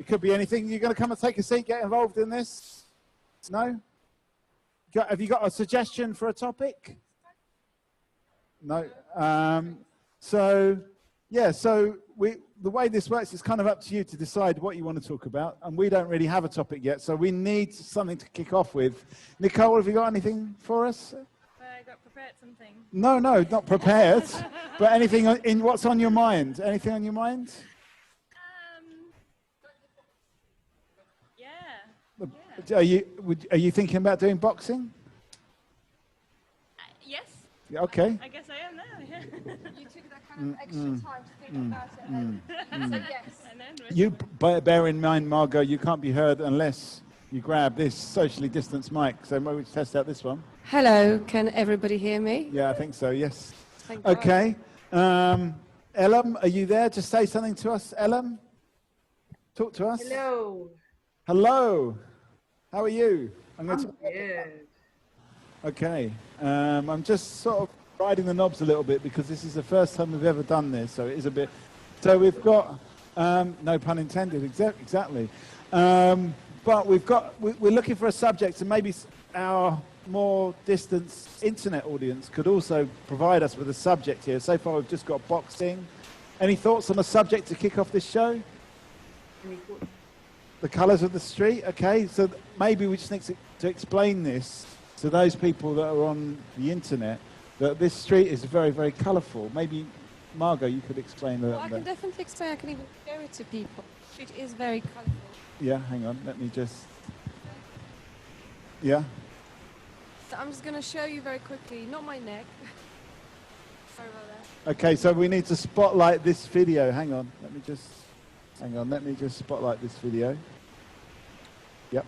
It could be anything. You're going to come and take a seat, get involved in this? No? Have you got a suggestion for a topic? No. So the way this works is kind of up to you to decide what you want to talk about, and we don't really have a topic yet, so we need something to kick off with. Nicole, have you got anything for us? I got prepared something. No, not prepared, but anything in what's on your mind? Anything on your mind? Yeah. Are you thinking about doing boxing? Yes. Okay. I guess I am now. Yeah. You took that kind of extra time to think about it and said yes. You bear in mind, Margot, you can't be heard unless you grab this socially distanced mic. So maybe we test out this one. Hello, can everybody hear me? Yeah, I think so. Yes. Thank God. Okay. Ellen, are you there? Just say something to us, Ellen. Talk to us. Hello. Hello. How are you? I'm good. Okay. I'm just sort of riding the knobs a little bit because this is the first time we've ever done this, so it is a bit. So we've got no pun intended. Exactly. But we're looking for a subject, and maybe our more distant internet audience could also provide us with a subject here. So far, we've just got boxing. Any thoughts on a subject to kick off this show? The colours of the street. Okay, so maybe we just need to explain this to those people that are on the internet, that this street is very, very colourful. Maybe, Margot, you could explain a little bit. I can definitely explain. I can even show it to people. It is very colourful. Yeah, hang on. Let me just... Yeah? So I'm just going to show you very quickly. Not my neck. Sorry about that. Okay, so we need to spotlight this video. Hang on. Let me just spotlight this video. Yep.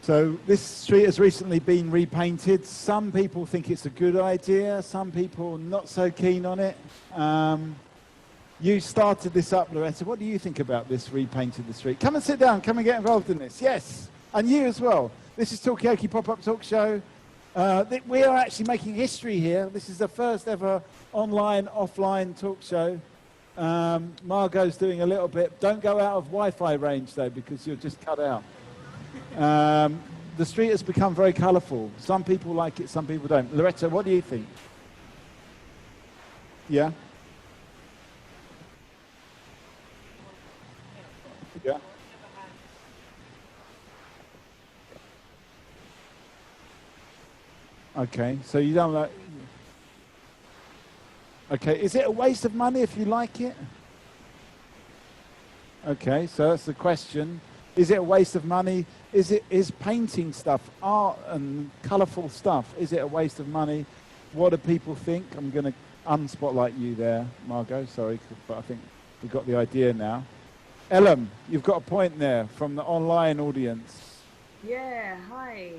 So this street has recently been repainted. Some people think it's a good idea. Some people not so keen on it. You started this up, Loretta. What do you think about this repainting the street? Come and sit down. Come and get involved in this. Yes, and you as well. This is Talkaoke Pop-Up Talk Show. We are actually making history here. This is the first ever online, offline talk show. Margot's doing a little bit. Don't go out of Wi-Fi range, though, because you'll just cut out. The street has become very colourful. Some people like it, some people don't. Loretta, what do you think? Yeah? Yeah? Okay, so you don't like... Okay, is it a waste of money if you like it? Okay, so that's the question. Is it a waste of money? Is painting stuff, art and colourful stuff, is it a waste of money? What do people think? I'm going to unspotlight you there, Margot, sorry, but I think we've got the idea now. Ellen, you've got a point there from the online audience. Yeah, hi.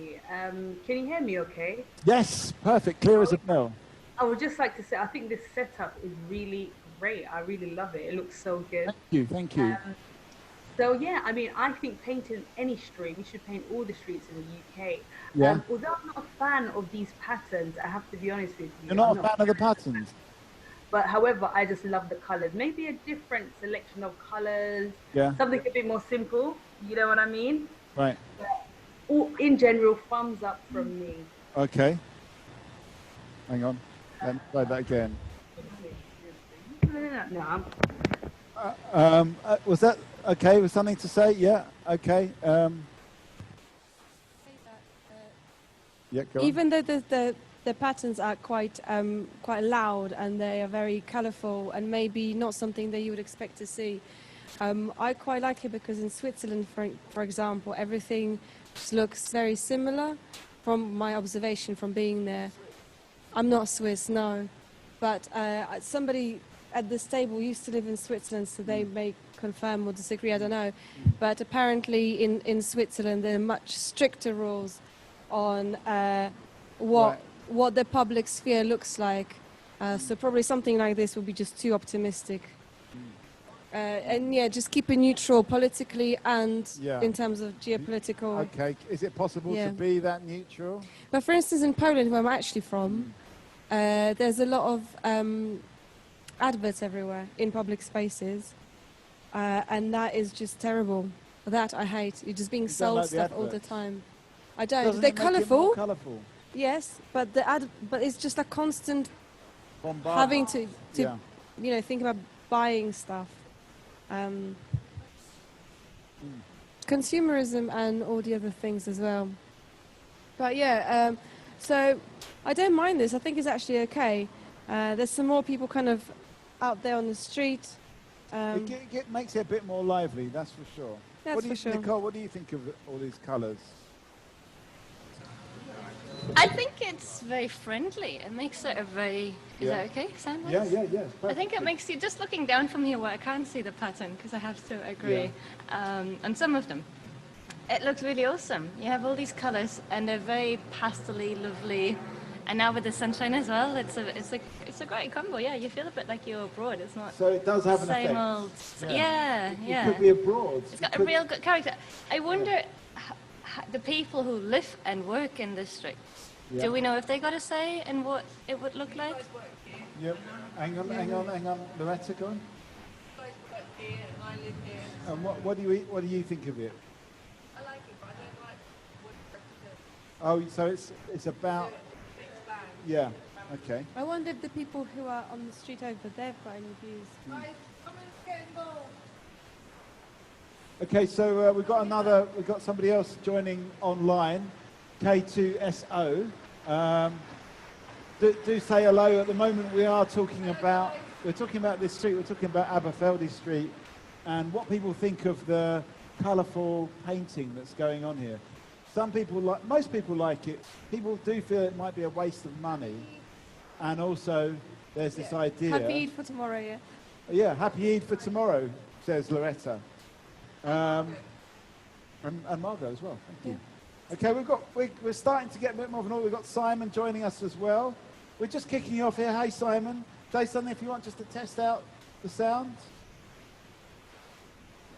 Can you hear me okay? Yes, perfect, clear as a bell. I would just like to say, I think this setup is really great. I really love it. It looks so good. Thank you. So yeah, I mean, I think painting any street, we should paint all the streets in the UK. Yeah. Although I'm not a fan of these patterns, I have to be honest with you. You're not a fan of the patterns? But however, I just love the colours. Maybe a different selection of colours. Yeah. Something a bit more simple. You know what I mean? Right. But in general, thumbs up from me. Okay. Hang on. Let me try that again. No, was that okay? Was something to say? Yeah. Okay. Yeah. Go on. Even though the patterns are quite loud and they are very colourful and maybe not something that you would expect to see, I quite like it because in Switzerland, for example, everything just looks very similar from my observation from being there. I'm not Swiss, no, but somebody at this table used to live in Switzerland, so they may confirm or disagree, I don't know. But apparently in Switzerland there are much stricter rules on what the public sphere looks like. So probably something like this would be just too optimistic. And yeah, just keep it neutral politically and in terms of geopolitical. Okay, is it possible to be that neutral? But for instance, in Poland, where I'm actually from, there's a lot of adverts everywhere in public spaces, and that is just terrible. That I hate. You're just being You don't sold like the stuff all the adverts? time. I don't. Doesn't They're it make it more colourful, colourful? yes, but but it's just a constant Bombardment. having to Yeah. you know, think about buying stuff. Consumerism and all the other things as well. But yeah, so I don't mind this. I think it's actually okay. There's some more people kind of out there on the street. It makes it a bit more lively, that's for sure. That's What do you, for sure. Nicole, what do you think of all these colours? I think it's very friendly. It makes it a very... Is Yeah. that okay, Sam? Yeah. I think it makes you, just looking down from here where I can't see the pattern, because I have to agree, on some of them, it looks really awesome. You have all these colours, and they're very pastel-y, lovely, and now with the sunshine as well, it's a great combo. Yeah, you feel a bit like you're abroad. It's not So it does have an same effect. old. Yeah. You could be abroad. It's got a real good character. I wonder the people who live and work in this street. Yeah. Do we know if they got a say in what it would look like? Yep. Hang on. Loretta, go on. And what do you think of it? I like it, but I don't like what it represents. Oh, so it's about. Yeah. Okay. I wonder if the people who are on the street over there have got any views. Guys, come and get involved. Okay, so we've got somebody else joining online, K2SO. Do say hello. At the moment, we're talking about this street. We're talking about Aberfeldy Street, and what people think of the colourful painting that's going on here. Most people like it. People do feel it might be a waste of money, and also there's this idea. Happy Eid for tomorrow, yeah. Yeah, happy Eid for tomorrow, says Loretta. And Margot as well, thank you. Okay, we're starting to get a bit more of an order. We've got Simon joining us as well. We're just kicking you off here. Hey, Simon. Say something if you want, just to test out the sound.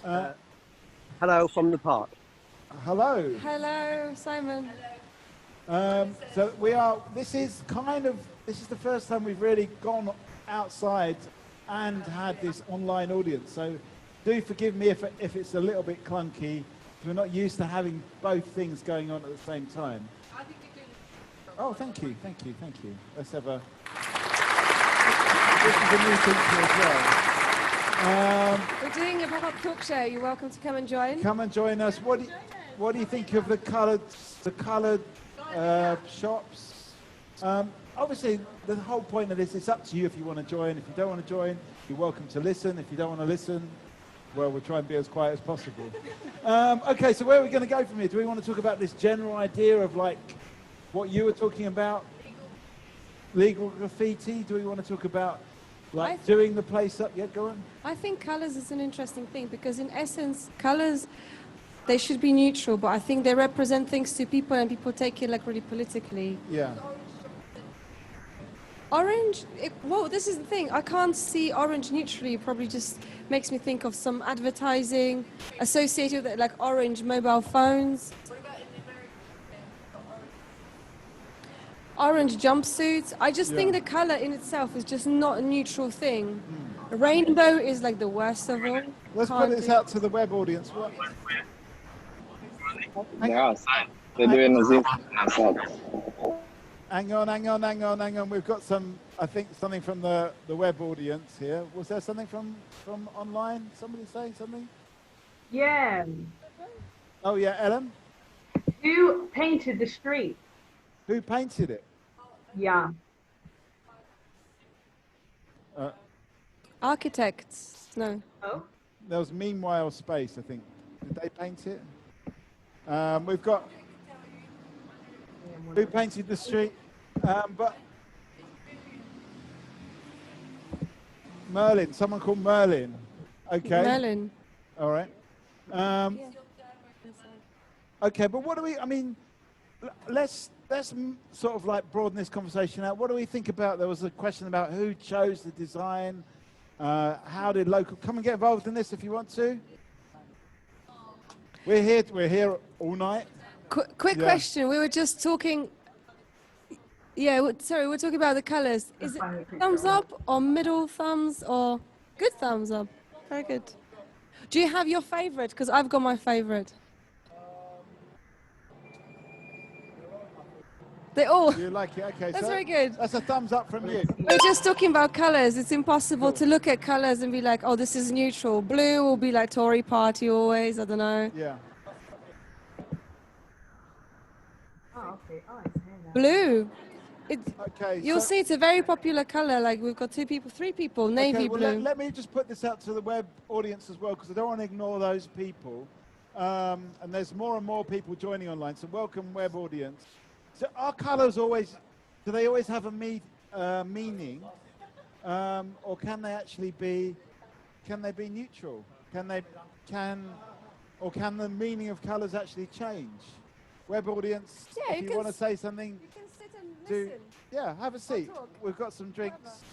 Hello from the park. Hello. Hello, Simon. So this is the first time we've really gone outside and had this online audience. So do forgive me if it's a little bit clunky. We're not used to having both things going on at the same time. I think you're doing it. Oh, thank you. Let's have a... This is a new feature as well. We're doing a pop-up talk show. You're welcome to come and join. Come and join us. What do you think of the coloured shops? Obviously, the whole point of this, it's up to you if you want to join. If you don't want to join, you're welcome to listen. If you don't want to listen, well, we'll try and be as quiet as possible. Okay, so where are we going to go from here? Do we want to talk about this general idea of like what you were talking about? Legal graffiti? Do we want to talk about like doing the place up? Yeah, go on. I think colours is an interesting thing because in essence, colours, they should be neutral, but I think they represent things to people and people take it like really politically. Yeah. Orange, well, this is the thing. I can't see orange neutrally. It probably just makes me think of some advertising associated with it, like orange mobile phones. What about in America? Orange jumpsuits. I just think the color in itself is just not a neutral thing. Rainbow is like the worst of all. Let's Can't put this do- out to the web audience. Yeah, they're doing a Zoom outside. Hang on. We've got something from the web audience here. Was there something from online? Somebody say something? Yeah. Oh yeah, Ellen? Who painted the street? Who painted it? Yeah. Architects. No. Oh. There was Meanwhile Space, I think. Did they paint it? We've got who painted the street, but Merlin. Someone called Merlin. Okay. Merlin. All right. Okay, but what do we? I mean, let's sort of like broaden this conversation out. What do we think about? There was a question about who chose the design. How did local come and get involved in this if you want to? We're here all night. Quick question. We were just talking. Yeah, sorry, we're talking about the colours. Is it thumbs up or middle thumbs or good thumbs up? Very good. Do you have your favourite? Because I've got my favourite. They all. You like it? Okay, That's so very good. that's a thumbs up from you. We're just talking about colours. It's impossible to look at colours and be like, oh, this is neutral. Blue will be like Tory party always. I don't know. Yeah. Oh, okay. Oh, it's here now. Blue. Okay. You'll see it's a very popular colour. Like we've got 2 people, 3 people, navy Okay, well, blue. let me just put this out to the web audience as well, because I don't want to ignore those people. And there's more and more people joining online, so welcome web audience. So are colours always, do they always have a meaning? Or can they actually be, can they be neutral? Can the meaning of colours actually change? Web audience, Yeah, if you want to say something, You can sit and do, listen. yeah, have a seat. talk. We've got some drinks.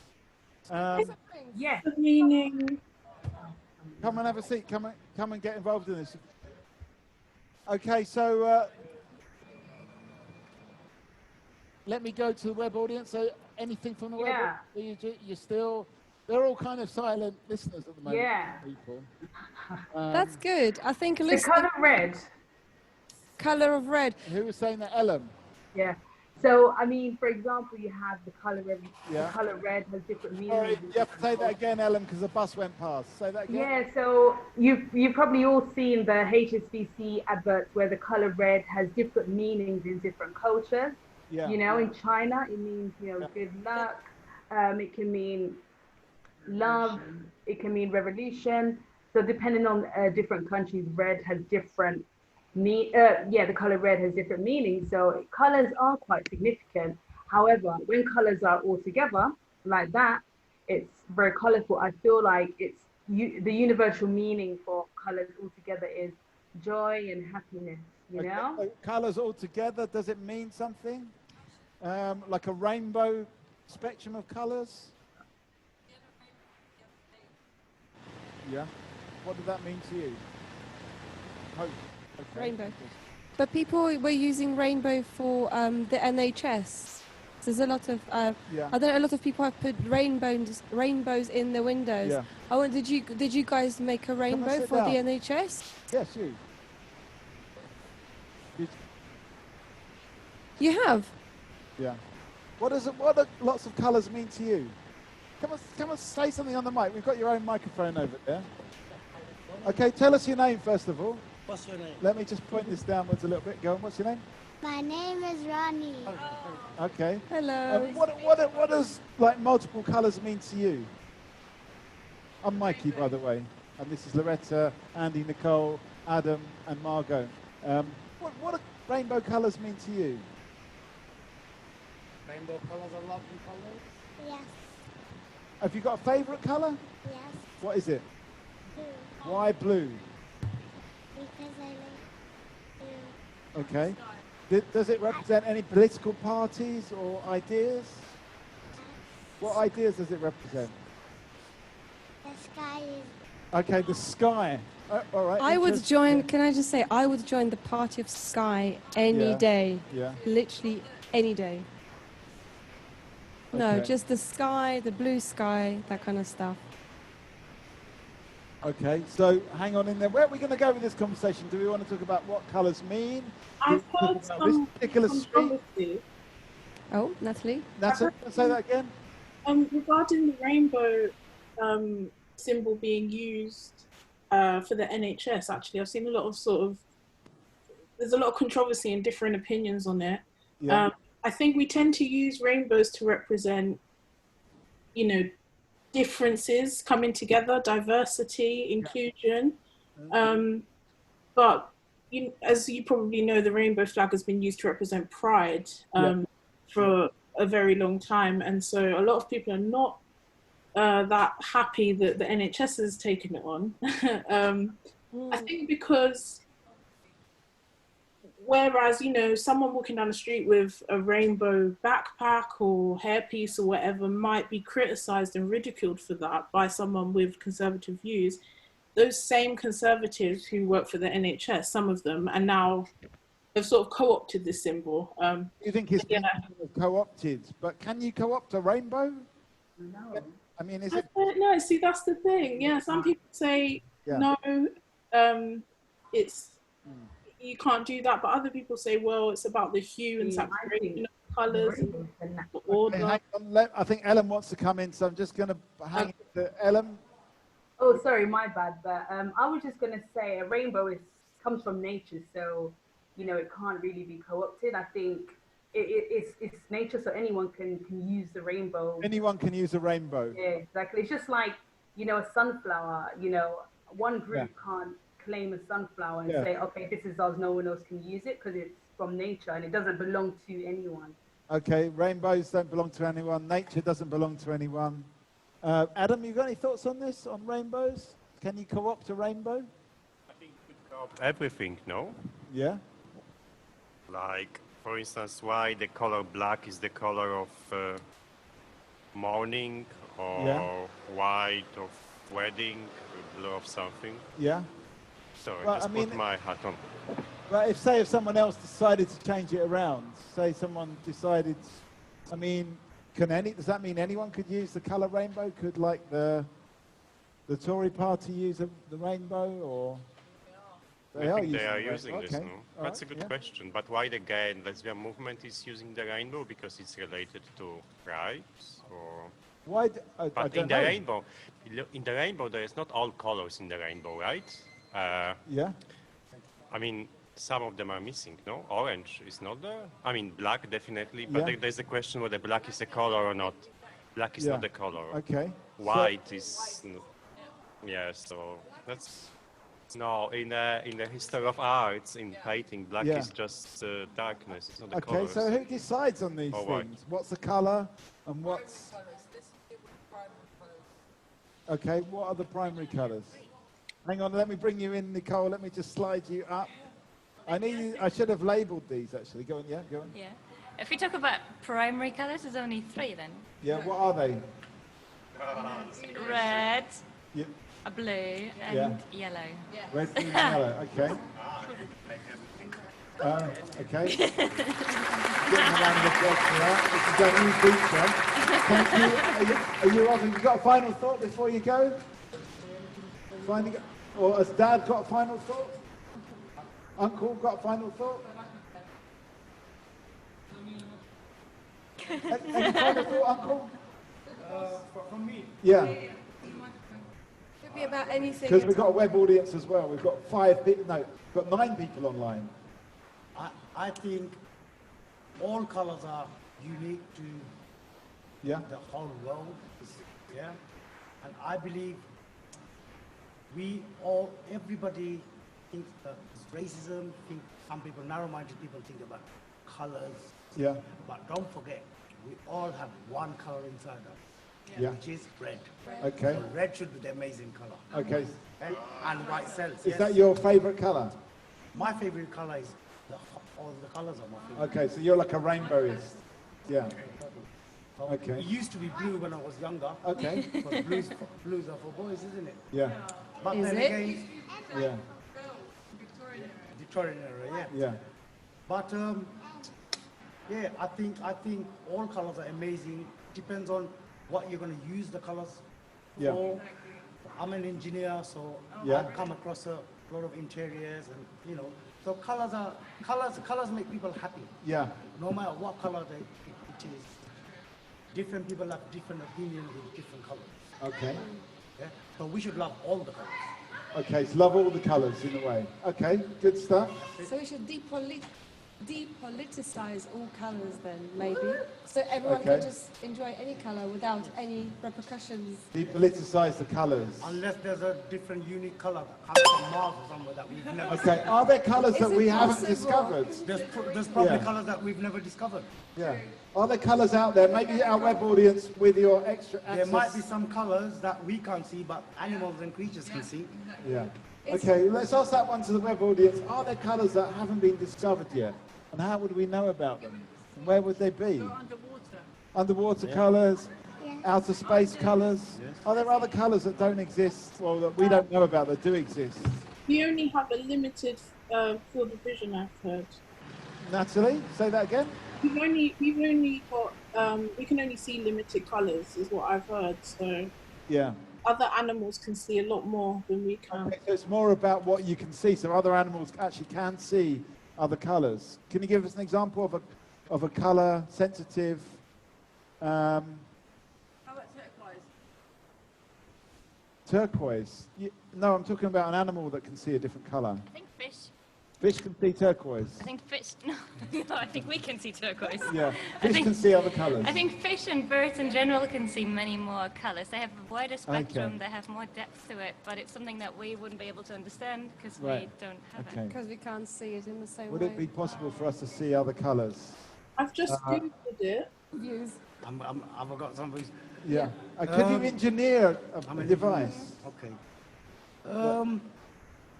Yeah. Meaning. Come and have a seat. Come and get involved in this. Okay, so let me go to the web audience. So anything from the web? Yeah. You're still. They're all kind of silent listeners at the moment. Yeah. People. That's good. I think The colour red. colour of red. Who was saying that? Ellen. Yeah. So, I mean, for example, you have the colour red. Yeah. The colour red has different meanings. Sorry, you have to say that again, Ellen, because the bus went past. Say that again. Yeah, so you've probably all seen the HSBC adverts where the color red has different meanings in different cultures. Yeah. You know, in China, it means, good luck. It can mean love. It can mean revolution. So depending on different countries, red has different the color red has different meanings. So colors are quite significant. However, when colors are all together like that, it's very colorful. I feel like it's the universal meaning for colors all together is joy and happiness, you know? So colours all together, does it mean something? Like a rainbow spectrum of colours? Yeah. What did that mean to you? Hope. Okay. Rainbow. But people were using rainbow for the NHS. There's a lot of Yeah. I don't know, a lot of people have put rainbows in the windows. Yeah. Oh, and did you guys make a rainbow sit for the down? NHS? Yes, you. You have. Yeah. What do lots of colours mean to you? Come on, say something on the mic. We've got your own microphone over there. Okay, tell us your name first of all. What's your name? Let me just point this downwards a little bit. Go on, what's your name? My name is Ronnie. Okay. Hello. What does like multiple colours mean to you? I'm Mikey, by the way, and this is Loretta, Andy, Nicole, Adam, and Margot. What do rainbow colours mean to you? Rainbow colors are lovely colors. Yes, Have you got a favourite colour? yes, What is it? blue. Why blue? Because I like blue. Okay. Does it represent any political parties or ideas? What ideas does it represent? The sky is Okay, the sky. All right. I would interesting. join, can I just say, I would join the Party of Sky any Yeah. day. Yeah. Literally any day. No, Okay. just the sky, the blue sky, that kind of stuff. Okay, so hang on in there. Where are we going to go with this conversation? Do we want to talk about what colours mean? I've Do we heard talk about some this particular street? controversy Oh, Natalie? Say that again. regarding the rainbow symbol being used for the NHS. Actually, I've seen a lot of there's a lot of controversy and different opinions on it. Yeah. I think we tend to use rainbows to represent, differences coming together, diversity, inclusion. But as you probably know, the rainbow flag has been used to represent pride for a very long time. And so a lot of people are not that happy that the NHS has taken it on. I think because whereas, someone walking down the street with a rainbow backpack or hairpiece or whatever might be criticised and ridiculed for that by someone with conservative views, those same conservatives who work for the NHS, some of them, are now have sort of co-opted this symbol. You think it's been co-opted, but can you co-opt a rainbow? No. I mean, is I it? don't know. See, that's the thing. Yeah, some people say no, it's you can't do that, but other people say, well, it's about the hue and saturation of colours and the order. Okay, hang on, I think Ellen wants to come in, so I'm just going to hang to Ellen. Oh, sorry, my bad. But I was just gonna say a rainbow comes from nature, so you know it can't really be co-opted. I think it's nature, so anyone can use the rainbow. Anyone can use a rainbow. Yeah, exactly. It's just like, you know, a sunflower. You know, one group can't claim a sunflower and say, okay, this is ours. No one else can use it because it's from nature and it doesn't belong to anyone. Okay, rainbows don't belong to anyone. Nature doesn't belong to anyone. Adam, you got any thoughts on this, on rainbows? Can you co-opt a rainbow? I think you could co-opt everything, no? Yeah. Like, for instance, why the color black is the color of mourning, or white of wedding, blue of something. Yeah. So Well, I just I mean, put my hat on. But if someone else decided to change it around, say someone decided, I mean, does that mean anyone could use the colour rainbow? Could, like, the Tory party use the rainbow, or? I think they are using this, no? All That's a right, good question. But why the gay and lesbian movement is using the rainbow? Because it's related to rights, or? Why? But in the rainbow, there is not all colors in the rainbow, right? Yeah. I mean, some of them are missing, no? Orange is not there. I mean, black definitely, but there's a question whether black is a color or not. Black is not the color. Okay. White is, yeah. So that's no in the history of arts, in painting, black is just darkness. It's not the colors. Okay. So who decides on these things? What's the color and what's? Okay. What are the primary colors? Hang on, let me bring you in, Nicole. Let me just slide you up. I should have labelled these, actually. Go on, go on. Yeah. If we talk about primary colours, there's only 3 then. Yeah, what are they? Red, a blue, and yellow. Red, blue, and yellow. Okay. Okay. Getting a round of applause for that. This is our new feature. Thank you. Are you off? Have you got a final thought before you go? Or has Dad got a final thought? Uncle got a final thought? Any final thought, Uncle? From me? Yeah. Could be about anything. Because we've got a web audience as well. We've got 5 people, no, we've got 9 people online. I think all colors are unique to the whole world. Yeah. And I believe everybody thinks that it's racism, some people, narrow-minded people think about colors. Yeah. But don't forget, we all have one color inside us, which is red. Okay. So red should be the amazing color. Okay. And white cells. Is that your favourite colour? My favourite colour is all the colours are my favourite. Okay, so you're like a rainbowist. Yeah. Okay. It used to be blue when I was younger. Okay. Because blues are for boys, isn't it? Yeah. But Is then it? again, Yeah. Victorian era, Yeah. But yeah, I think all colours are amazing. Depends on what you're going to use the colours for. I'm an engineer, so I've come across a lot of interiors, and so colors make people happy. Yeah. No matter what color it is, different people have different opinions with different colors. Okay. Yeah. So we should love all the colors. Okay, so love all the colours in a way. Okay, good stuff. So we should depoliticize all colours then, maybe, so everyone can just enjoy any colour without any repercussions. Depoliticise the colours. Unless there's a different unique colour that comes from Mars or somewhere that we've never Okay, are there colours that we haven't discovered? There's probably colours that we've never discovered. Yeah. Are there colours out there? Maybe our web audience with your extra access. There might be some colours that we can't see, but animals and creatures can see. Yeah. Okay, let's ask that one to the web audience. Are there colours that haven't been discovered yet? And how would we know about them? And where would they be? Underwater colours, outer space colours. Yes. Are there other colours that don't exist, or that we don't know about that do exist? You only have a limited field of vision, I've heard. Natalie, say that again. We've only got we can only see limited colours, is what I've heard. So Yeah. other animals can see a lot more than we can. Okay, so it's more about what you can see. So other animals actually can see other colours. Can you give us an example of a colour sensitive? How about turquoise? Turquoise? No, I'm talking about an animal that can see a different colour. I think fish. Fish can see turquoise. I think fish. No, no, I think we can see turquoise. Yeah, fish can see other colours. I think fish and birds in general can see many more colours. They have a wider spectrum. Okay. They have more depth to it, but it's something that we wouldn't be able to understand because we Right. don't have Okay. it. Because we can't see it in the same Would way. it be possible for us to see other colours? I've just googled it. Views. I've got something. Yeah. Can you engineer a device? Okay.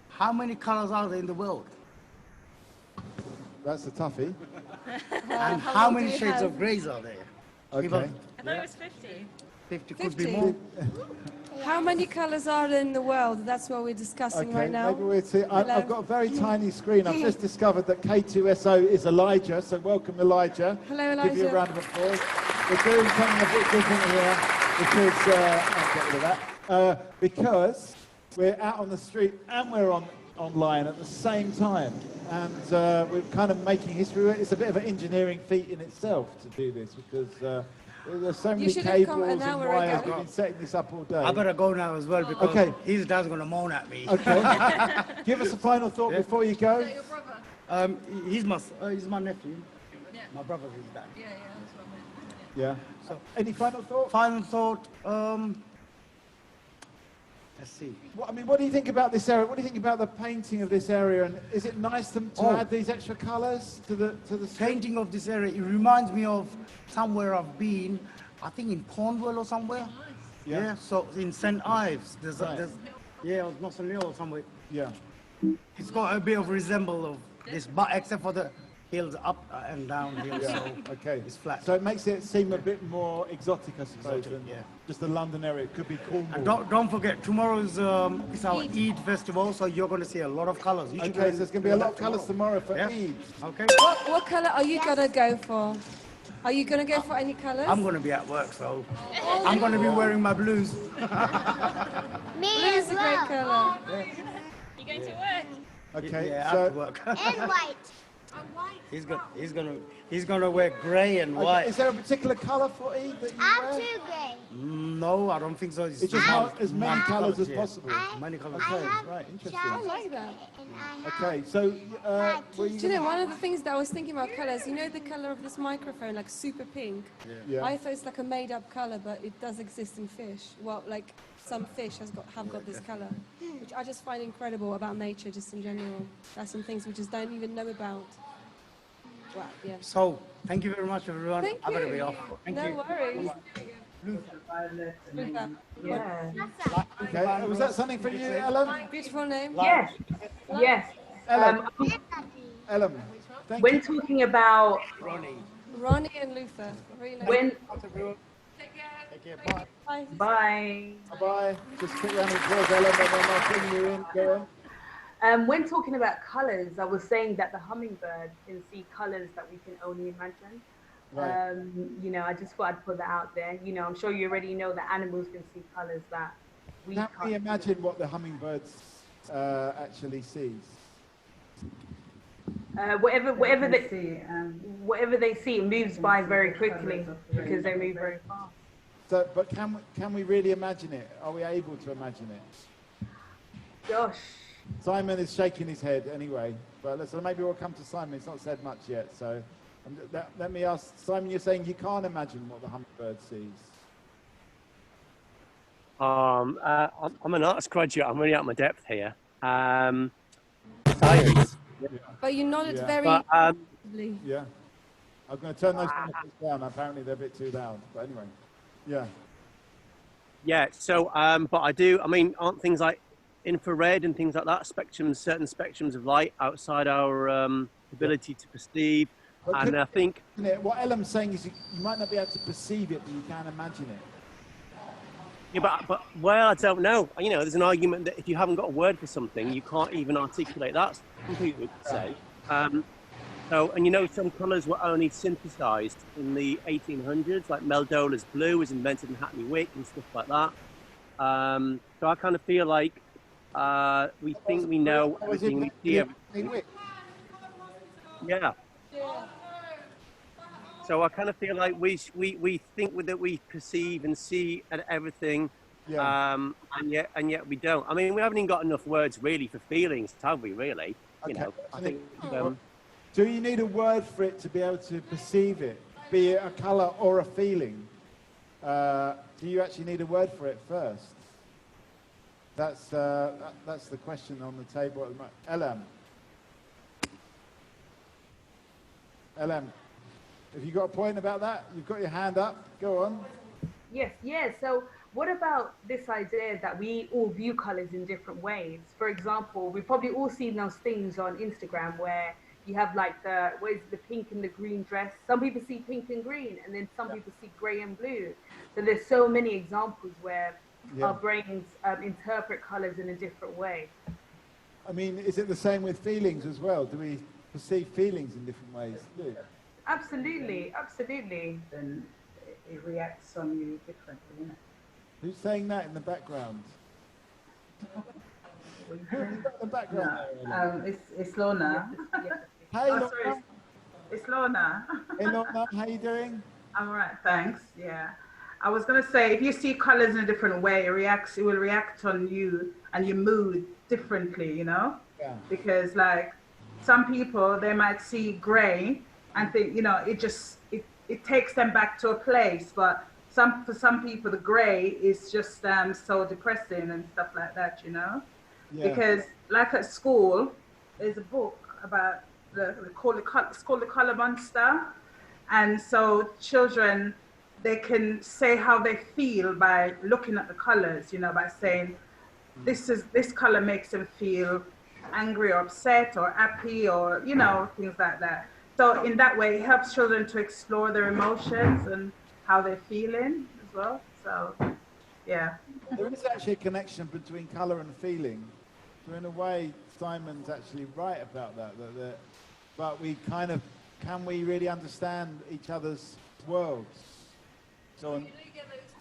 How many colors are there in the world? That's a toughie. And how many shades of greys are there? Okay. I thought it was 50. 50 could 50. be more. How many colours are there in the world? That's what we're discussing Okay, right now. maybe we'll see. Hello. I've got a very tiny screen. I've just discovered that K2SO is Elijah, so welcome Elijah. Hello, Give you a Elijah. round of applause. We're doing something a bit different here because, I'll get rid of that, because we're out on the street and we're online at the same time. And we're kind of making history. It's a bit of an engineering feat in itself to do this because there's so many should have come cables an and hour wires. ago. We've been setting this up all day. I better go now as well because Okay. his dad's going to moan at me. Okay. Give us a final thought before you go. Your brother? He's my nephew. Yeah. My brother's his dad. Yeah, that's what I meant. Yeah. So, any final thought? Final thought. Let's see. What do you think about this area? What do you think about the painting of this area? And is it nice to add these extra colours to the street? Painting of this area, it reminds me of somewhere I've been, I think in Cornwall or somewhere. Yeah. So in St. Ives, there's or Nossing Hill or somewhere. Yeah. It's got a bit of resemble of this, but except for the hills up and down hills. Yeah. So Okay. it's flat. So it makes it seem a bit more exotic, I suppose, Exotic, than yeah. just the London area. It could be Cornwall. And don't forget, tomorrow's is our Eid festival, so you're going to see a lot of colours. You should Okay, so there's going to be a lot of colours tomorrow for Yeah. Eid. Okay. What colour are you going to go for? Are you going to go for any colours? I'm going to be at work, so I'm going to be wearing my blues. Me Blue is as a great well. colour. You going to work? Okay, Yeah, so after work. And white. He's gonna wear grey and white. is there a particular colour for Eid that you I'm wear? too grey. No, I don't think so. It's just not as many colours as yeah. possible. Many colours. Okay, I have right, interesting. I like that. And I have Okay, so were you Do you know, one of the things that I was thinking about colours, you know the colour of this microphone, like super pink? Yeah. I thought it's like a made-up colour, but it does exist in fish. Well, like some fish have got this colour, which I just find incredible about nature, just in general. There's some things we just don't even know about. Wow, yeah. So, thank you very much, everyone. Thank I better you. be off. Thank No you. worries. Okay, was that something for you, Ellen? Beautiful name. Yes, yes. Ellen, Ellen, thank When you. talking about Ronnie and Luther. Really nice. when, Bye. bye. Bye-bye. Just quick round of applause, Ellen, and then I'll bring you in. Go on. When talking about colours, I was saying that the hummingbird can see colours that we can only imagine. Right. You know, I just thought I'd put that out there. You know, I'm sure you already know that animals can see colours that we Can we can't. imagine what the hummingbird actually sees? Whatever they see, it moves by very quickly because they move very fast. So, but can we really imagine it? Are we able to imagine it? Gosh, Simon is shaking his head anyway, but so maybe we'll come to Simon. He's not said much yet, so let me ask Simon. You're saying you can't imagine what the hummingbird sees. I'm an arts graduate. I'm really out of my depth here. Science. But you nodded Yeah. very But, positively. Yeah. I'm going to turn those monitors down. Apparently they're a bit too loud. But anyway, yeah. Yeah, so, but I mean, aren't things like infrared and things like that, certain spectrums of light outside our ability to perceive? But And I think, what Ellen's saying is you might not be able to perceive it, but you can imagine it. yeah, but well, I don't know. You know, there's an argument that if you haven't got a word for something, you can't even articulate that. Some people would say. So, and you know, some colours were only synthesised in the 1800s, like Meldola's blue was invented in Hackney Wick and stuff like that. So I kind of feel like we think we know everything, we see everything. Yeah. So I kind of feel like we think that we perceive and see everything, and yet we don't. I mean, we haven't even got enough words really for feelings, have we? Really? Okay. You know, I think. Do you need a word for it to be able to perceive it, be it a colour or a feeling? Do you actually need a word for it first? That's the question on the table at the moment. LM, have you got a point about that? You've got your hand up. Go on. Yes. So what about this idea that we all view colors in different ways? For example, we've probably all seen those things on Instagram where you have like the pink and the green dress. Some people see pink and green, and then some people see gray and blue. So there's so many examples where our brains interpret colors in a different way. I mean, is it the same with feelings as well? Do we perceive feelings in different ways too? Absolutely. Then it reacts on you differently, isn't it? Who's saying that in the background? Who's in the background? It's Lorna. Hey, Lorna. Sorry, it's Lorna. Hey, Lorna, how you doing? I'm all right, thanks. Yeah. I was going to say, if you see colors in a different way, it will react on you and your mood differently, you know? Yeah. Because like some people, they might see gray and think, you know, it takes them back to a place. But for some people, the gray is just so depressing and stuff like that, you know? Yeah. Because like at school, there's a book about it's called the Color Monster. And so children, they can say how they feel by looking at the colors, you know, by saying, this color makes them feel angry or upset or happy or, you know, things like that. So in that way, it helps children to explore their emotions and how they're feeling as well. So, yeah. There is actually a connection between color and feeling. So in a way, Simon's actually right about that. But we kind of, can we really understand each other's worlds? So you really get those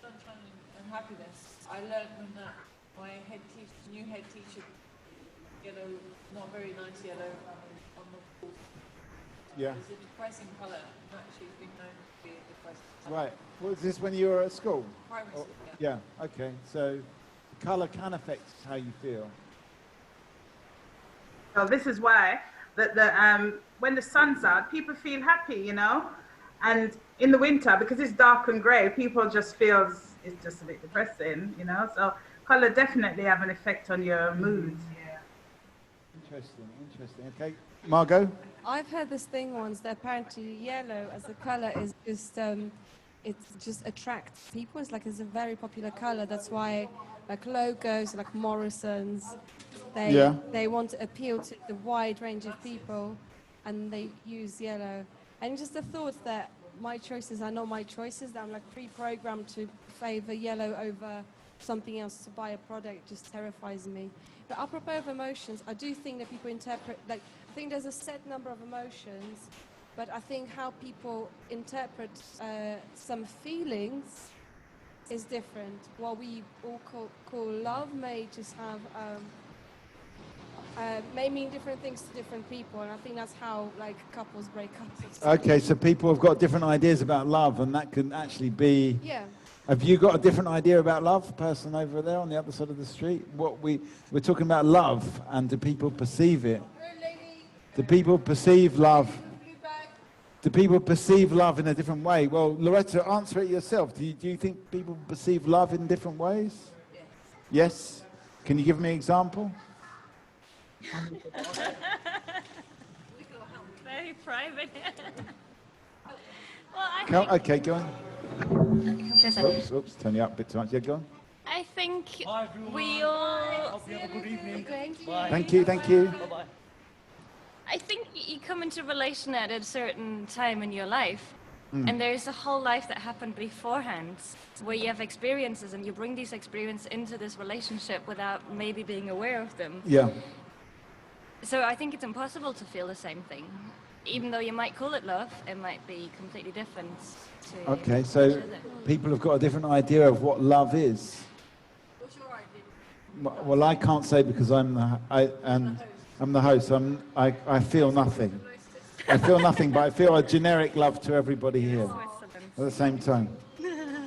sunshine and happiness. I learned when my new head teacher, yellow, not very nice yellow on the walls. Yeah. It's a depressing colour, and actually it's been known to be a depressing colour. Right. Was this when you were at school? Primary school, yeah. Okay. So colour can affect how you feel. So this is why when the sun's out, people feel happy, you know? And in the winter, because it's dark and grey, people just feel it's just a bit depressing, you know? So colour definitely have an effect on your mood. Yeah. Interesting. Okay, Margot? I've heard this thing once that apparently yellow as a colour is just, it just attracts people. It's like it's a very popular colour. That's why like logos like Morrison's, they want to appeal to the wide range of people and they use yellow. And just the thought that my choices are not my choices, that I'm like pre-programmed to favour yellow over something else to buy a product just terrifies me. But apropos of emotions, I do think that people interpret, like, I think there's a set number of emotions, but I think how people interpret some feelings is different. What we all call love may just have, may mean different things to different people, and I think that's how like couples break up. Okay, so people have got different ideas about love, and that can actually be. Yeah. Have you got a different idea about love, person over there on the other side of the street? We're talking about love, and do people perceive it? Do people perceive love? Do people perceive love in a different way? Well, Loretta, answer it yourself. Do you think people perceive love in different ways? Yes. Yes? Can you give me an example? Very private. Well, okay, go on. Oops, turn you up a bit too much. Yeah, go on. I think we all... Hope you have a good evening. Bye. Thank you. Bye-bye. I think you come into a relation at a certain time in your life, and there's a whole life that happened beforehand, where you have experiences, and you bring these experiences into this relationship without maybe being aware of them. Yeah. So I think it's impossible to feel the same thing. Even though you might call it love, it might be completely different to Okay, each so other. people have got a different idea of what love is. What's your idea? Well, I can't say because I'm the host. I feel nothing. I feel nothing, but I feel a generic love to everybody here at the same time.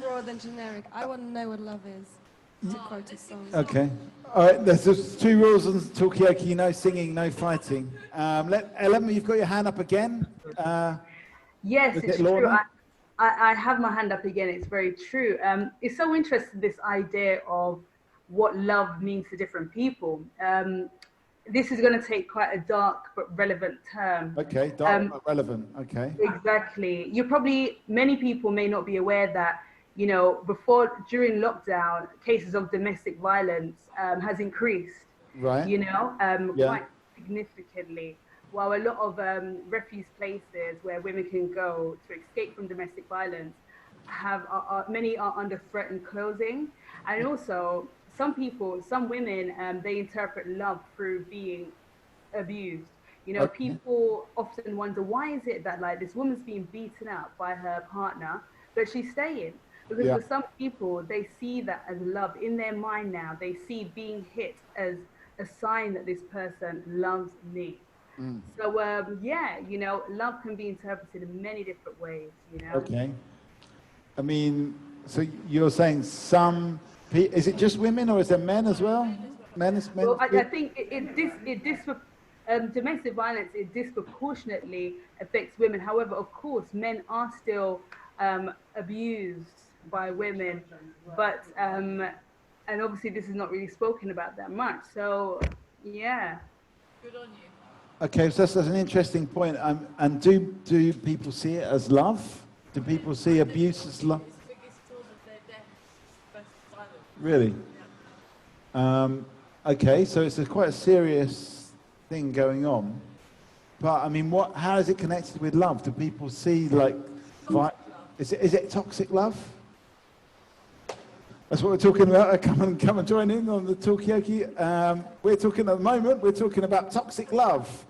Broad than generic. I want to know what love is, to quote a song. Okay. All right, there's just 2 rules on Talkaoke: no singing, no fighting. Ellen, you've got your hand up again. Yes, is it's it true. Lorna? I have my hand up again. It's very true. It's so interesting, this idea of what love means to different people. This is going to take quite a dark but relevant term. Okay, dark but relevant. Okay. Exactly. Many people may not be aware that, during lockdown, cases of domestic violence has increased. Right. Quite significantly. While a lot of refuge places where women can go to escape from domestic violence many are under threat and closing, and also some women, they interpret love through being abused. People often wonder, why is it that this woman's being beaten up by her partner, but she's staying? Because for some people, they see that as love. In their mind now, they see being hit as a sign that this person loves me. So, love can be interpreted in many different ways, Okay. I mean, so you're saying is it just women or is there men as well? Men? Well, I think domestic violence, it disproportionately affects women. However, of course, men are still abused by women, but and obviously this is not really spoken about that much. So, yeah. Good on you. Okay, so that's an interesting point. And do people see it as love? Do people see abuse as love? It's the biggest cause of their death versus violence. Really? Okay, so it's quite a serious thing going on. But I mean, how is it connected with love? Do people see is it toxic love? That's what we're talking about. Come and join in on the Talkaoke. We're talking about toxic love.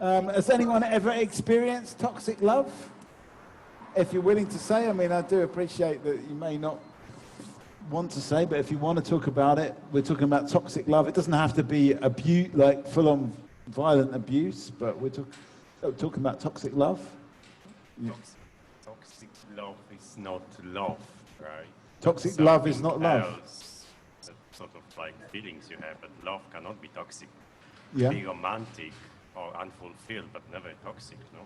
Has anyone ever experienced toxic love? If you're willing to say, I mean, I do appreciate that you may not want to say, but if you want to talk about it, we're talking about toxic love. It doesn't have to be abuse, like full-on violent abuse, but we're talking about toxic love. Yeah. Toxic love is not love, right? Toxic Something love is not love. else, sort of like feelings you have, but love cannot be toxic. Yeah. Be romantic or unfulfilled, but never toxic, no?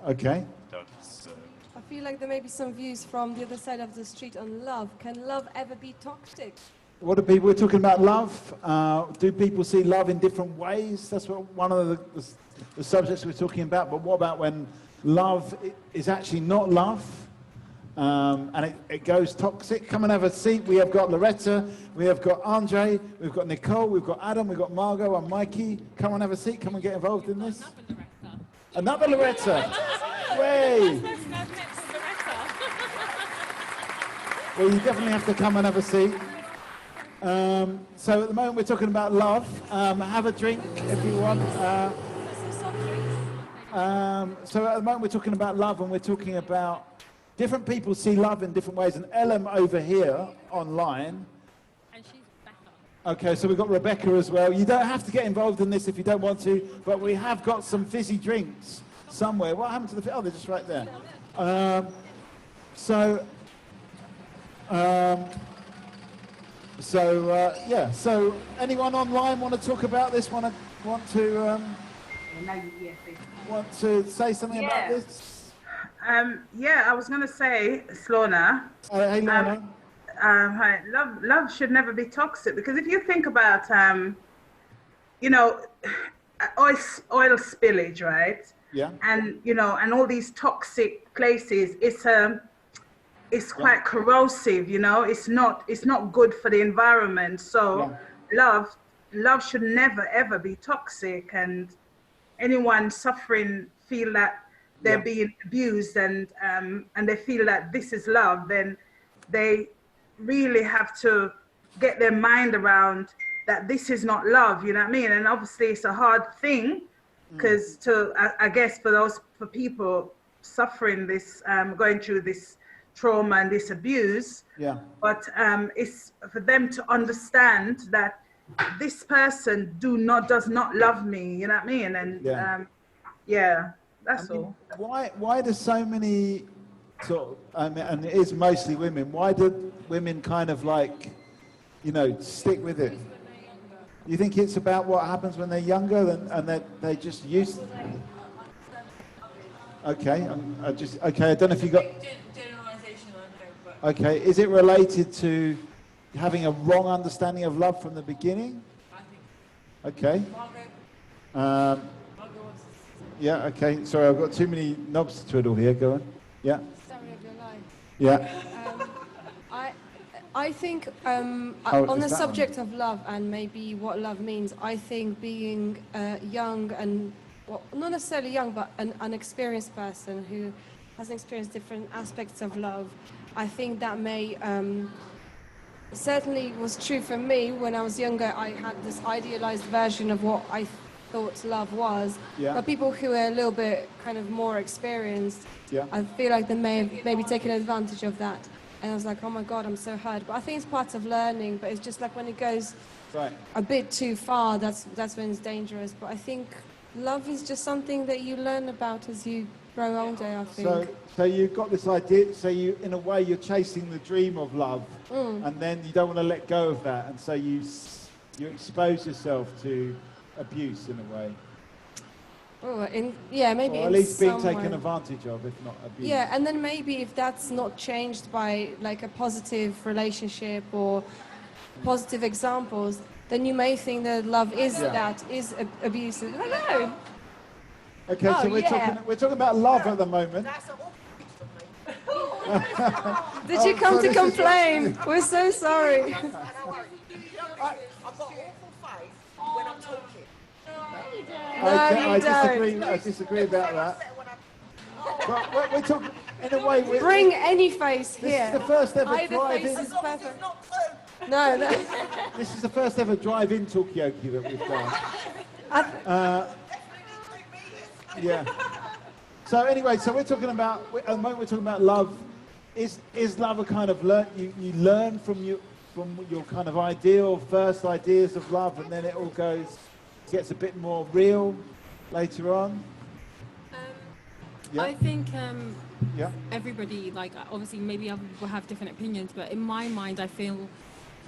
Okay. That's, I feel like there may be some views from the other side of the street on love. Can love ever be toxic? We're talking about love. Do people see love in different ways? That's one of the subjects we're talking about. But what about when love is actually not love? And it goes toxic. Come and have a seat. We have got Loretta, we have got Andre, we've got Nicole, we've got Adam, we've got Margot and Mikey. Come and have a seat. Come and get involved in this. Another Loretta. Way. Well, you definitely have to come and have a seat. So at the moment we're talking about love. Have a drink if you want. So at the moment we're talking about love, and we're talking about different people see love in different ways. And Ellen over here online. And she's better. Okay, so we've got Rebecca as well. You don't have to get involved in this if you don't want to, but we have got some fizzy drinks somewhere. What happened to the... Oh, they're just right there. So anyone online want to talk about this? Want to say something about this? I was going to say, Slona. Hey, Lorna. Hi. Love should never be toxic, because if you think about, oil spillage, right? Yeah. And and all these toxic places, it's quite corrosive. It's not good for the environment. So love should never ever be toxic, and anyone suffering feel that they're being abused and they feel that this is love, then they really have to get their mind around that this is not love, you know what I mean? And obviously it's a hard thing because I guess for people suffering this, going through this trauma and this abuse, but it's for them to understand that this person does not love me, you know what I mean? And that's all. Why do so many sort of, and it is mostly women, why do women kind of like, you know, stick with it? You think it's about what happens when they're younger and they just used to... Okay, I don't know if you got... Generalization, I know, but... Okay, is it related to having a wrong understanding of love from the beginning? I think. Okay. Yeah, okay. Sorry, I've got too many knobs to twiddle here. Go on. Yeah. Story of your life. Yeah. I think on the subject of love and maybe what love means, I think being young and, well, not necessarily young, but an unexperienced person who hasn't experienced different aspects of love, I think that may, certainly was true for me when I was younger. I had this idealized version of what I thought love was. Yeah. But people who are a little bit kind of more experienced, I feel like they may have maybe taken advantage of that. And I was like, oh my God, I'm so hurt. But I think it's part of learning, but it's just like when it goes a bit too far, that's when it's dangerous. But I think love is just something that you learn about as you grow older, I think. So you've got this idea, so you, in a way, you're chasing the dream of love, and then you don't want to let go of that, and so you expose yourself to abuse in a way. Oh, maybe. Or at least being taken advantage of, if not abused. Yeah, and then maybe if that's not changed by like a positive relationship or positive examples, then you may think that love is abusive. I don't know. Okay, so we're talking about love at the moment. Did you come to complain? We're so sorry. I've got awful face when I'm talking. I disagree about that. But we're talking, in a way... Bring any face here. This is the first ever Either drive-in... face is perfect. No. This is the first ever drive-in Talkaoke that we've done. Yeah. So anyway, so we're talking about, at the moment we're talking about love. Is love a kind of you learn from your kind of ideal first ideas of love, and then it all gets a bit more real later on? I think everybody, like, obviously maybe other people have different opinions, but in my mind I feel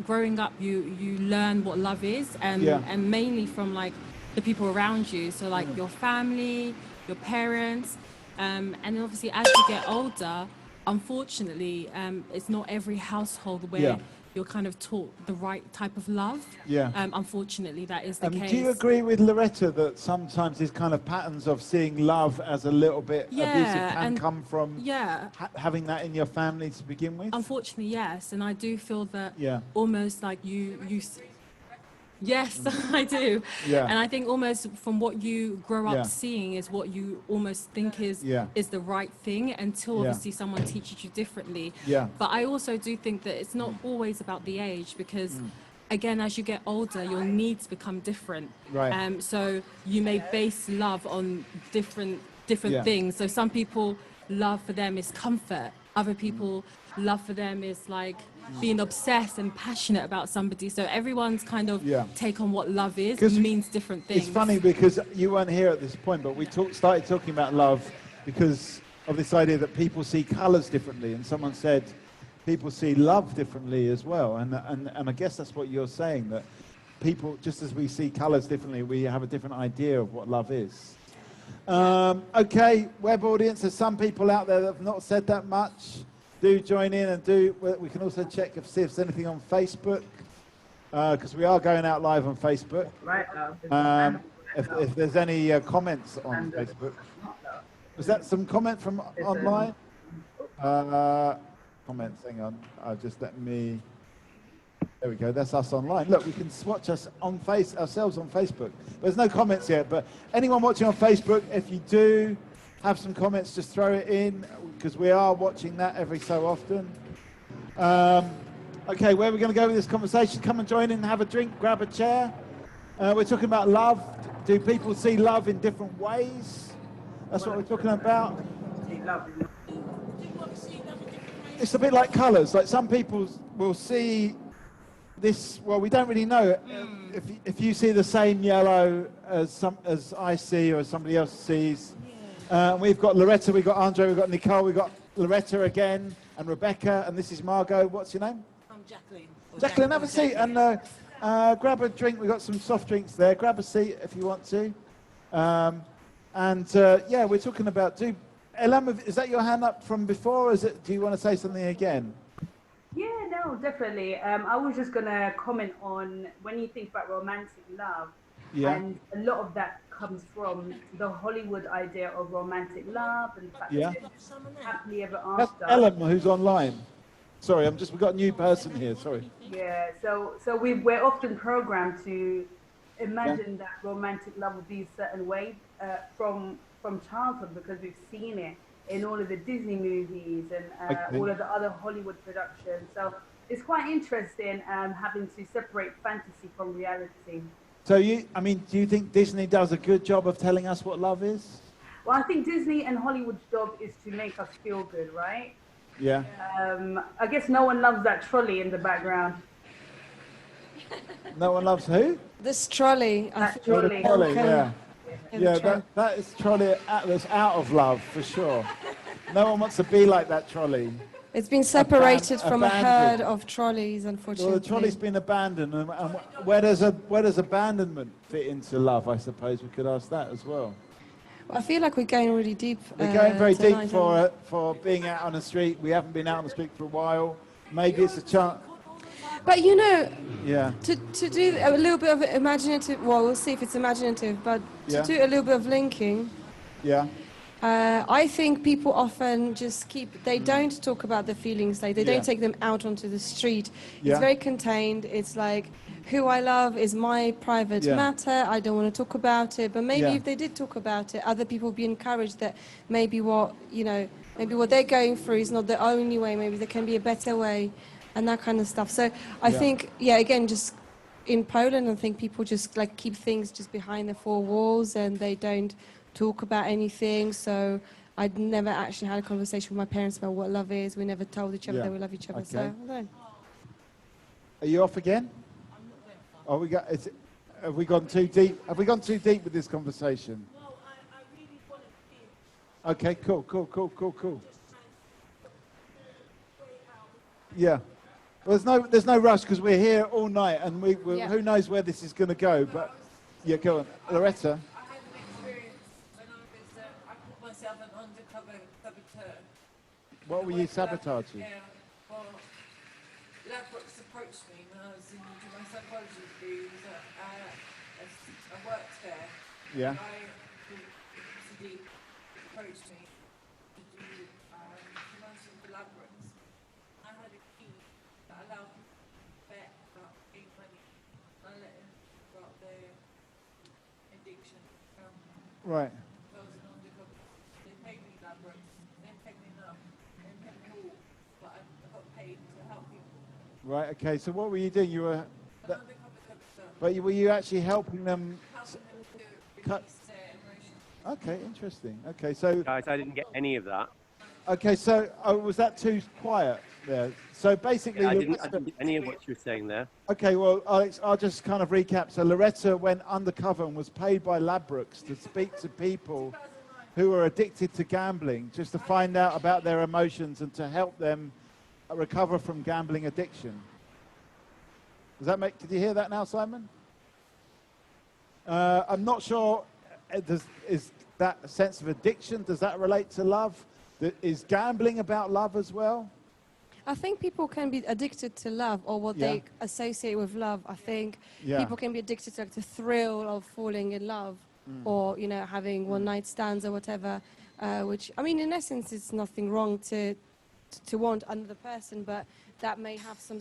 growing up you learn what love is, and mainly from like the people around you, so like your family, your parents, and then obviously as you get older, unfortunately it's not every household where you're kind of taught the right type of love. Unfortunately that is the case. Do you agree with Loretta that sometimes these kind of patterns of seeing love as a little bit abusive can come from having that in your family to begin with? Unfortunately, yes, and I do feel that almost like you yes, I do. And I think almost from what you grow up seeing is what you almost think is the right thing, until obviously someone teaches you differently. But I also do think that it's not always about the age, because again, as you get older, your needs become different. So you may base love on different things. So some people, love for them is comfort. Other people, love for them is like being obsessed and passionate about somebody. So everyone's kind of take on what love is means different things. It's funny because you weren't here at this point, but we started talking about love because of this idea that people see colours differently, and someone said people see love differently as well, and I guess that's what you're saying, that people, just as we see colours differently, we have a different idea of what love is. Okay, web audience, there's some people out there that have not said that much. Do join in, and we can also check see if there's anything on Facebook, because we are going out live on Facebook. If there's any comments on Facebook. Was that some comment from online? Comments, hang on. There we go, that's us online. Look, we can watch us ourselves on Facebook. There's no comments yet, but anyone watching on Facebook, if you do have some comments, just throw it in, because we are watching that every so often. Okay, where are we going to go with this conversation? Come and join in, have a drink, grab a chair. We're talking about love. Do people see love in different ways? That's what we're talking about. It's a bit like colours. Like some people will see this. Well, we don't really know. If you see the same yellow as I see or as somebody else sees. We've got Loretta, we've got Andre, we've got Nicole, we've got Loretta again, and Rebecca, and this is Margot. What's your name? I'm Jacqueline. Jacqueline, have a seat and grab a drink. We've got some soft drinks there. Grab a seat if you want to. Yeah, we're talking about... Elam, is that your hand up from before, or do you want to say something again? Yeah, no, definitely. I was just going to comment on when you think about romantic love, and a lot of that comes from the Hollywood idea of romantic love and the fact that it's happily ever after. That's Elam who's online. Sorry, we've got a new person here, sorry. Yeah, so we're often programmed to imagine that romantic love would be a certain way from childhood, because we've seen it in all of the Disney movies and all of the other Hollywood productions. So it's quite interesting having to separate fantasy from reality. So do you think Disney does a good job of telling us what love is? Well, I think Disney and Hollywood's job is to make us feel good, right? Yeah. I guess no one loves that trolley in the background. No one loves who? This trolley. That trolley. Trolley, yeah. Yeah, that is trolley that's out of love, for sure. No one wants to be like that trolley. It's been separated from a herd of trolleys, unfortunately. Well, the trolley's been abandoned. And where does abandonment fit into love, I suppose? We could ask that as well. I feel like we're going really deep. We're going very deep for being out on the street. We haven't been out on the street for a while. Maybe it's a chance. But to do a little bit of imaginative, well, we'll see if it's imaginative, but to do a little bit of linking. Yeah. I think people often just they don't talk about the feelings, they don't take them out onto the street. It's very contained. It's like, who I love is my private matter. I don't want to talk about it. But maybe if they did talk about it, other people would be encouraged that maybe what they're going through is not the only way. Maybe there can be a better way, and that kind of stuff. So I think, again, just in Poland, I think people just like keep things just behind the four walls, and they don't talk about anything. So I'd never actually had a conversation with my parents about what love is. We never told each other that we love each other. Okay. So I don't know. Are you off again? Oh, have we gone too deep? Have we gone too deep with this conversation? No, I really wanted to. Okay, cool. Yeah. Well, there's no rush because we're here all night, and who knows where this is going to go. But yeah, go on, Loretta. Myself an undercover saboteur. What were you sabotaging? Yeah, well, Ladbrokes approached me when I was doing my psychology degree. I worked there. Yeah. A guy who approached me to do promotion for Ladbrokes. I had a key that allowed me to bet about paying money. I let him about their addiction. Right. Right. Okay. So what were you doing? Were you actually helping them? Cut. Okay. Interesting. Okay. So. Guys, I didn't get any of that. Okay. So was that too quiet there? So basically, I didn't get any of what you were saying there. Okay. Well, Alex, I'll just kind of recap. So Loretta went undercover and was paid by Ladbrokes to speak to people who are addicted to gambling, just to find out about their emotions and to help them recover from gambling addiction. Did you hear that now, Simon? I'm not sure, is that a sense of addiction, does that relate to love? Is gambling about love as well? I think people can be addicted to love, or what they associate with love. I think people can be addicted to the thrill of falling in love, or having one night stands or whatever, which, I mean, in essence, it's nothing wrong to want another person, but that may have some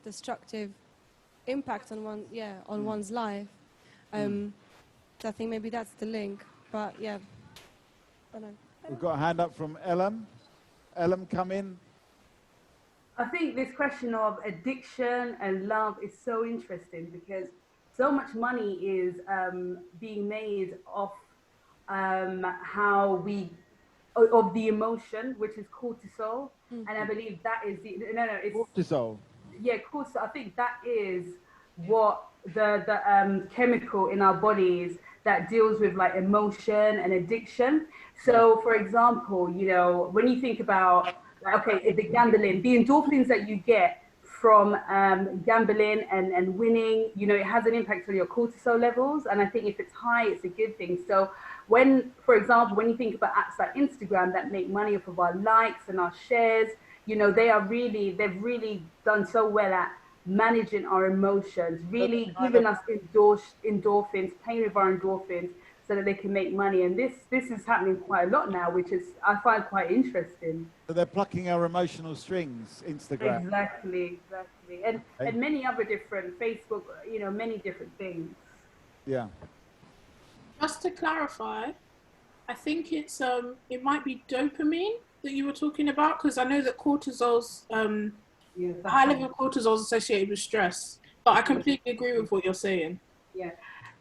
destructive impact on one's life. So I think maybe that's the link, but I don't know. We've got a hand up from Elam. Elam, come in. I think this question of addiction and love is so interesting because so much money is being made off how we of the emotion, which is cortisol, and I believe that is the it's cortisol. Yeah, cortisol. I think that is what the chemical in our bodies that deals with like emotion and addiction. So, for example, you know, when you think about okay, the gambling, the endorphins that you get from gambling and winning, you know, it has an impact on your cortisol levels. And I think if it's high, it's a good thing. So when, for example, when you think about apps like Instagram that make money off of our likes and our shares, you know, they've really done so well at managing our emotions, really giving us endorphins, playing with our endorphins so that they can make money. And this is happening quite a lot now, which is, I find quite interesting. So they're plucking our emotional strings, Instagram. Exactly. And many other different, Facebook, you know, many different things. Yeah. Just to clarify, I think it's it might be dopamine that you were talking about, because I know that cortisol's high level of cortisol is associated with stress. But I completely agree with what you're saying. Yeah,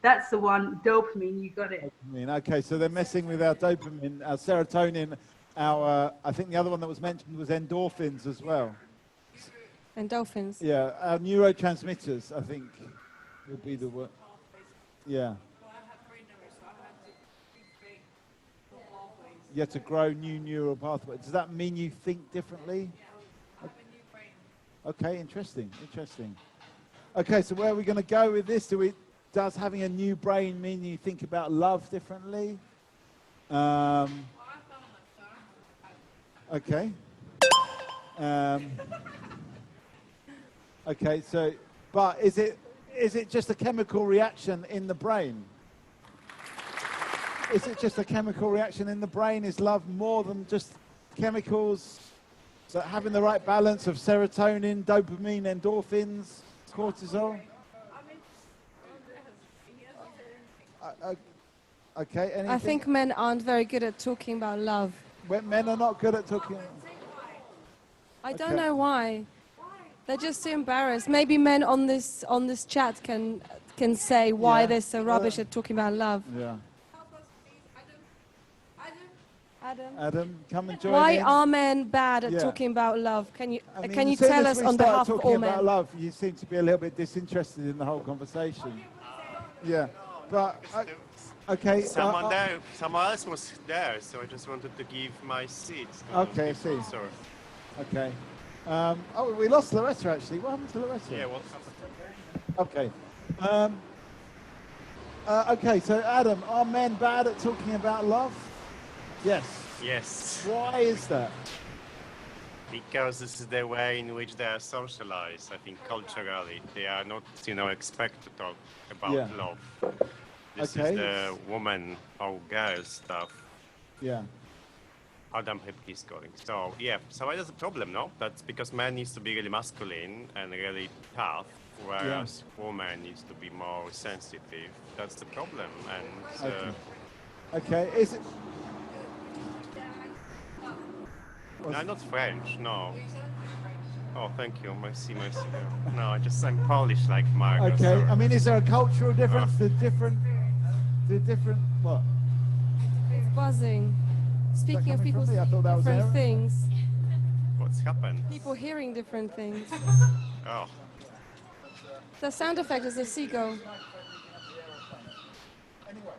that's the one, dopamine. You got it. Dopamine. Okay, so they're messing with our dopamine, our serotonin, our I think the other one that was mentioned was endorphins as well. Endorphins. Yeah, our neurotransmitters, I think, would be the word. Yeah. You have to grow new neural pathways. Does that mean you think differently? Okay, interesting. Okay, so where are we going to go with this? Does having a new brain mean you think about love differently? Okay. Okay, so, but is it just a chemical reaction in the brain? Is it just a chemical reaction in the brain? Is love more than just chemicals? So having the right balance of serotonin, dopamine, endorphins, cortisol? Okay, anything? I think men aren't very good at talking about love. Men are not good at talking. I don't know why. They're just too embarrassed. Maybe men on this chat can say why they're so rubbish at talking about love. Yeah. Adam, come and join why in. are men bad at talking about love? Can you as tell soon us as we on start behalf of all talking men? about love, you seem to be a little bit disinterested in the whole conversation. Yeah, but okay. Someone else was there, so I just wanted to give my seat. Okay, I see. Sorry. Okay. Oh, we lost Loretta actually. What happened to Loretta? Yeah, what happened? Okay. Okay, so Adam, are men bad at talking about love? Yes. Yes. Why is that? Because this is the way in which they are socialized. I think culturally, they are not, expected to talk about love. This is the woman or girl stuff. Yeah. Adam is going. So so that's a problem, no? That's because man needs to be really masculine and really tough, whereas woman needs to be more sensitive. That's the problem. And okay. Is it? No, not French. No. Oh, thank you. Merci. No, I'm Polish, like Margaret. Okay. Sorry. I mean, is there a cultural difference? The different what? It's buzzing. Speaking of people's different things. What's happened? People hearing different things. Oh. The sound effect is a seagull. Anyway.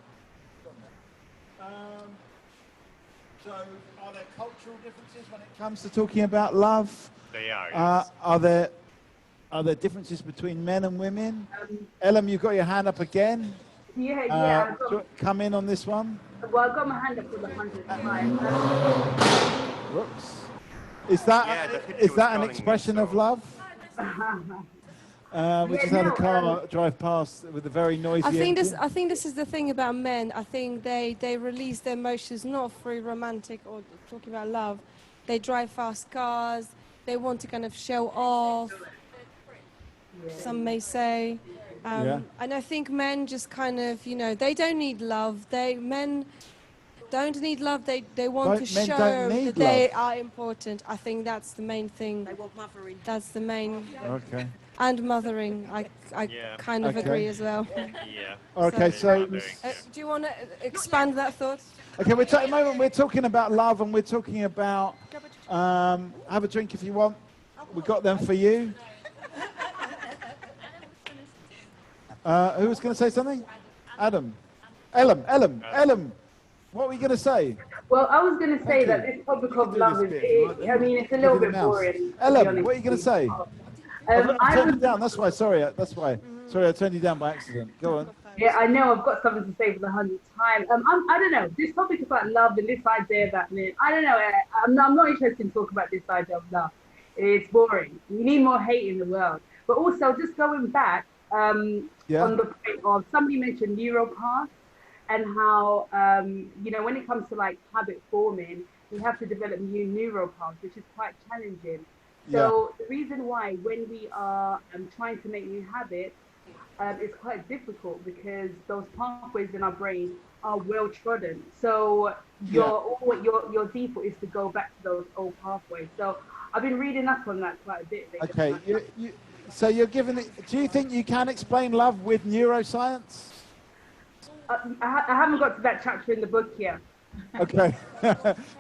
So, are there cultural differences when it comes to talking about love? They are. Yes. Are there differences between men and women? Ellen, you've got your hand up again. Yeah. Come in on this one. Well, I got my hand up for the 100 times. Whoops. Is that an expression of love? We just had a car drive past with a very noisy engine. I think this is the thing about men. I think they release their emotions not through romantic or talking about love. They drive fast cars. They want to kind of show off. Some may say. And I think men just kind of, they don't need love. Men don't need love. They want to Men show don't need that they love. are important. I think that's the main thing. They want mothering. That's the main. Okay. And mothering. I Yeah. kind of Okay. agree as well. Yeah. Okay, so do you want to expand that thought? okay, at the moment we're talking about love, and we're talking about have a drink if you want. We got them for you. Who was going to say something? Adam. Ellum. What were you going to say? Well, I was going to say that this topic of love is, I mean, it's a little bit boring. Ellum, what are you going to say? I turned you down. That's why. Sorry, I turned you down by accident. Go on. Yeah, I know. I've got something to say for the 100th time. I don't know. This topic about love and this idea that I don't know. I'm not interested in talking about this idea of love. It's boring. We need more hate in the world. But also, just going back on the point of somebody mentioned neuropaths and how when it comes to like habit forming, we have to develop new neuropaths, which is quite challenging. So the reason why when we are trying to make new habits, it's quite difficult because those pathways in our brain are well trodden. So your default is to go back to those old pathways. So I've been reading up on that quite a bit. Okay, so you're giving it. Do you think you can explain love with neuroscience? I haven't got to that chapter in the book yet. Okay,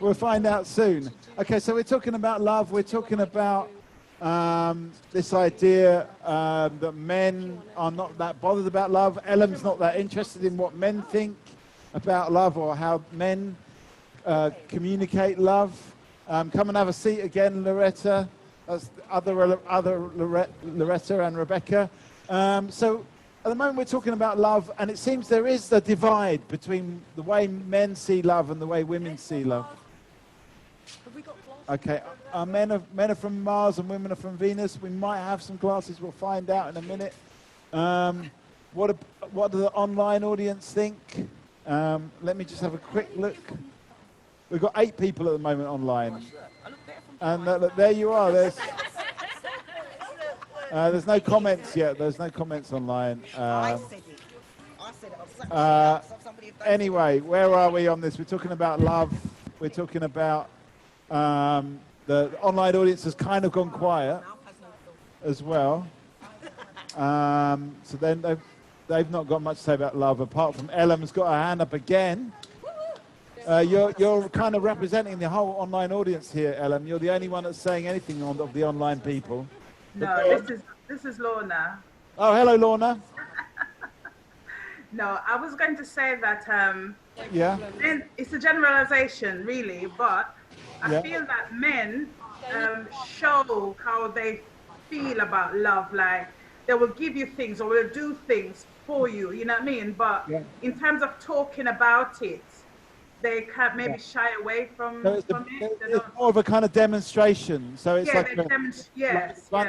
we'll find out soon. Okay, so we're talking about love. We're talking about this idea that men are not that bothered about love. Ellen's not that interested in what men think about love or how men communicate love. Come and have a seat again, Loretta. That's other Loretta and Rebecca. So at the moment we're talking about love, and it seems there is a divide between the way men see love and the way women see love. Okay, men are from Mars and women are from Venus. We might have some glasses. We'll find out in a minute. What do the online audience think? Let me just have a quick look. We've got 8 people at the moment online. And look, there you are. There's no comments yet. There's no comments online. Anyway, where are we on this? We're talking about love. We're talking about the online audience has kind of gone quiet as well. So then they've not got much to say about love, apart from Ellen's got her hand up again. You're kind of representing the whole online audience here, Ellen. You're the only one that's saying anything of the online people. No, this is Lorna. Oh, hello, Lorna. No, I was going to say that men, it's a generalization, really, but I feel that men show how they feel about love. Like they will give you things or will do things for you, you know what I mean? But in terms of talking about it, they can maybe shy away from it. It's more of a kind of demonstration. So it's like a bunch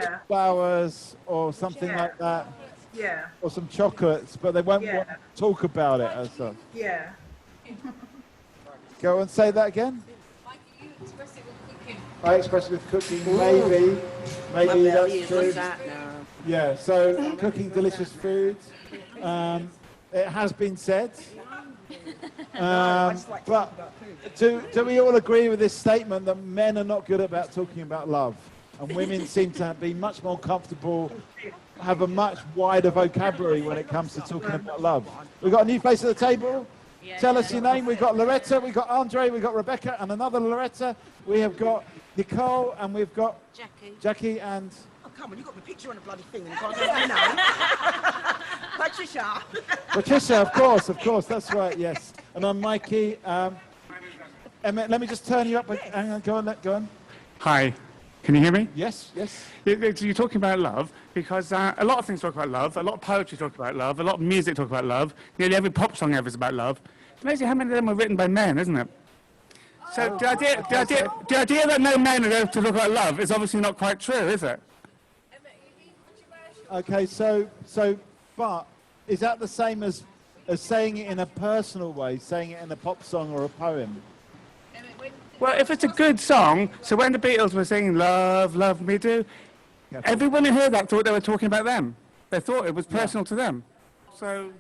of flowers or something like that. Yeah. Or some chocolates, but they won't want to talk about it as such. Yeah. Go and say that again. I express it with cooking, maybe that's true. Yeah, so cooking delicious food. It has been said. But do we all agree with this statement that men are not good about talking about love, and women seem to be much more comfortable, have a much wider vocabulary when it comes to talking about love? We've got a new face at the table. Tell us your name. We've got Loretta, we've got Andre, we've got Rebecca, and another Loretta. We have got Nicole, and we've got Jackie and... Oh, come on, you got my picture on the bloody thing. You can't let me know. Patricia. Patricia, of course, that's right, yes. And I'm Mikey. Emmett, let me just turn you up. Hang on, go on. Hi, can you hear me? Yes. You're talking about love, because a lot of things talk about love, a lot of poetry talk about love, a lot of music talk about love, nearly every pop song ever is about love. It's amazing how many of them were written by men, isn't it? So the idea that no men are able to talk about love is obviously not quite true, is it? Okay, but is that the same as saying it in a personal way, saying it in a pop song or a poem? Well, if it's a good song, so when the Beatles were singing Love, Love Me Do, everyone who heard that thought they were talking about them. They thought it was personal to them. So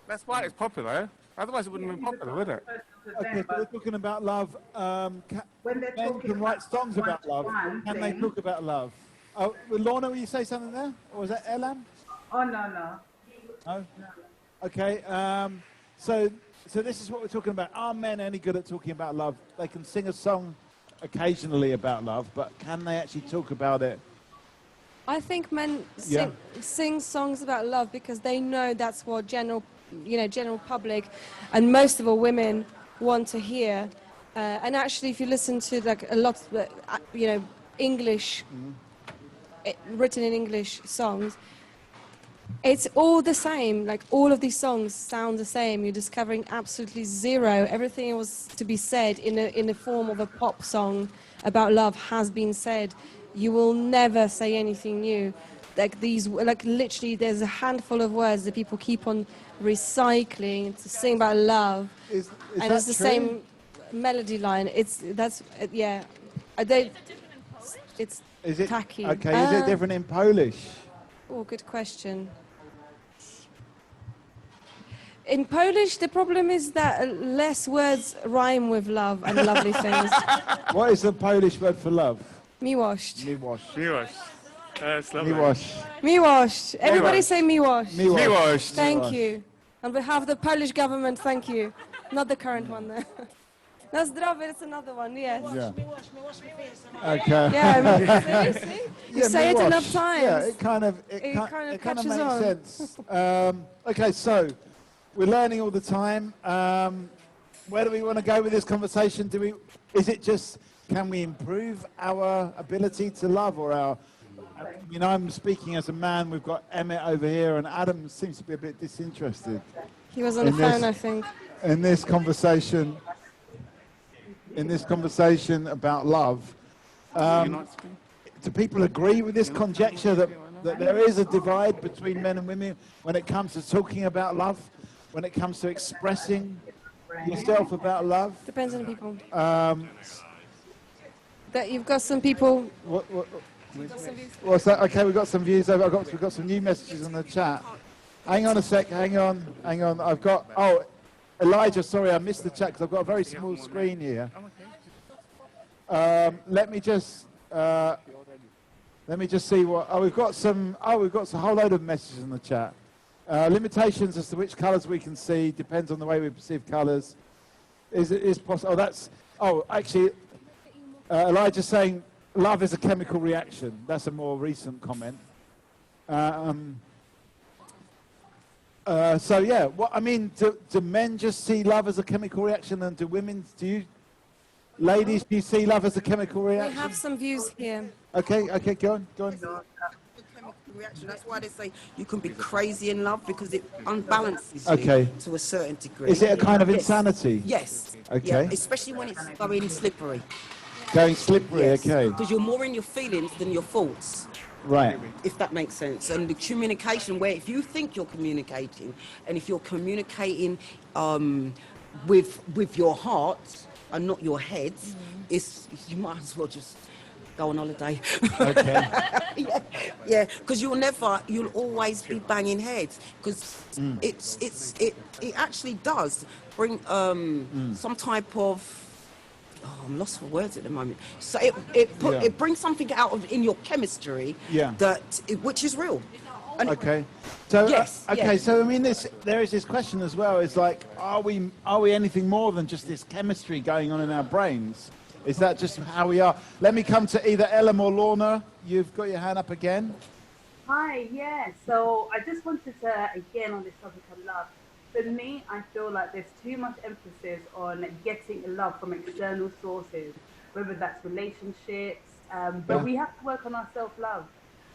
that's why it's popular. Otherwise, it wouldn't have been popular, would it? Okay, so we're talking about love. When they're Men talking can write about songs about love. one-to-one Can they thing- talk about love? Oh, Lorna, will you say something there? Or was that Elam? Oh, no. No? Okay, so this is what we're talking about. Are men any good at talking about love? They can sing a song occasionally about love, but can they actually talk about it? I think men Yeah. sing songs about love because they know that's what general public, and most of all women want to hear. And actually, if you listen to like a lot of English, written in English songs, it's all the same. Like all of these songs sound the same. You're discovering absolutely zero. Everything was to be said in the form of a pop song about love has been said. You will never say anything new. Literally, there's a handful of words that people keep on recycling to sing about love, Is and that it's the true? same melody line. It's tacky. Okay, is it different in Polish? Oh, good question. In Polish, the problem is that less words rhyme with love and lovely things. What is the Polish word for love? Miłość. Miłość. Miłość. That's lovely. Miłość. Miłość. Everybody Miłość. say miłość. Miłość. Thank Miłość. you. On behalf of the Polish government, thank you. Not the current one there. No, zdrowie, it's another one, yes. Yeah. Okay. Yeah, see? You Yeah, say it miłość. enough times. Yeah, it kind of catches makes on. sense. Okay, so we're learning all the time. Where do we want to go with this conversation? Is it just, can we improve our ability to love, or I'm speaking as a man. We've got Emmett over here, and Adam seems to be a bit disinterested. He was on the phone, I think. In this conversation about love, do people agree with this conjecture that there is a divide between men and women when it comes to talking about love, when it comes to expressing yourself about love? Depends on the people. That you've got some people. What's that? Okay, we've got some views over. We've got some new messages in the chat. Hang on a sec. Hang on. I've got. Oh, Elijah. Sorry, I missed the chat because I've got a very small screen here. Let me just see what. Oh, we've got some. We've got a whole load of messages in the chat. Limitations as to which colours we can see depends on the way we perceive colours. Is possible? Oh, that's. Oh, actually, Elijah's saying love is a chemical reaction. That's a more recent comment. So yeah, do men just see love as a chemical reaction, and do women? Ladies, do you see love as a chemical reaction? We have some views here. Okay, go on. Reaction. That's why they say you can be crazy in love, because it unbalances you to a certain degree. Is it a kind of insanity? Yes. Okay. Yeah, especially when it's going slippery. Going slippery, Yes, okay. because you're more in your feelings than your thoughts. Right. If that makes sense. And the communication, where if you think you're communicating, and if you're communicating with your heart and not your head, you might as well just go on holiday. Okay. yeah, because you'll always be banging heads, because it actually does bring some type of. Oh, I'm lost for words at the moment. So it brings something out in your chemistry which is real. And okay. So yes. So there is this question as well. It's like, are we anything more than just this chemistry going on in our brains? Is that just how we are? Let me come to either Elam or Lorna. You've got your hand up again. Hi, yeah. So I just wanted to, again, on this topic of love. For me, I feel like there's too much emphasis on getting love from external sources, whether that's relationships, but we have to work on our self-love.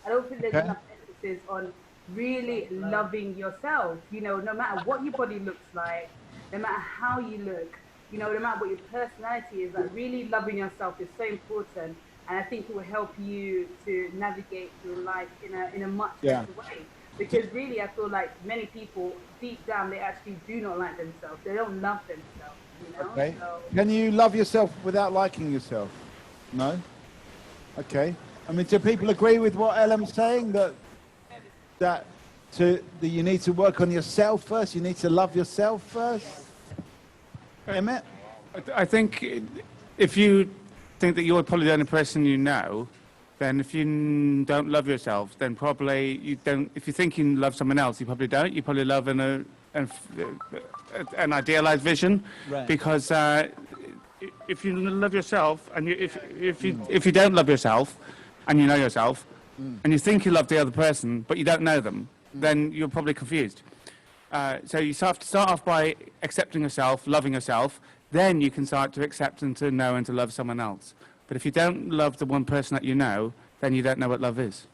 I don't think there's enough emphasis on really loving yourself. No matter what your body looks like, no matter how you look, no matter what your personality is, like really loving yourself is so important. And I think it will help you to navigate your life in a much better way. Because really, I feel like many people, deep down, they actually do not like themselves. They don't love themselves, Okay. So, Can you love yourself without liking yourself? No? Okay. Do people agree with what Elam's saying? That you need to work on yourself first? You need to love yourself first? Emmett? I think if you think that you're probably the only person you know, then if you don't love yourself, then probably you don't. If you think you love someone else, you probably don't. You probably love an idealized vision, Right. because if you love yourself and if you don't love yourself, and you know yourself, and you think you love the other person, but you don't know them, then you're probably confused. So you have to start off by accepting yourself, loving yourself, then you can start to accept and to know and to love someone else. But if you don't love the one person that you know, then you don't know what love is.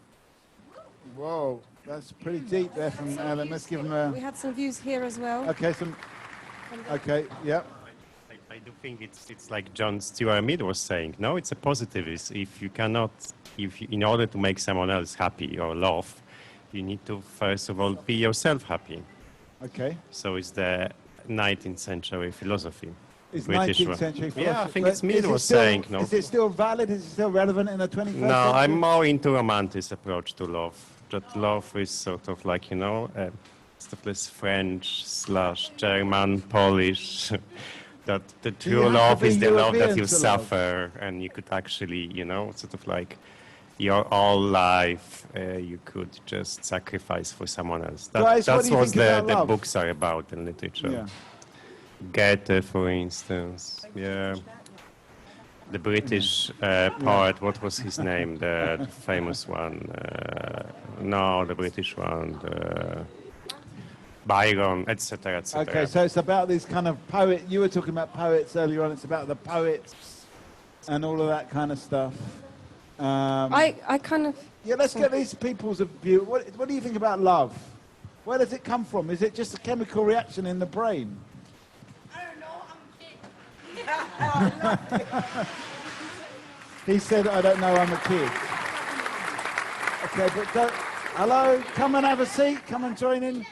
Whoa, that's pretty deep there from Alan. Let's give him a... We had some views here as well. Okay, okay, yeah. I do think it's like John Stuart Mill was saying. No, it's a positivist. If you cannot, in order to make someone else happy or love, you need to first of all be yourself happy. Okay. So it's the 19th century philosophy. It's British 19th one. century philosophy. Yeah, I think it's Mill was saying. No. Is it still valid? Is it still relevant in the 21st century? No, I'm more into romantic approach to love. That love is sort of like, sort of this French/German, Polish. That the true love is the love that you suffer, and you could actually, sort of like your whole life, you could just sacrifice for someone else. That's what the books are about in literature. Yeah. Goethe, for instance, yeah. The British poet, what was his name? The famous one. No, the British one. Byron, etc., etc. Okay, so it's about this kind of poet. You were talking about poets earlier on. It's about the poets and all of that kind of stuff. I kind of... Yeah, let's get these people's view. What do you think about love? Where does it come from? Is it just a chemical reaction in the brain? I don't know, I'm a kid. He said, I don't know, I'm a kid. Okay, but hello, come and have a seat. Come and join in.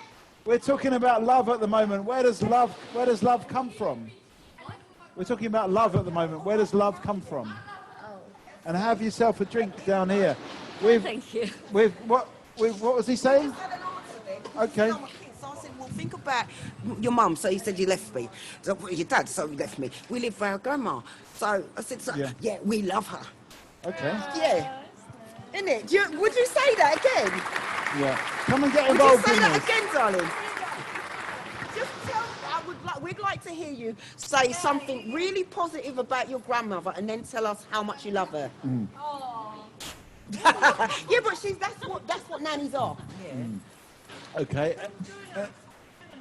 We're talking about love at the moment. Where does love come from? We're talking about love at the moment. Where does love come from? And have yourself a drink down here. Thank you. What was he saying? Okay. So I said, well, think about your mum. So you said you left me. So your dad, so you left me. We live with our grandma. So I said, yeah, we love her. Okay. Yeah. Isn't it? Would you say that again? Yeah. Come and get involved in this. Would you say that again, darling? Just tell, we'd like to hear you say something really positive about your grandmother and then tell us how much you love her. Yeah, but that's what nannies are. Yeah. Okay.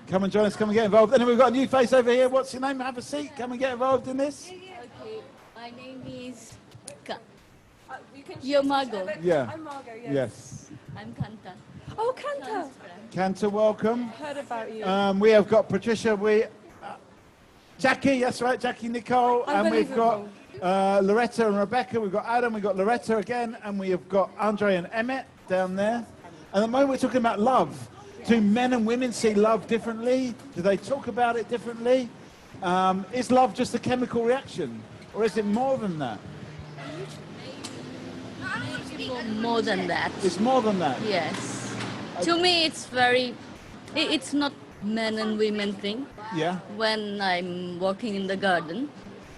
Come and join us. Come and get involved. And then we've got a new face over here. What's your name? Have a seat. Come and get involved in this. Okay. My name is You're Margot. Yeah. I'm Margot, Yes. I'm Kanta. Oh, Kanta. Kanta, welcome. Heard about you. We have got Patricia. Jackie. That's right. Jackie, Nicole, and we've got Loretta and Rebecca. We've got Adam. We've got Loretta again, and we have got Andre and Emmett down there. And at the moment, we're talking about love. Do men and women see love differently? Do they talk about it differently? Is love just a chemical reaction, or is it more than that? More than that. It's more than that. Yes. To me, it's not men and women thing. Yeah. When I'm walking in the garden,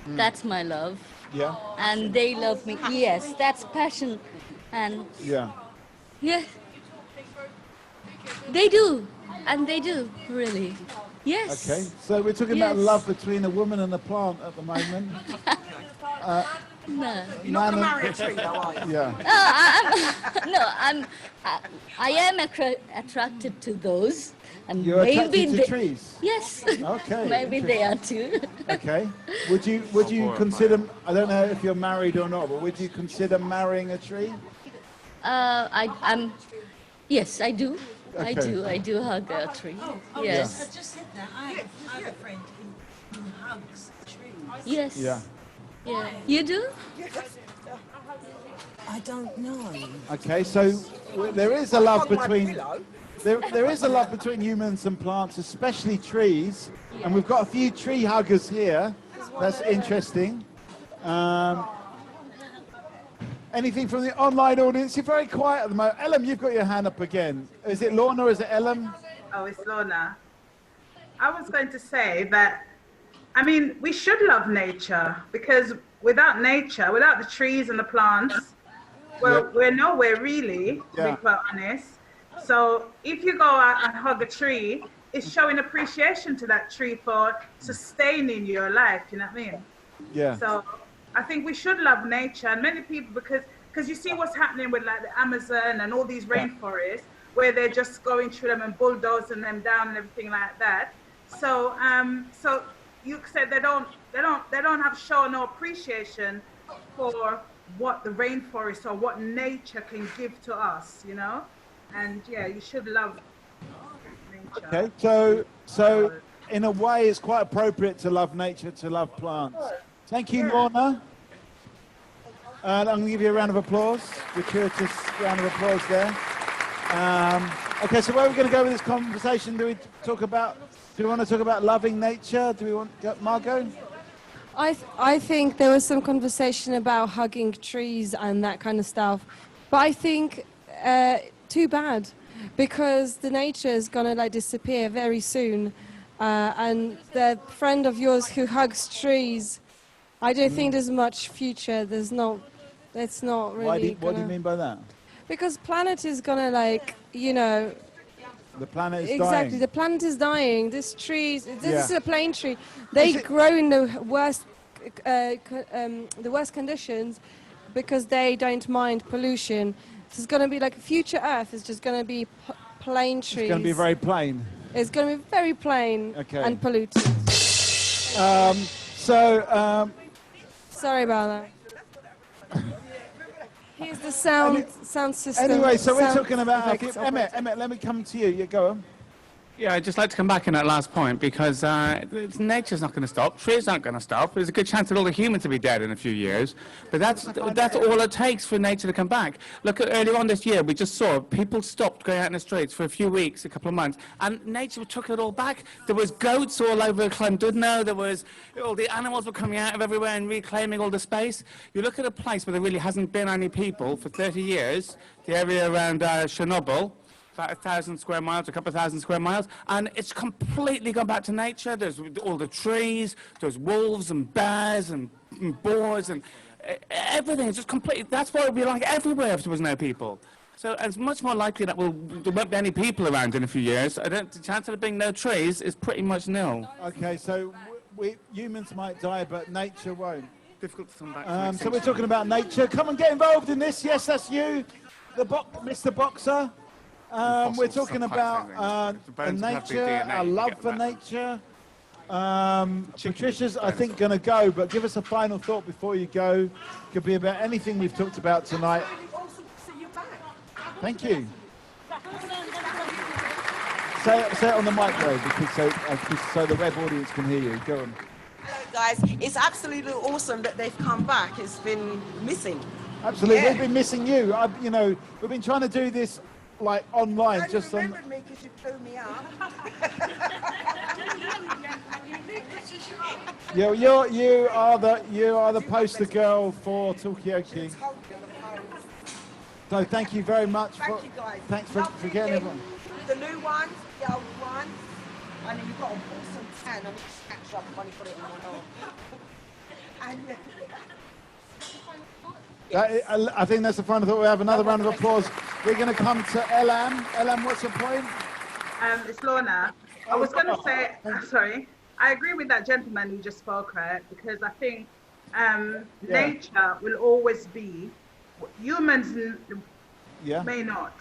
that's my love. Yeah. And they love me. Yes, that's passion. And yeah. They do. And they do, really. Yes. Okay. So we're talking about love between a woman and a plant at the moment. No. You're not going to marry a tree, though, are you? Yeah. I am attracted to those. And You're maybe attracted to trees? Yes. Okay. Maybe they are too. Okay. Would you consider, I don't know if you're married or not, but would you consider marrying a tree? Yes, I do. Okay. I do hug a tree. Yes. I just said that. I have a friend who hugs trees. Yes. Yeah. Yeah. You do? I don't know. Okay, so there is a love between there is a love between humans and plants, especially trees, and we've got a few tree huggers here. That's interesting. Anything from the online audience? You're very quiet at the moment. Ellen, you've got your hand up again. Is it Lorna or is it Ellen? Oh, it's Lorna. I was going to say that I mean, we should love nature, because without nature, without the trees and the plants, well, we're nowhere really, to be quite honest. So if you go out and hug a tree, it's showing appreciation to that tree for sustaining your life, you know what I mean? Yeah. So I think we should love nature, and many people, because you see what's happening with like the Amazon and all these rainforests, where they're just going through them and bulldozing them down and everything like that. So so you said they don't have shown no appreciation for what the rainforest or what nature can give to us, you know? And yeah, you should love nature. Okay, so in a way it's quite appropriate to love nature, to love plants. Thank you, Lorna. And I'm going to give you a round of applause, gratuitous round of applause there. Okay, so where are we going to go with this conversation? Do we want to talk about loving nature? Do we want, Margot? I think there was some conversation about hugging trees and that kind of stuff, but I think too bad, because the nature is gonna like disappear very soon, and the friend of yours who hugs trees, I don't think there's much future. It's not really. What do you mean by that? Because planet is gonna the planet is exactly dying. the planet is dying. This is a plane tree. They grow in the worst conditions because they don't mind pollution. It's going to be like future Earth is just going to be plain trees. It's going to be very plain. It's going to be very plain and polluted. Sorry about that. Here's the sound system. Anyway, so we're talking about Emmett. Let me come to you. You go on. Yeah, I'd just like to come back on that last point, because nature's not going to stop, trees aren't going to stop. There's a good chance that all the humans will be dead in a few years, but that's all it takes for nature to come back. Look, earlier on this year, we just saw people stopped going out in the streets for a few weeks, a couple of months, and nature took it all back. There was goats all over Llandudno, there was all the animals were coming out of everywhere and reclaiming all the space. You look at a place where there really hasn't been any people for 30 years, the area around Chernobyl, about 1,000 square miles, a couple of thousand square miles, and it's completely gone back to nature. There's all the trees, there's wolves and bears and boars and everything. It's just completely, that's what it would be like everywhere if there was no people. So it's much more likely that there won't be any people around in a few years. The chance of there being no trees is pretty much nil. Okay, so humans might die, but nature won't. Difficult to come back. So we're talking about nature. Come and get involved in this. Yes, that's you, Mr. Boxer. We're talking about nature, our love for nature. Patricia's, I think, going to go, but give us a final thought before you go. Could be about anything we've talked about tonight. Thank you. Say it on the mic, though, because so the web audience can hear you. Go on. Hello, guys. It's absolutely awesome that they've come back. It's been missing. Absolutely, we've been missing you. We've been trying to do this like online, you just remembered me because you blew me up. you are the poster girl for Talkaoke. So thank you very much. Thank you, guys. Thanks for getting everyone. The new ones, the old ones, and you've got an awesome tan. I need to catch up when you put it on my arm. I think that's the final thought. We have another round of applause. We're going to come to Elam. Elam, what's your point? It's Lorna. I was going to say, sorry, I agree with that gentleman who just spoke, right? Because I think nature will always be, humans may not,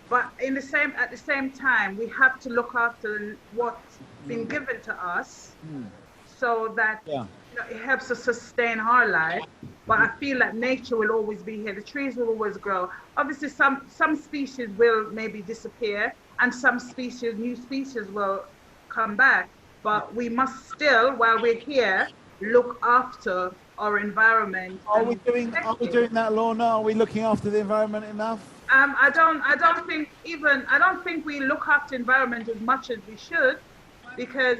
but at the same time, we have to look after what's been given to us so that it helps us sustain our life. But I feel that nature will always be here. The trees will always grow. Obviously, some species will maybe disappear, and some new species will come back. But we must still, while we're here, look after our environment. Are we doing that, Lorna? Are we looking after the environment enough? I don't think we look after environment as much as we should, because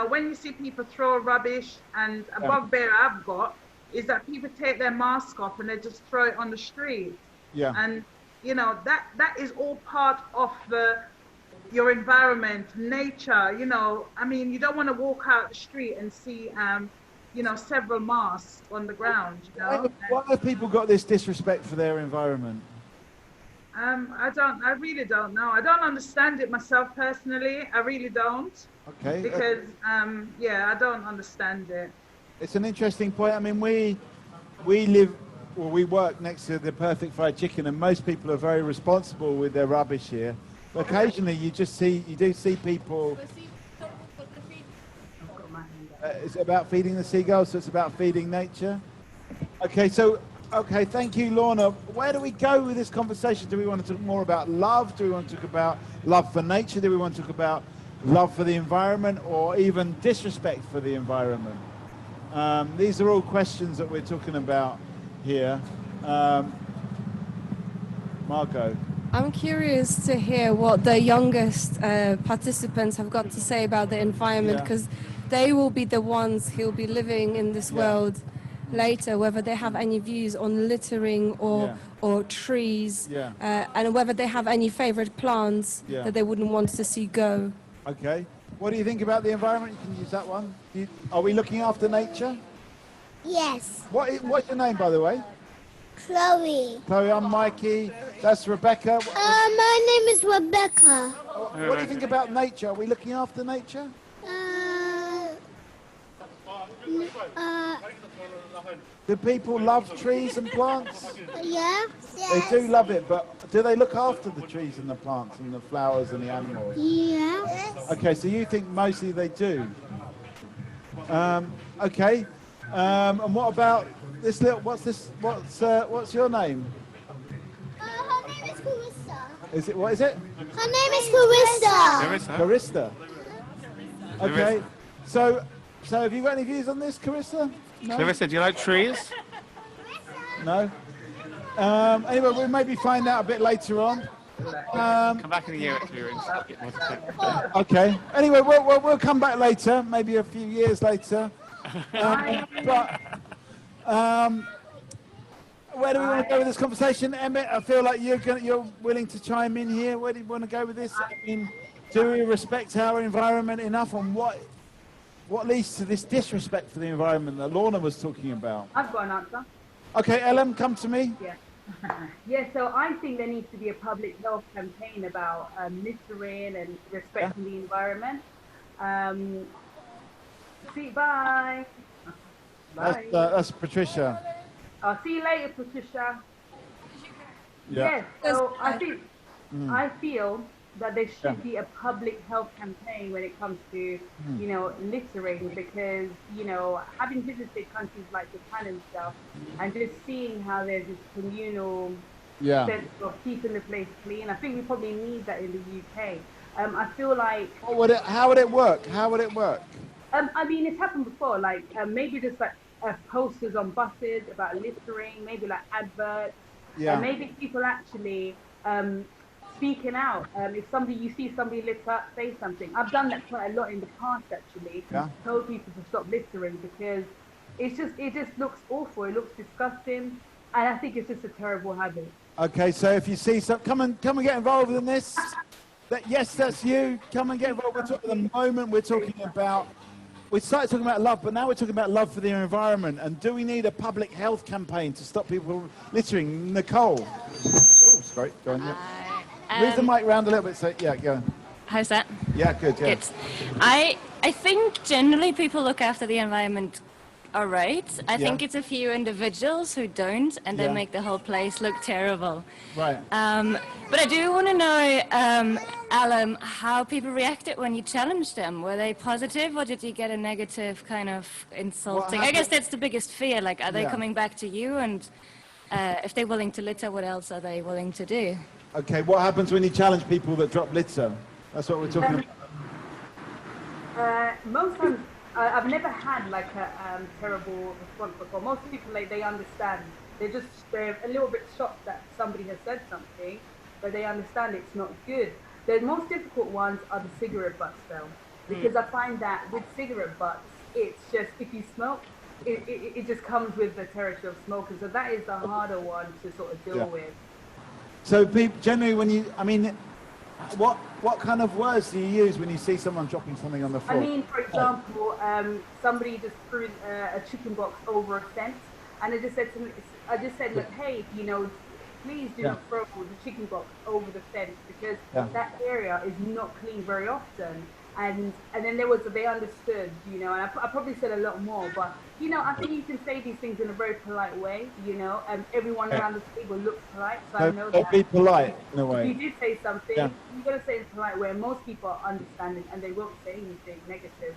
when you see people throw rubbish, and a bugbear I've got is that people take their mask off and they just throw it on the street. Yeah. And that is all part of the your environment, nature, you know, I mean, you don't want to walk out the street and see, you know, several masks on the ground, you know. Why have people got this disrespect for their environment? I really don't know. I don't understand it myself personally. I really don't. Okay. Because, yeah, I don't understand it. It's an interesting point. I mean, we live, well, we work next to the Perfect Fried Chicken, and most people are very responsible with their rubbish here. But occasionally, you do see people. It's about feeding the seagulls, so it's about feeding nature. Okay, so. Okay, thank you, Lorna. Where do we go with this conversation? Do we want to talk more about love? Do we want to talk about love for nature? Do we want to talk about love for the environment, or even disrespect for the environment? These are all questions that we're talking about here. Margot. I'm curious to hear what the youngest participants have got to say about the environment, because they will be the ones who'll be living in this world later, whether they have any views on littering or trees, and whether they have any favorite plants that they wouldn't want to see go. Okay. What do you think about the environment? You can use that one. Are we looking after nature? Yes. What's your name, by the way? Chloe. Chloe, I'm Mikey. That's Rebecca. My name is Rebecca. What do you think about nature? Are we looking after nature? Do people love trees and plants? Yes. They do love it, but do they look after the trees and the plants and the flowers and the animals? Yes. Okay, so you think mostly they do. Okay. And what about this little? What's your name? Her name is Carissa. Is it? What is it? Her name is Carissa. Carissa. Okay. So have you got any views on this, Carissa? No? Clarissa, do you like trees? No. Anyway, we'll maybe find out a bit later on. Come back in a year or two and Okay. Anyway, we'll come back later, maybe a few years later. But where do we want to go with this conversation, Emmett? I feel like you're willing to chime in here. Where do you want to go with this? I mean, do we respect our environment enough, and what leads to this disrespect for the environment that Lorna was talking about? I've got an answer. Okay, Ellen, come to me. Yeah. Yeah, so I think there needs to be a public health campaign about littering and respecting the environment. Bye. Bye. That's Patricia. I'll see you later, Patricia. Yeah. Yes, so I feel that there should be a public health campaign when it comes to, you know, littering, because, you know, having visited countries like Japan and stuff, and just seeing how there's this communal sense of keeping the place clean, I think we probably need that in the UK. I feel like... How would it work? How would it work? I mean, it's happened before, like maybe just like posters on buses about littering, maybe like adverts, and maybe people actually... speaking out. If you see somebody litter, say something. I've done that quite a lot in the past, actually. Told people to stop littering, because it just looks awful. It looks disgusting, and I think it's just a terrible habit. Okay, so if you see some, come and get involved in this. Yes, that's you. Come and get involved. At the moment, we're talking about. We started talking about love, but now we're talking about love for the environment. And do we need a public health campaign to stop people littering? Nicole. Oh, sorry. Go on. Move the mic round a little bit. So go. How's that? Yeah, good. Yeah. Good. I think generally people look after the environment all right. I think it's a few individuals who don't, and they make the whole place look terrible. Right. But I do want to know, Alan, how people reacted when you challenged them. Were they positive, or did you get a negative kind of insulting? I guess that's the biggest fear. Like, are they coming back to you? And if they're willing to litter, what else are they willing to do? Okay, what happens when you challenge people that drop litter? That's what we're talking about. Most times, I've never had like a terrible response before. Most people, like, they understand. They're a little bit shocked that somebody has said something, but they understand it's not good. The most difficult ones are the cigarette butts, though, because I find that with cigarette butts, it's just, if you smoke, it just comes with the territory of smoking. So that is the harder one to sort of deal with. So generally, when you, I mean, What kind of words do you use when you see someone dropping something on the floor? I mean, for example, somebody just threw a chicken box over a fence, and I just said to me, look, hey, you know, please do not throw the chicken box over the fence because that area is not cleaned very often. And then they understood, you know, and I probably said a lot more, but, you know, I think you can say these things in a very polite way, you know, and everyone around the table looks polite, so I know that. Be polite in a way. If you do say something, you've got to say it in a polite way, and most people are understanding, and they won't say anything negative.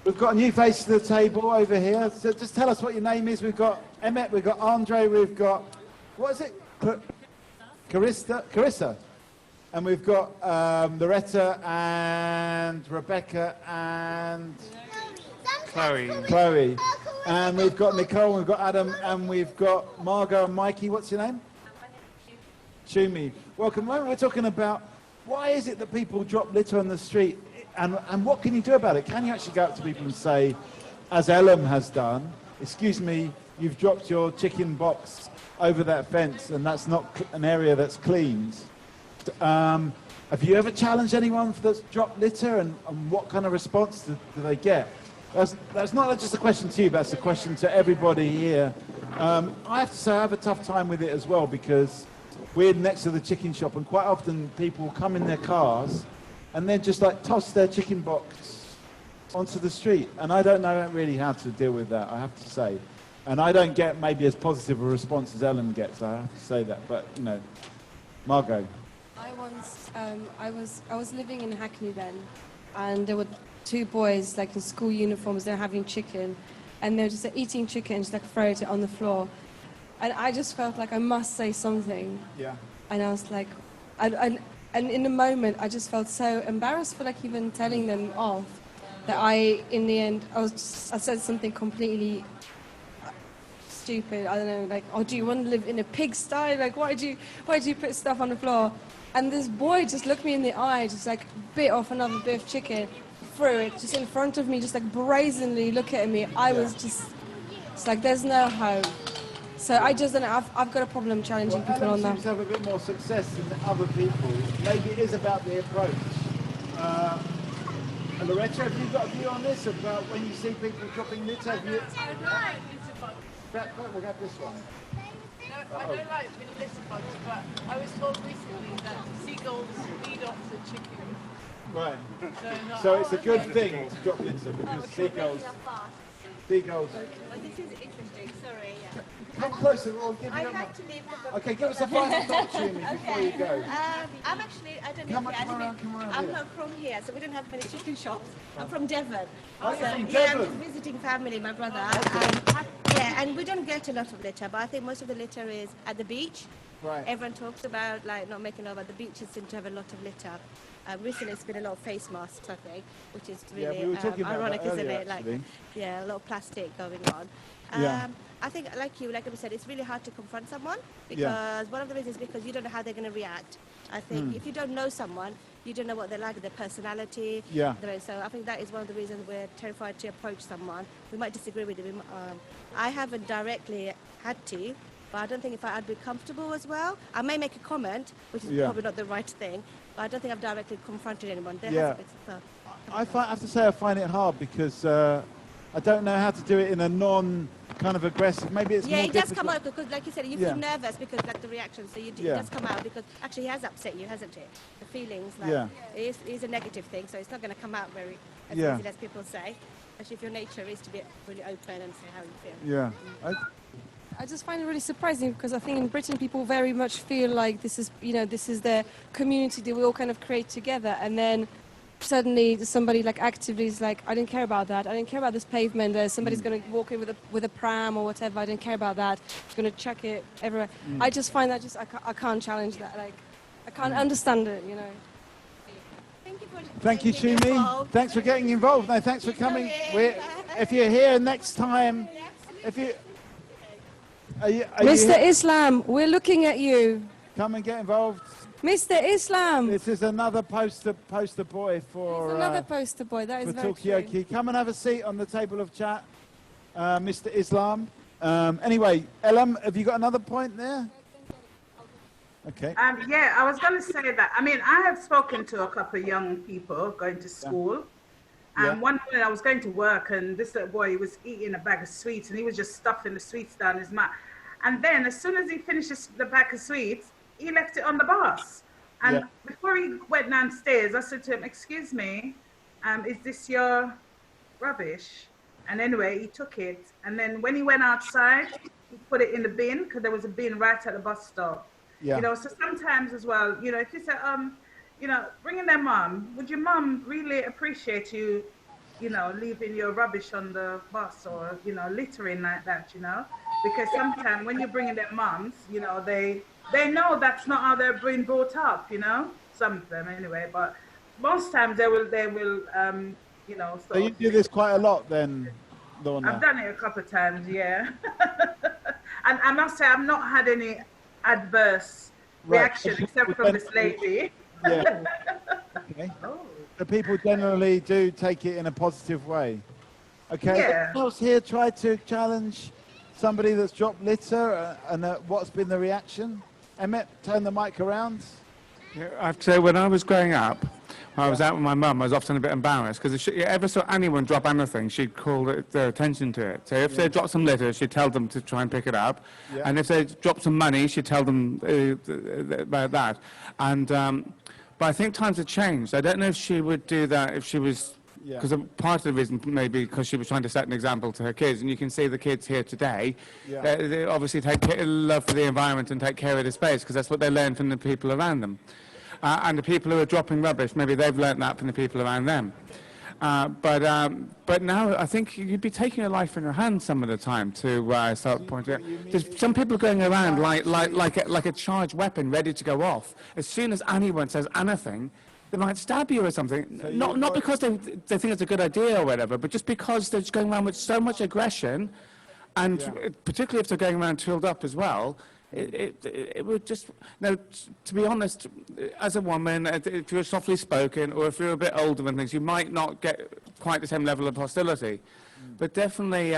We've got a new face to the table over here, so just tell us what your name is. We've got Emmett, we've got Andre, we've got, what is it? Carissa. And we've got Loretta and Rebecca and Chloe. And we've got Nicole, we've got Adam, and we've got Margot and Mikey. What's your name? Shumi. Welcome. We're talking about why is it that people drop litter on the street, and what can you do about it? Can you actually go up to people and say, as Ellen has done, excuse me, you've dropped your chicken box over that fence and that's not an area that's cleaned? Have you ever challenged anyone that's dropped litter, and what kind of response do they get? That's not just a question to you, but that's a question to everybody here. I have to say I have a tough time with it as well, because we're next to the chicken shop, and quite often people come in their cars and then just like toss their chicken box onto the street, and I don't know really how to deal with that, I have to say. And I don't get maybe as positive a response as Ellen gets, I have to say that, but you know, Margot. I was living in Hackney then, and there were two boys like in school uniforms. They're having chicken, and they're just eating chicken and just like throw it on the floor, and I just felt like I must say something. Yeah. And I was like, and in the moment I just felt so embarrassed for like even telling them off, that in the end I said something completely stupid. I don't know, like, oh, do you want to live in a pigsty? Like, why do you put stuff on the floor? And this boy just looked me in the eye, just like bit off another bit of chicken, threw it just in front of me, just like brazenly look at me. I was just, it's like there's no hope. So I just don't know, I've got a problem challenging people on that. Seems to have a bit more success than other people. Maybe it is about the approach. Loretta, have you got a view on this about when you see people dropping litter? We'll have this one. No, I don't like litter bugs, but I was told recently that seagulls feed off the chicken. Right. So it's a good thing to drop litter because seagulls. Well, this is interesting. Sorry. Yeah. Come closer, or give me I'd like to leave the book. Okay, give us a final thought, Jimmy, before you go. I'm actually, I don't know. I'm not from here, so we don't have many chicken shops. I'm from Devon. Oh, so, from yeah, Devon. I'm just visiting family, my brother. Yeah, and we don't get a lot of litter, but I think most of the litter is at the beach. Right. Everyone talks about like not making over. The beaches seem to have a lot of litter. Recently, it's been a lot of face masks, I think, which is really we were talking about ironic, that isn't earlier, it? Like, actually. yeah, a lot of plastic going on. I think, like I said, it's really hard to confront someone because one of the reasons is because you don't know how they're going to react. I think if you don't know someone, you don't know what they're like, their personality. Yeah. So I think that is one of the reasons we're terrified to approach someone. We might disagree with them. I haven't directly had to, but I don't think if I'd be comfortable as well. I may make a comment, which is probably not the right thing, but I don't think I've directly confronted anyone. There has been, I have to say I find it hard because I don't know how to do it in a kind of aggressive. Maybe it's more it does difficult. come out because, like you said, you feel nervous because like the reaction. So it does come out because actually he has upset you, hasn't it? The feelings, like it is a negative thing, so it's not going to come out very as easily as people say. Especially if your nature is to be really open and say how you feel. Yeah. I just find it really surprising because I think in Britain people very much feel like this is their community that we all kind of create together, and then suddenly somebody like actively is like, I don't care about that. I don't care about this pavement. Somebody's going to walk in with a pram or whatever. I don't care about that. It's going to chuck it everywhere. I just find that I can't challenge that. Like, I can't understand it. You know. Thank you, Shumi. Thanks for getting involved. No, thanks for coming. If you're here next time, Mr. Islam, we're looking at you. Come and get involved. Mr. Islam. This is another poster boy for. Another poster boy. That is very true. Talkaoke. Come and have a seat on the table of chat, Mr. Islam. Anyway, Elam, have you got another point there? Okay. Yeah, I was going to say that. I mean, I have spoken to a couple of young people going to school. And one morning I was going to work, and this little boy, he was eating a bag of sweets, and he was just stuffing the sweets down his mouth. And then as soon as he finishes the bag of sweets, he left it on the bus. And before he went downstairs, I said to him, "Excuse me, is this your rubbish?" And anyway, he took it. And then when he went outside, he put it in the bin, because there was a bin right at the bus stop. Yeah. You know, so sometimes as well, you know, if you say, you know, bringing their mum, would your mum really appreciate you, you know, leaving your rubbish on the bus, or, you know, littering like that, you know? Because sometimes when you're bringing their mums, you know, they know that's not how they're being brought up, you know? Some of them anyway, but most times they will, you know. So you do this quite a lot then, Lorna? I've done it a couple of times, yeah. And I must say, I've not had any adverse reaction except from this lady. Yeah. Okay. So people generally do take it in a positive way. Okay. Yeah. Anyone else here try to challenge somebody that's dropped litter, and what's been the reaction? Emmett, turn the mic around. Yeah, I have to say, when I was growing up, when I was out with my mum, I was often a bit embarrassed, because if she ever saw anyone drop anything, she'd call their attention to it. So if they dropped some litter, she'd tell them to try and pick it up. Yeah. And if they dropped some money, she'd tell them about that. And but I think times have changed. I don't know if she would do that if she was, because part of the reason maybe because she was trying to set an example to her kids, and you can see the kids here today, they obviously take love for the environment and take care of the space, because that's what they learn from the people around them. And the people who are dropping rubbish, maybe they've learnt that from the people around them. But now I think you'd be taking your life in your hands some of the time to start pointing out. There's some people going around like a charged weapon ready to go off. As soon as anyone says anything, they might stab you or something. So not because they think it's a good idea or whatever, but just because they're just going around with so much aggression, and particularly if they're going around tooled up as well. It would just, no, to be honest, as a woman, if you're softly spoken, or if you're a bit older and things, you might not get quite the same level of hostility. But definitely,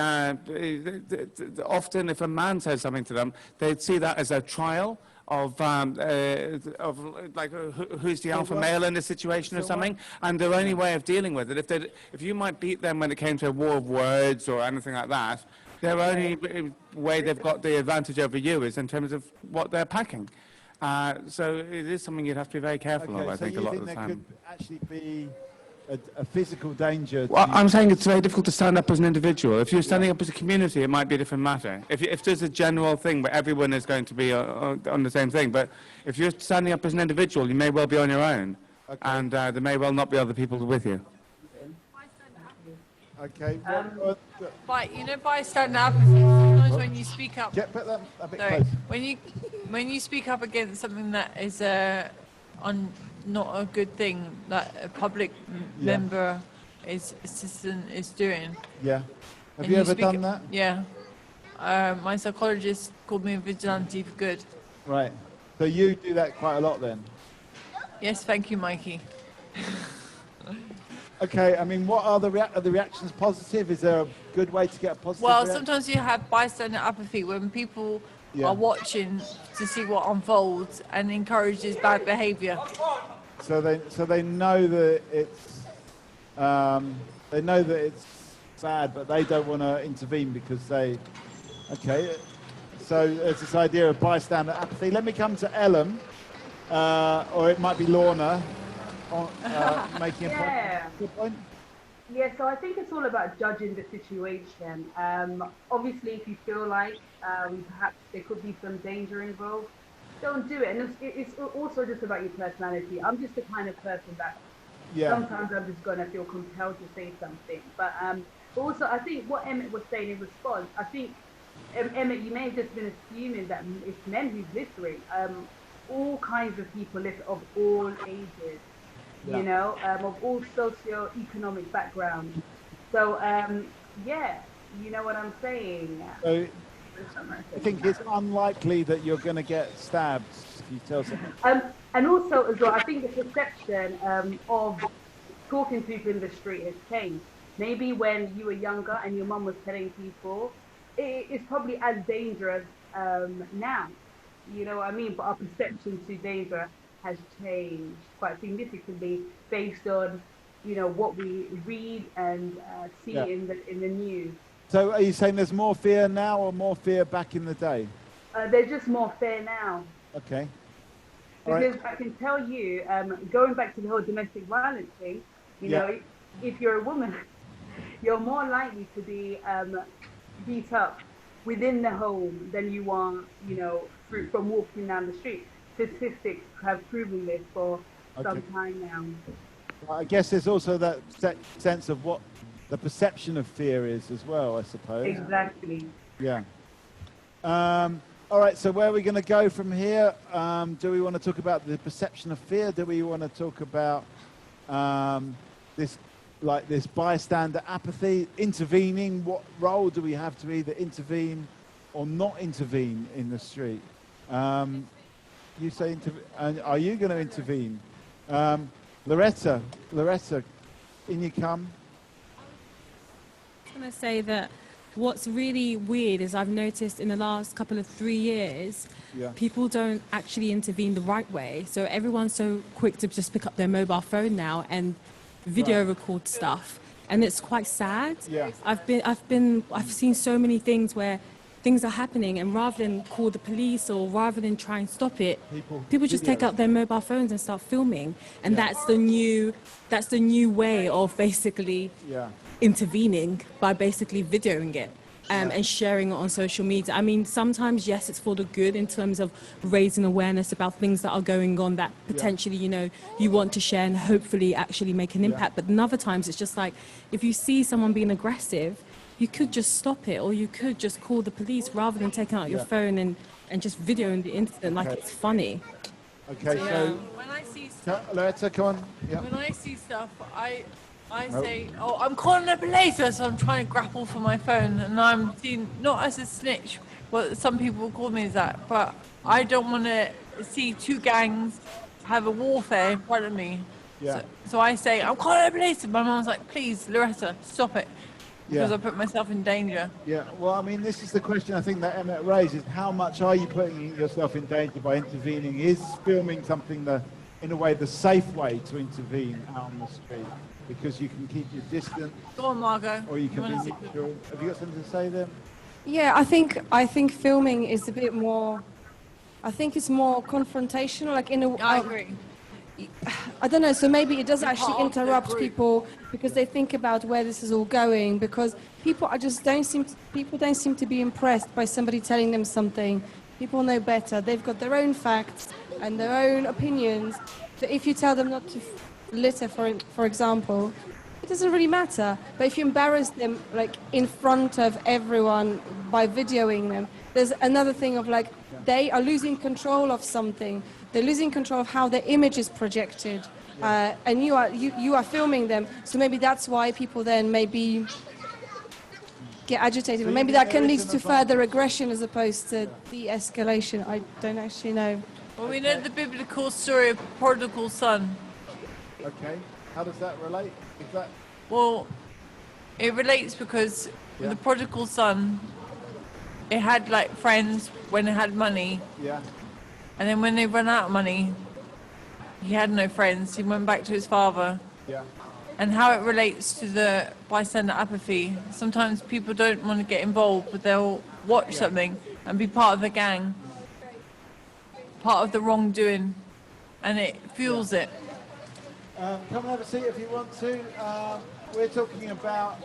often if a man says something to them, they'd see that as a trial of like who's the alpha male in this situation or something, and their only way of dealing with it, if you might beat them when it came to a war of words or anything like that, their only way they've got the advantage over you is in terms of what they're packing. So it is something you'd have to be very careful of, I think, a lot of the time. There could actually be a physical danger? Well, I'm saying it's very difficult to stand up as an individual. If you're standing up as a community, it might be a different matter. If there's a general thing where everyone is going to be on the same thing, but if you're standing up as an individual, you may well be on your own, and there may well not be other people with you. Okay. You know, bystander apathy. Sometimes when you speak up, put that a bit close. When you speak up against something that is not a good thing that a public member assistant is doing. Yeah. Have you ever done that? Yeah. My psychologist called me a vigilante for good. Right. So you do that quite a lot then? Yes, thank you, Mikey. Okay, I mean, what are the reactions positive? Is there a good way to get a positive reaction? Sometimes you have bystander apathy when people are watching to see what unfolds and encourages bad behaviour. So they know that it's sad, but they don't want to intervene because they. Okay, so there's this idea of bystander apathy. Let me come to Ellen, or it might be Lorna. Making a point. Yeah, so I think it's all about judging the situation. Obviously, if you feel like perhaps there could be some danger involved, don't do it. And it's also just about your personality. I'm just the kind of person that sometimes I'm just going to feel compelled to say something. But also, I think what Emmett was saying in response, I think, Emmett, you may have just been assuming that it's men who's littering. All kinds of people litter of all ages. You know, of all socio-economic backgrounds. So, you know what I'm saying. So, I think it's unlikely that you're going to get stabbed if you tell someone. And also, as well, I think the perception of talking to people in the street has changed. Maybe when you were younger and your mum was telling people, it's probably as dangerous now. You know what I mean? But our perception to danger has changed quite significantly based on, you know, what we read and see in the news. So are you saying there's more fear now or more fear back in the day? There's just more fear now. Okay. Because I can tell you, going back to the whole domestic violence thing, you know, if you're a woman, you're more likely to be beat up within the home than you are, you know, from walking down the street. Statistics have proven this for some time now. I guess there's also that sense of what the perception of fear is as well, I suppose. Exactly. Yeah. All right, so where are we going to go from here? Do we want to talk about the perception of fear? Do we want to talk about this bystander apathy, intervening? What role do we have to either intervene or not intervene in the street? You say, are you going to intervene? Loretta, in you come. I was going to say that what's really weird is I've noticed in the last couple of 3 years, people don't actually intervene the right way. So everyone's so quick to just pick up their mobile phone now and video record stuff, and it's quite sad. I've seen so many things where things are happening, and rather than call the police or rather than try and stop it, people just take out their mobile phones and start filming, and that's the new way of basically intervening, by basically videoing it and sharing it on social media. I mean, sometimes, yes, it's for the good in terms of raising awareness about things that are going on that potentially, you know, you want to share and hopefully actually make an impact. But other times it's just like, if you see someone being aggressive, you could just stop it, or you could just call the police rather than taking out your phone and just videoing the incident like it's funny. Okay, so when I see stuff, Loretta, come on. When I see stuff, I say, oh, I'm calling the police, so I'm trying to grapple for my phone, and I'm seen not as a snitch, but some people will call me as that, but I don't want to see two gangs have a warfare in front of me. So I say, I'm calling the police, and my mom's like, please, Loretta, stop it, because I put myself in danger. Yeah, well, I mean, this is the question I think that Emmett raises. How much are you putting yourself in danger by intervening? Is filming something in a way, the safe way to intervene out on the street? Because you can keep your distance. Go on, Margot. Or you can be neutral. Have you got something to say then? Yeah, I think filming is a bit more. I think it's more confrontational. Like I agree. I don't know. So maybe it does actually interrupt people because they think about where this is all going. Because people don't seem to be impressed by somebody telling them something. People know better. They've got their own facts and their own opinions. So if you tell them not to litter, for example, it doesn't really matter. But if you embarrass them like in front of everyone by videoing them, there's another thing of like they are losing control of something. They're losing control of how their image is projected, and you are filming them. So maybe that's why people then maybe get agitated. Or maybe that can lead to further aggression as opposed to de-escalation. I don't actually know. Well, we know the biblical story of prodigal son. Okay, how does that relate? Well, it relates because the prodigal son, it had like friends when it had money. Yeah. And then when they ran out of money, he had no friends. He went back to his father. Yeah. And how it relates to the bystander apathy. Sometimes people don't want to get involved, but they'll watch something and be part of the gang, part of the wrongdoing, and it fuels it. Come and have a seat if you want to. We're talking about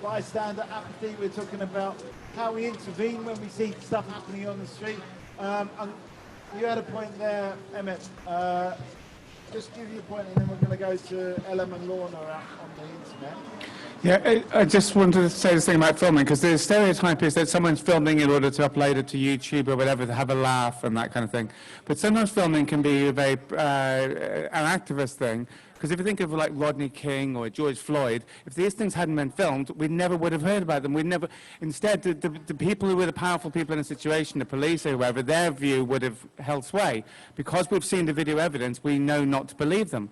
bystander apathy. We're talking about how we intervene when we see stuff happening on the street. And you had a point there, Emmett. Just give you a point, and then we're going to go to Ellen and Lorna out on the internet. Yeah, I just wanted to say this thing about filming, because the stereotype is that someone's filming in order to upload it to YouTube or whatever, to have a laugh and that kind of thing. But sometimes filming can be a very an activist thing, because if you think of like Rodney King or George Floyd, if these things hadn't been filmed, we never would have heard about them. Instead, the people who were the powerful people in a situation, the police or whoever, their view would have held sway. Because we've seen the video evidence, we know not to believe them.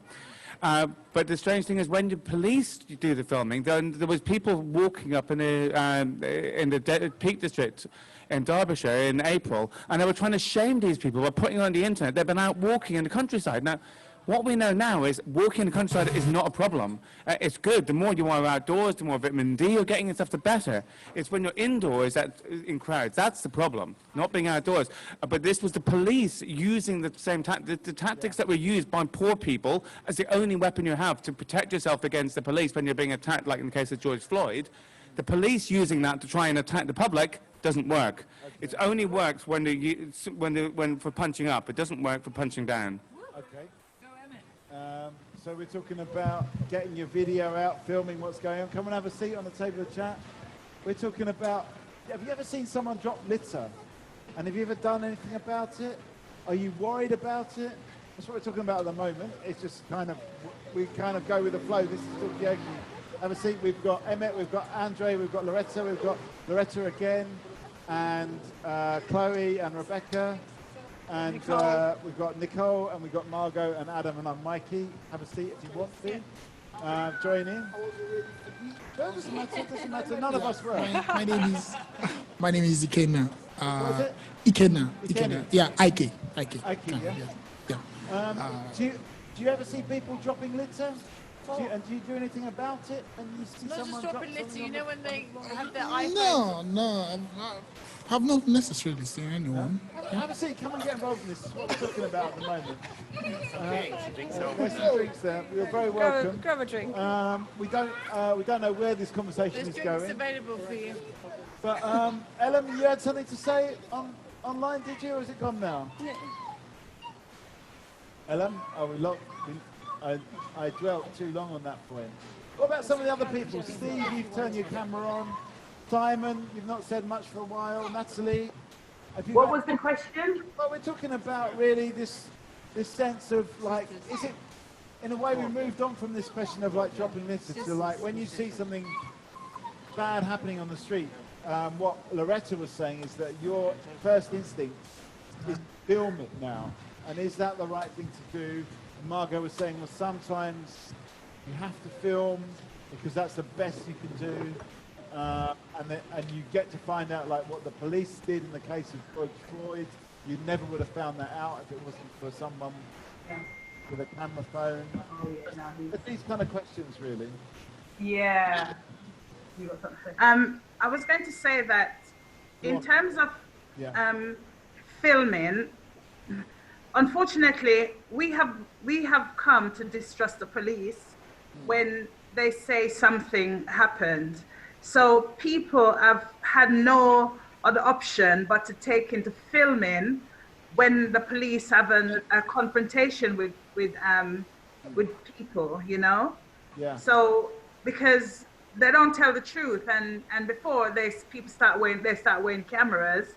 But the strange thing is, when the police do the filming, then there was people walking up in the Peak District in Derbyshire in April, and they were trying to shame these people by putting it on the internet. They've been out walking in the countryside. Now, what we know now is walking in the countryside is not a problem. It's good. The more you are outdoors, the more vitamin D you're getting and stuff, the better. It's when you're indoors in crowds. That's the problem, not being outdoors. But this was the police using the same the tactics that were used by poor people as the only weapon you have to protect yourself against the police when you're being attacked, like in the case of George Floyd. The police using that to try and attack the public doesn't work. Okay. It only works when for punching up. It doesn't work for punching down. Okay. So we're talking about getting your video out, filming what's going on. Come and have a seat on the table of chat. We're talking about, have you ever seen someone drop litter? And have you ever done anything about it? Are you worried about it? That's what we're talking about at the moment. It's just we kind of go with the flow. This is Talkaoke. Have a seat. We've got Emmett, we've got Andre, we've got Loretta again, and Chloe and Rebecca. And we've got Nicole, and we've got Margot and Adam, and I'm Mikey. Have a seat if you want to. Join in. Doesn't matter. None of us were. My name is Ikenna. What is it? Ikenna. Yeah, Ike. Ike, yeah. Do you ever see people dropping litter? Do you do anything about it? And you see Not someone just dropping litter, you know when they have their iPhone? No. I've not necessarily seen anyone. Have a seat. Come and get involved in this. This is what we're talking about at the moment. There's some drinks there. You're very welcome. Grab a drink. We don't know where this conversation is going. There's drinks available for you. But Ellen, you had something to say online, did you, or is it gone now? Yeah. Ellen, I dwelt too long on that point. What about some of the other people? Steve, you've turned your camera on. Simon, you've not said much for a while. Natalie, what was the question? Well, we're talking about really this sense of like, is it, in a way we moved on from this question of like dropping litter to like, when you see something bad happening on the street, what Loretta was saying is that your first instinct is film it now. And is that the right thing to do? Margot was saying, well, sometimes you have to film because that's the best you can do. And you get to find out like what the police did in the case of George Floyd. You never would have found that out if it wasn't for someone with a camera phone. It's these kind of questions, really. Yeah. I was going to say that in terms of filming, unfortunately, we have come to distrust the police when they say something happened. So people have had no other option but to take into filming when the police have a confrontation with people, you know? Yeah. So because they don't tell the truth, and before people start wearing cameras,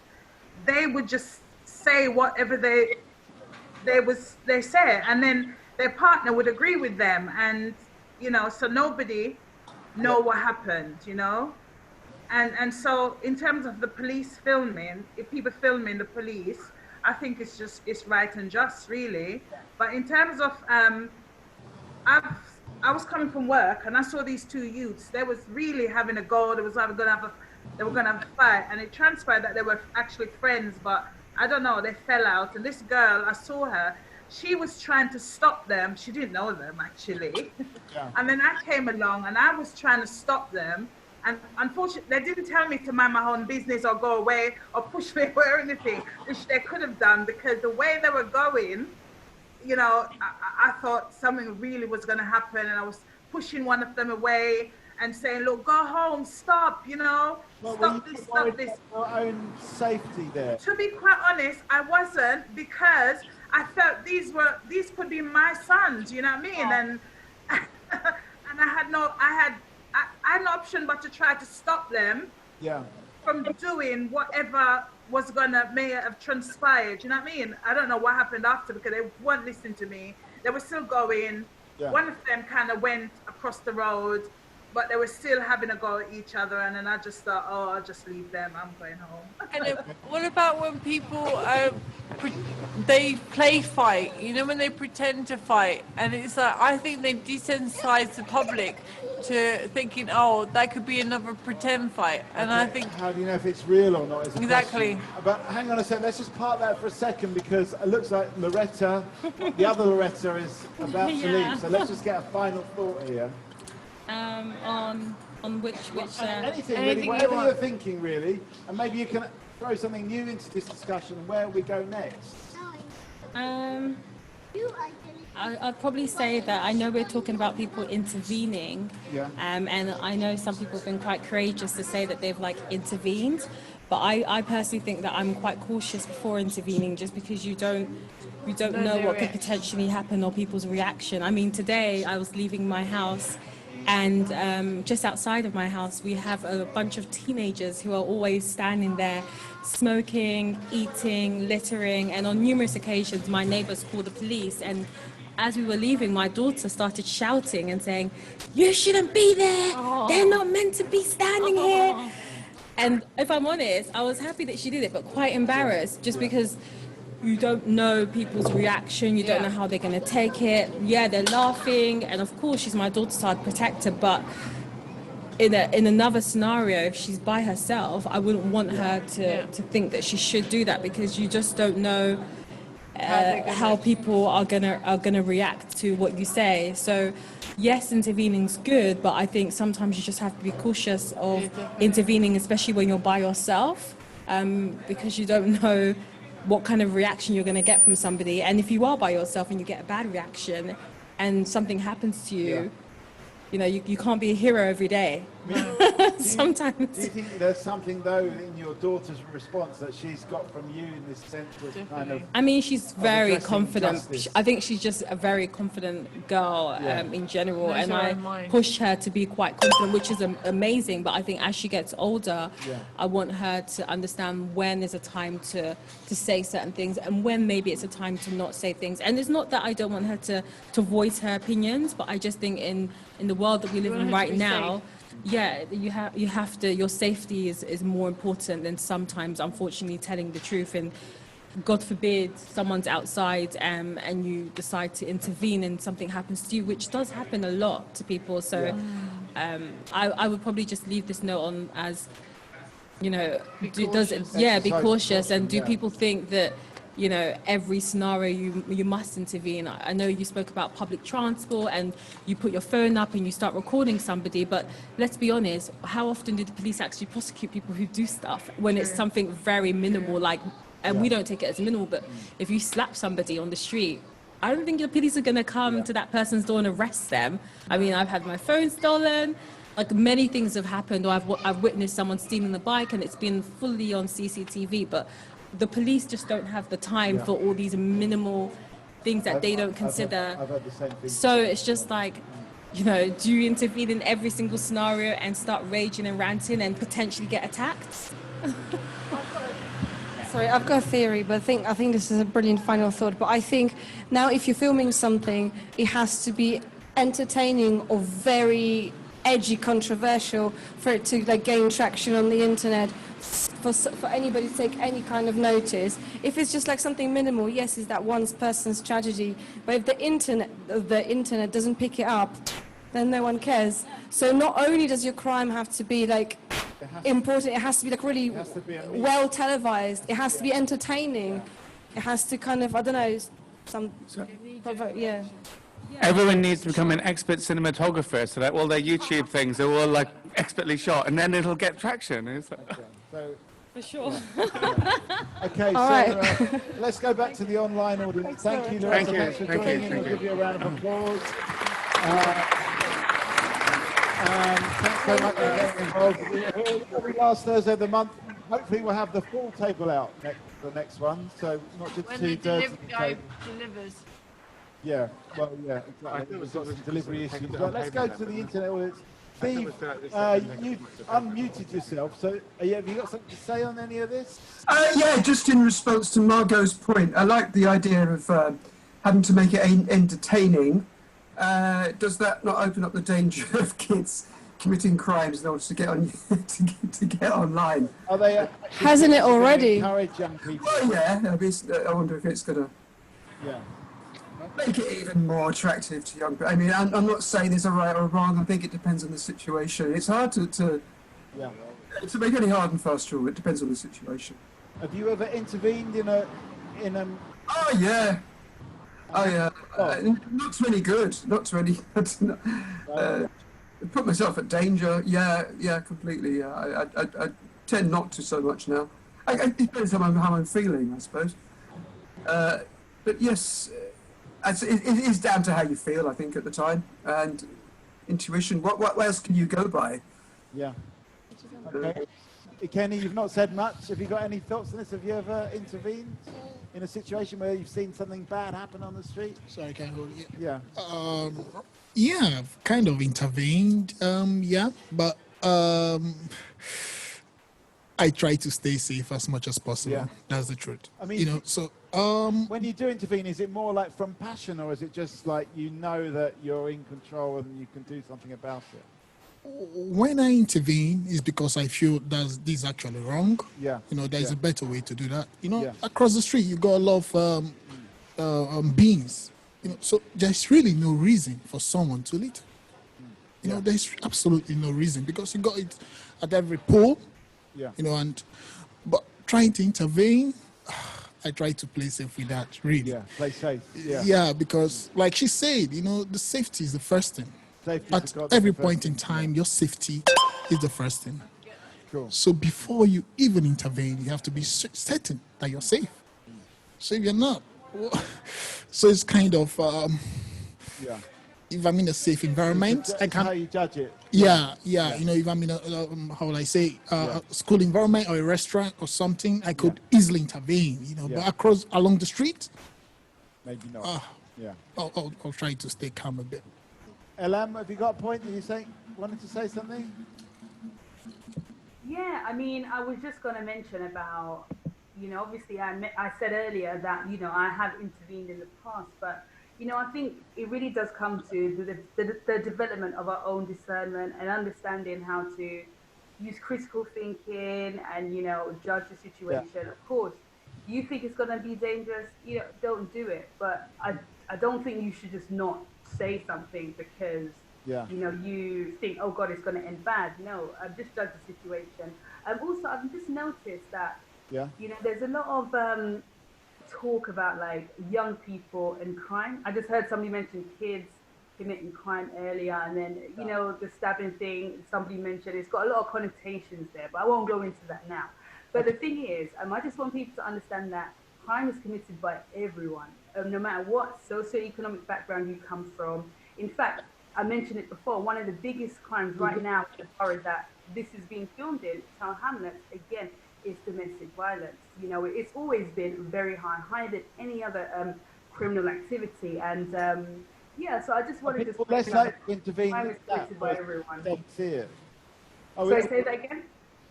they would just say whatever they say, and then their partner would agree with them, and you know, so nobody know what happened, you know. And so in terms of the police filming, if people filming the police, I think it's right and just, really. But in terms of I was coming from work and I saw these two youths. They was really having a go. They were gonna have a fight, and it transpired that they were actually friends, but I don't know, they fell out. And this girl, I saw her, she was trying to stop them. She didn't know them, actually. Yeah. And then I came along and I was trying to stop them. And unfortunately, they didn't tell me to mind my own business or go away or push me away or anything, which they could have done, because the way they were going, you know, I thought something really was going to happen. And I was pushing one of them away and saying, look, go home, stop, you know, stop this. Your own safety there. To be quite honest, I wasn't, because I felt these could be my sons, you know what I mean? And and I had no option but to try to stop them from doing whatever may have transpired, you know what I mean? I don't know what happened after, because they weren't listening to me. They were still going. Yeah. One of them kind of went across the road, but they were still having a go at each other, and then I just thought, oh, I'll just leave them, I'm going home. And what about when people they play fight, you know, when they pretend to fight, and it's like, I think they desensitize the public to thinking, oh, that could be another pretend fight, and I think... How do you know if it's real or not is a Exactly. question. But hang on a second, let's just park that for a second, because it looks like Loretta, the other Loretta, is about to leave, so let's just get a final thought here. On which anything really, whatever you're thinking really, and maybe you can throw something new into this discussion. Where we go next? I'd probably say that I know we're talking about people intervening, and I know some people have been quite courageous to say that they've like intervened, but I personally think that I'm quite cautious before intervening, just because you don't know what could potentially happen or people's reaction. I mean, today I was leaving my house, and just outside of my house we have a bunch of teenagers who are always standing there smoking, eating, littering, and on numerous occasions my neighbors called the police, and as we were leaving my daughter started shouting and saying, "You shouldn't be there, they're not meant to be standing here." And if I'm honest, I was happy that she did it, but quite embarrassed, just because you don't know people's reaction, you don't know how they're going to take it. Yeah, they're laughing, and of course she's my daughter, so I'd protect her, but in another scenario, if she's by herself, I wouldn't want her to think that she should do that, because you just don't know how people are gonna react to what you say. So yes, intervening's good, but I think sometimes you just have to be cautious of intervening, especially when you're by yourself, because you don't know what kind of reaction you're going to get from somebody. And if you are by yourself and you get a bad reaction and something happens to you, you know, you can't be a hero every day. Sometimes. Do you think there's something, though, in your daughter's response that she's got from you in this sense of kind of... I mean, she's very confident. I think she's just a very confident girl in general, and I push her to be quite confident, which is amazing. But I think as she gets older, I want her to understand when is a time to say certain things, and when maybe it's a time to not say things. And it's not that I don't want her to voice her opinions, but I just think in the world that we live in right now, you have to, your safety is more important than sometimes, unfortunately, telling the truth. And God forbid someone's outside and you decide to intervene and something happens to you, which does happen a lot to people. So I would probably just leave this note on as, you know, be cautious, and do people think that, you know, every scenario you must intervene? I know you spoke about public transport and you put your phone up and you start recording somebody, but let's be honest, how often do the police actually prosecute people who do stuff when it's something very minimal, like, and we don't take it as minimal, but if you slap somebody on the street, I don't think the police are going to come to that person's door and arrest them. I mean, I've had my phone stolen, like many things have happened, or I've witnessed someone stealing the bike and it's been fully on CCTV, but the police just don't have the time for all these minimal things that they don't consider. I've had the same thing. So it's just like, you know, do you intervene in every single scenario and start raging and ranting and potentially get attacked? Sorry, I've got a theory, but I think this is a brilliant final thought. But I think now if you're filming something, it has to be entertaining or very edgy, controversial for it to like gain traction on the internet, for anybody to take any kind of notice. If it's just like something minimal, yes, it's that one person's tragedy, but if the internet doesn't pick it up, then no one cares. So not only does your crime have to be like important, it has to be like really well televised, it has to be entertaining, it has to kind of, I don't know, Everyone needs to become an expert cinematographer, so that all their YouTube things are all like expertly shot, and then it'll get traction. For sure. Okay, all so let's go back to the online audience. Thank you, Loretta. Thanks for joining in. We'll give you a round of applause. Thanks very much for getting involved. Every last Thursday of the month, hopefully we'll have the full table out the next one, so not just When two the delivery guy tables. delivers. Yeah, well, yeah, exactly. We've got some delivery issues. But let's go to the internet audience. Steve, you unmuted yourself, so have you got something to say on any of this? Yeah, just in response to Margot's point, I like the idea of having to make it entertaining. Does that not open up the danger of kids committing crimes in order to get on to get online. Are they? Hasn't it already? Encourage young people. Well, yeah. I wonder if it's gonna Yeah. make it even more attractive to young people. I mean, I'm not saying there's a right or wrong. I think it depends on the situation. It's hard to make any hard and fast rule. It depends on the situation. Have you ever intervened in a? Oh yeah. Oh yeah. Not to any good. Not to any. Put myself at danger. Yeah, completely. Yeah. I tend not to so much now. It depends how I'm feeling, I suppose. But yes, it is down to how you feel, I think, at the time, and intuition. What else can you go by? Yeah. Okay. Kenny, you've not said much. Have you got any thoughts on this? Have you ever intervened in a situation where you've seen something bad happen on the street? Sorry, can I hold it? Yeah. Yeah, I've kind of intervened. Yeah, but I try to stay safe as much as possible. Yeah. That's the truth. I mean, you know, so when you do intervene, is it more like from passion, or is it just like you know that you're in control and you can do something about it? when I intervene is because I feel that this is actually wrong. Yeah. You know, there's a better way to do that. You know, Yeah. across the street, you got a lot of beans. You know, so there's really no reason for someone to litter. You know, there's absolutely no reason because you got it at every pole. Yeah. You know, but trying to intervene, I try to play safe with that, really. Yeah, play safe. Yeah. Yeah, because like she said, you know, the safety is the first thing. Safety At every point in time, your safety is the first thing. Cool. So before you even intervene, you have to be certain that you're safe. So if you're not, so it's kind of, Yeah. if I'm in a safe environment, I can. How you judge it. Yeah. You know, if I'm in a, how will I say, a school environment or a restaurant or something, I could easily intervene. You know, but along the street, maybe not. Yeah. I'll try to stay calm a bit. Elam, have you got a point? Did you wanted to say something? Yeah, I mean, I was just going to mention about, you know, obviously I said earlier that, you know, I have intervened in the past, but, you know, I think it really does come to the development of our own discernment and understanding how to use critical thinking and, you know, judge the situation. Yeah. Of course, you think it's going to be dangerous, you know, don't do it. But I don't think you should just not say something because, you know, you think, oh God, it's going to end bad. No, just judge the situation. Also, I've just noticed that, you know, there's a lot of talk about like young people and crime. I just heard somebody mention kids committing crime earlier, and then, you know, the stabbing thing, somebody mentioned, it's got a lot of connotations there, but I won't go into that now. But the thing is, I just want people to understand that crime is committed by everyone, no matter what socioeconomic background you come from. In fact, I mentioned it before, one of the biggest crimes right now in the borough that this is being filmed in, Tower Hamlets, again, is domestic violence. You know, it's always been very high, higher than any other criminal activity. And yeah, so I just wanted to less likely to intervene crime is committed by everyone. Don't see it. Sorry, say that again?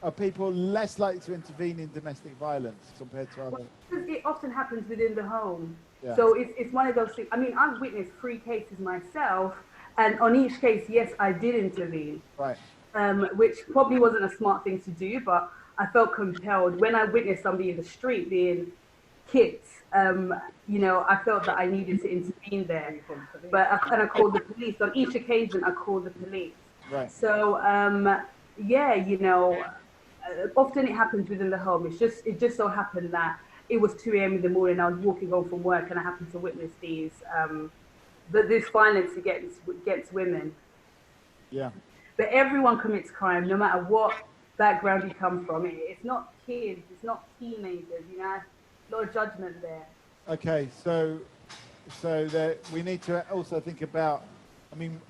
Are people less likely to intervene in domestic violence compared to other? Well, it often happens within the home. Yeah. So it's one of those things. I mean, I've witnessed 3 cases myself, and on each case, yes, I did intervene. Right. Which probably wasn't a smart thing to do, but I felt compelled. When I witnessed somebody in the street being kicked, you know, I felt that I needed to intervene there. But I called the police. On each occasion, I called the police. Right. So, yeah, you know, often it happens within the home. It just so happened that it was 2 a.m. in the morning. I was walking home from work, and I happened to witness this violence against women. Yeah. But everyone commits crime, no matter what background you come from. It's not kids, it's not teenagers. You know, a lot of judgment there. Okay, so we need to also think about. I mean,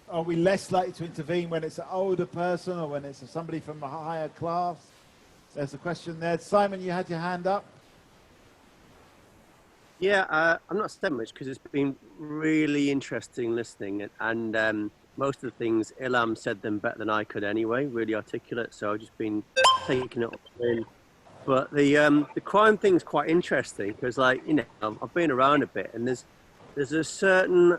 are we less likely to intervene when it's an older person or when it's somebody from a higher class? There's a question there. Simon, you had your hand up. Yeah, I'm not saying much because it's been really interesting listening, and most of the things Ilham said them better than I could anyway, really articulate, so I've just been taking it up in. But the crime thing's quite interesting because, like, you know, I've been around a bit, and there's a certain,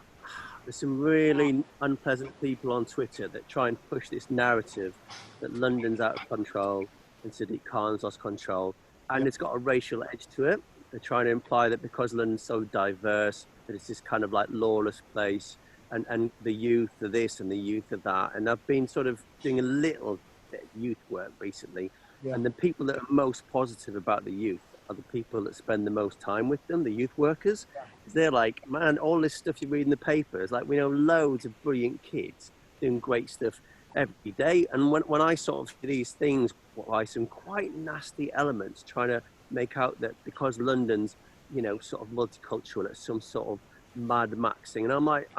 there's some really unpleasant people on Twitter that try and push this narrative that London's out of control and Sadiq Khan's lost control, and it's got a racial edge to it. They're trying to imply that because London's so diverse, that it's this kind of like lawless place, and the youth are this and the youth are that. And I've been sort of doing a little bit of youth work recently, and the people that are most positive about the youth are the people that spend the most time with them, the youth workers. They're like, man, all this stuff you read in the papers, like we know loads of brilliant kids doing great stuff every day. And when I sort of see these things, like some quite nasty elements trying to make out that because London's, you know, sort of multicultural, it's some sort of Mad Max thing. And I'm like,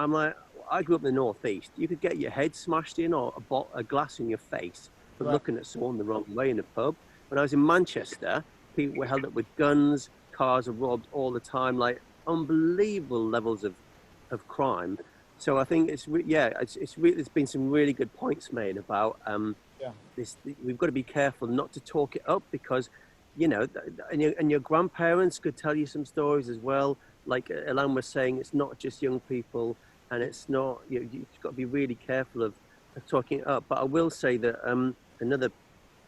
I grew up in the Northeast. You could get your head smashed in or a glass in your face for looking at someone the wrong way in a pub. When I was in Manchester, people were held up with guns, cars are robbed all the time, like unbelievable levels of crime. So I think there's been some really good points made about this. We've got to be careful not to talk it up, because, you know, and your grandparents could tell you some stories as well. Like Ilan was saying, it's not just young people, and it's not, you've got to be really careful of talking it up. But I will say that another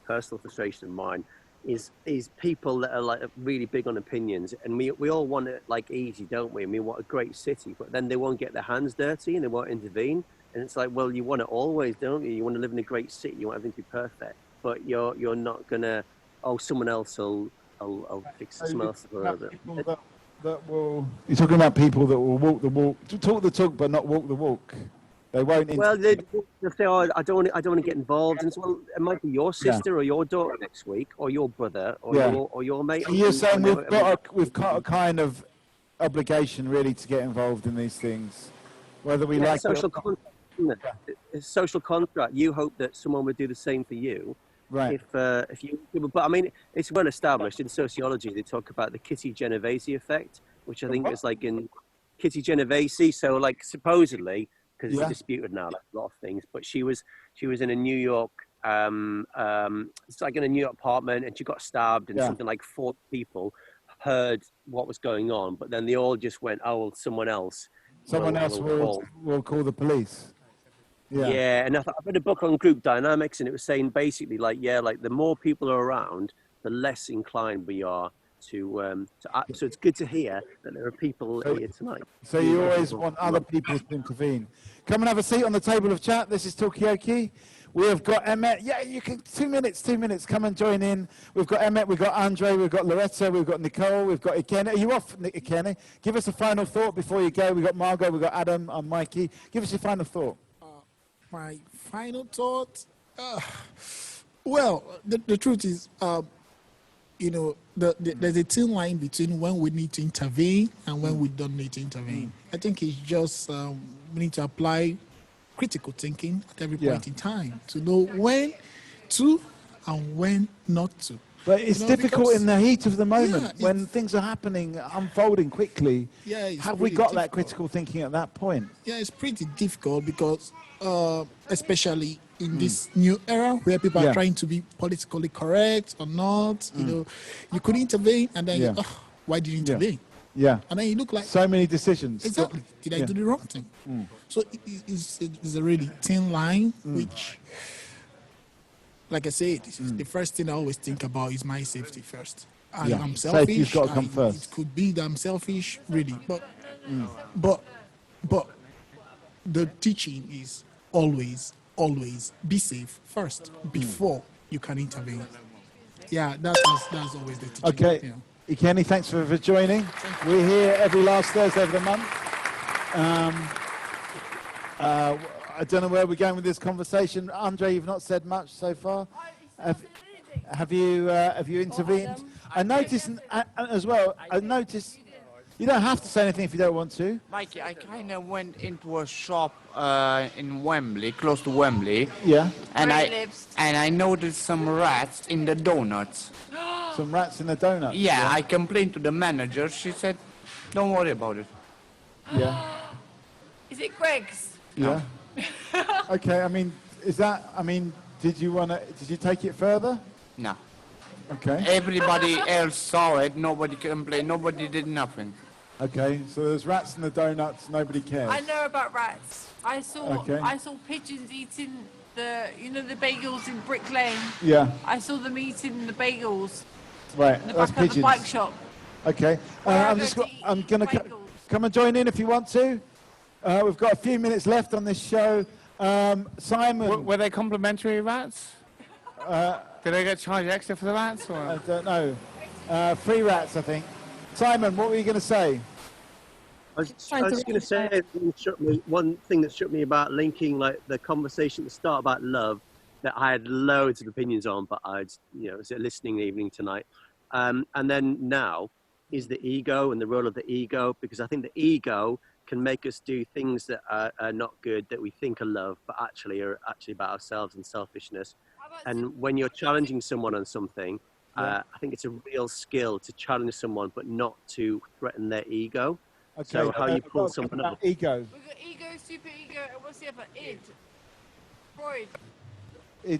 personal frustration of mine is people that are like really big on opinions, and we all want it like easy, don't we? And we want a great city, but then they won't get their hands dirty and they won't intervene. And it's like, well, you want it always, don't you? You want to live in a great city, you want everything to be perfect, but you're not gonna, someone else will fix it, someone else will that will. You're talking about people that will walk the walk, talk the talk, but not walk the walk. They won't. Well, they'll say, "Oh, I don't want to get involved." And so, well, it might be your sister or your daughter next week, or your brother, or your mate. So you're saying we've got a kind of obligation, really, to get involved in these things, whether we like social it. Contract, isn't it? It's social contract. You hope that someone would do the same for you. Right. If you, but I mean, it's well established in sociology. They talk about the Kitty Genovese effect, which I think is like in Kitty Genovese. So, like, supposedly, because it's disputed now, like a lot of things, but she was in a New York, it's like in a New York apartment, and she got stabbed, and something like 4 people heard what was going on, but then they all just went, "Oh, well, someone else will call the police." Yeah, and I've read a book on group dynamics, and it was saying basically like the more people are around, the less inclined we are to so it's good to hear that there are people here tonight. So you always want other people to intervene. Come and have a seat on the table of chat. This is Talkaoke. We have got Emmett. Yeah, you can 2 minutes. Come and join in. We've got Emmett, we've got Andre, we've got Loretta, we've got Nicole, we've got Ikene. Are you off, Ikene? Give us a final thought before you go. We've got Margot, we've got Adam and Mikey. Give us your final thought. My final thought, well, the truth is, you know, there's a thin line between when we need to intervene and when we don't need to intervene. I think it's just we need to apply critical thinking at every point in time to know when to and when not to. But it's difficult in the heat of the moment when things are happening, unfolding quickly. Have we got that critical thinking at that point? Yeah, it's pretty difficult because, especially in this new era where people are trying to be politically correct or not, you know, you could intervene and then why did you intervene? Yeah. And then you look like so many decisions. Exactly. Did I do the wrong thing? So it's a really thin line, which, like I said, the first thing I always think about is my safety first. I'm selfish. Safety's got to come first. It could be that I'm selfish, really, but the teaching is always be safe first before you can intervene. Yeah, that's always the teaching. Okay. Yeah. Ikeni, thanks for joining. We're here every last Thursday of the month. I don't know where we're going with this conversation. Andre, you've not said much so far. Have you intervened? I noticed as well. I noticed you don't have to say anything if you don't want to. Mikey, I kind of went into a shop in Wembley, close to Wembley. Yeah. And I noticed some rats in the donuts. Some rats in the donuts? Yeah, I complained to the manager. She said, "Don't worry about it." Yeah. Is it Greg's? Yeah. Okay. I mean, did you take it further? No. Okay. Everybody else saw it. Nobody complained. Nobody did nothing. Okay, so there's rats in the donuts. Nobody cares. I know about rats. I saw Okay. I saw pigeons eating the the bagels in Brick Lane. Yeah. I saw them eating the bagels. Right. In the That's back of the pigeons. bike shop. Okay. I'm gonna come and join in if you want to. We've got a few minutes left on this show. Simon. Were they complimentary rats? Did they get charged extra for the rats? Or? I don't know. Free rats, I think. Simon, what were you going to say? I was going to say one thing that struck me about linking like the conversation at the start about love that I had loads of opinions on, but I'd it was a listening evening tonight, and then now is the ego and the role of the ego, because I think the ego can make us do things that are not good, that we think are love, but actually are actually about ourselves and selfishness. And when you're challenging someone on something, I think it's a real skill to challenge someone, but not to threaten their ego. Okay. So how you pull someone up. Ego. We've got ego, super ego, and what's the other? Id. Freud.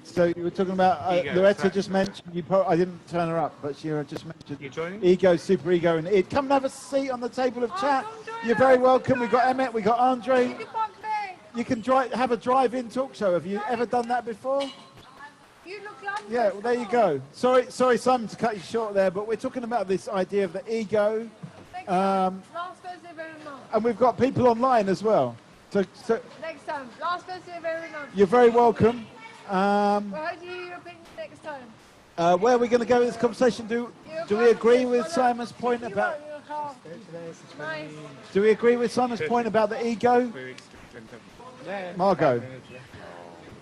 So you were talking about Ego, Loretta just mentioned. I didn't turn her up, but she just mentioned You joining? ego, super ego, and id. Come and have a seat on the table of chat. You're very welcome. We've got Emmett, we've got Andre. You can have a drive-in talk show. Have you ever done that before? You look lovely. Yeah, well, there you go. Sorry, Simon, to cut you short there, but we're talking about this idea of the ego. Last Thursday of every month. And we've got people online as well. So Next time. Last Thursday of every month. you're very welcome. Well, how do you hear your opinion next time? Where are we going to go with this conversation? Do we agree with Simon's point about... Nice. Do we agree with Simon's point about the ego? Margot?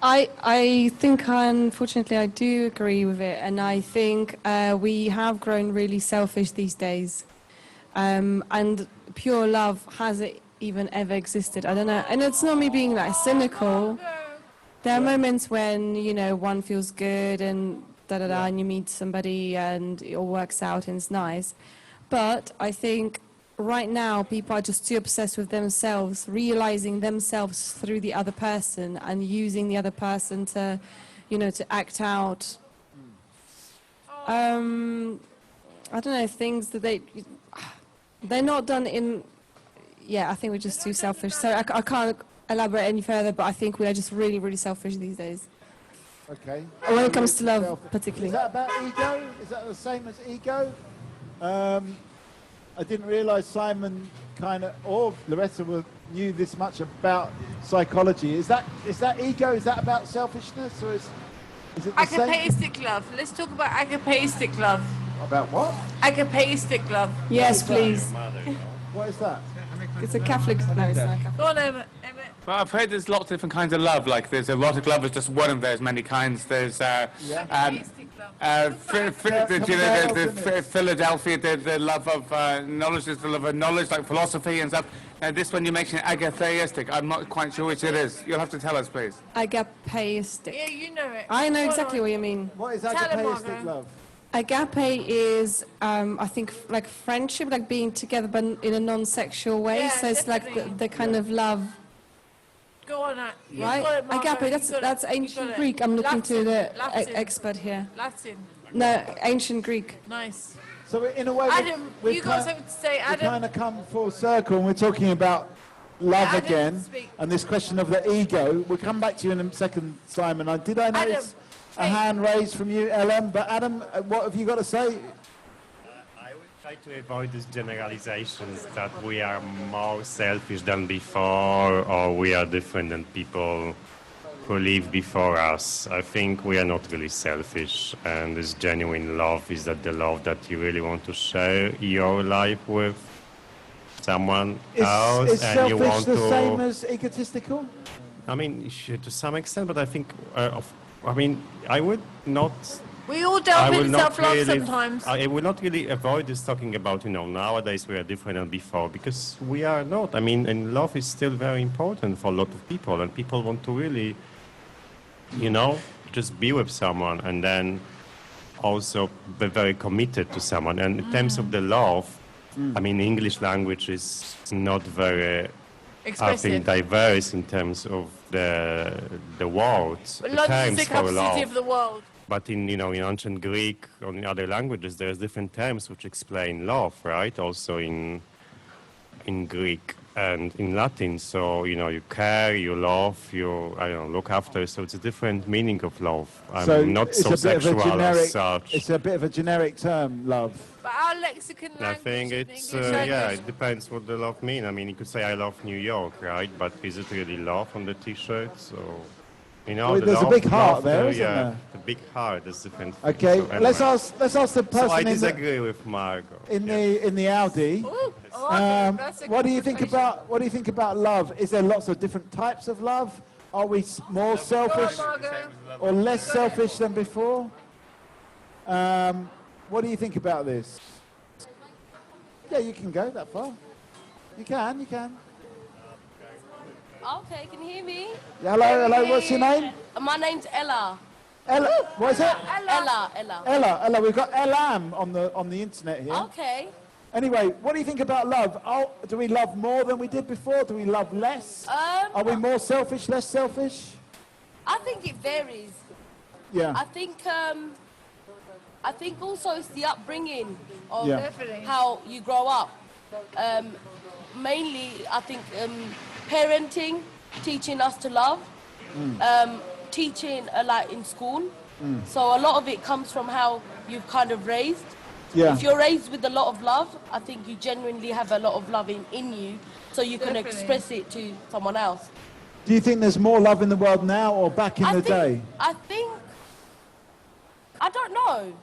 I think, unfortunately, I do agree with it. And I think we have grown really selfish these days. And pure love hasn't even ever existed. I don't know. And it's not me being like cynical. There are moments when, one feels good and and you meet somebody and it all works out and it's nice. But I think right now people are just too obsessed with themselves, realizing themselves through the other person and using the other person to, to act out. I don't know, things that they're not done in. Yeah, I think we're just too selfish. So I can't elaborate any further, but I think we are just really, really selfish these days. Okay. When it comes to love, particularly. Is that about ego? Is that the same as ego? I didn't realise Simon or Loretta knew this much about psychology. Is that ego? Is that about selfishness, or is it the same? Agapeistic love. Let's talk about agapeistic love. About what? Agapeistic love. Yes, please. What is that? It's a Catholic. No, it's not Catholic. Go on, Emmett. Well, I've heard there's lots of different kinds of love. Like there's erotic love, is just one of those many kinds. There's Philadelphia, the love of knowledge is the love of knowledge, like philosophy and stuff. This one you mentioned agapeistic. I'm not quite sure which it is. You'll have to tell us, please. Agapeistic. Yeah, you know it. I know exactly what you mean. What is agapeistic love? Agape is, I think, like friendship, like being together, but in a non-sexual way. Yeah, so it's definitely. like the kind of love. Go on, You've Right? got it, Margot. Agape, You've got that's it. ancient You've got it. Greek. I'm looking to the Latin. expert here. Latin. No, ancient Greek. Nice. So in a way, Adam, you got something to say, we Adam? kind of come full circle, and we're talking about love Adam, again, speak. and this question of the ego. We'll come back to you in a second, Simon. Did I notice a hand raised from you, Ellen? But Adam, what have you got to say? Try to avoid these generalizations that we are more selfish than before, or we are different than people who lived before us. I think we are not really selfish, and this genuine love is that the love that you really want to share your life with someone else, Is and you selfish want the to. same as egotistical? I mean, to some extent, but I think, I would not. We all delve will in not self-love really, sometimes. I will not really avoid this talking about, nowadays we are different than before, because we are not. I mean, and love is still very important for a lot of people, and people want to really, just be with someone, and then also be very committed to someone. And in terms of the love, I mean, English language is not very, I think, diverse in terms of the words, But the Londis terms is the for capital love. city of the world. But in ancient Greek or in other languages, there's different terms which explain love, right? Also in in Greek and in Latin. So, you know, you care, you love, you, I don't know, look after. So it's a different meaning of love. I'm not it's so a bit of a sexual generic, as such. It's a bit of a generic term, love. But our lexicon I language think in it's, English yeah, language. it depends what the love mean. I mean, you could say I love New York, right? But is it really love on the t-shirt? So, you know, Well, the there's a love, big heart laughter, there, isn't yeah, there? the big heart is different. Okay, So let's anyway. ask the person So I in the disagree with Margot. in the Audi. That's a What do you think confrontation. about love? Is there lots of different types of love? Are we more selfish or less selfish than before? What do you think about this? Yeah, you can go that far. You can. Okay, can you hear me? Hello, what's your name? My name's Ella. Ella, what is it? Ella. Ella, we've got Elam on the internet here. Okay. Anyway, what do you think about love? Oh, do we love more than we did before? Do we love less? Are we more selfish, less selfish? I think it varies. Yeah. I think also it's the upbringing of Yeah. Definitely. how you grow up. Mainly, I think parenting, teaching us to love, teaching like in school. So a lot of it comes from how you've kind of raised. Yeah. If you're raised with a lot of love, I think you genuinely have a lot of love in you, so you can Definitely. express it to someone else. Do you think there's more love in the world now or back in the day? I don't know.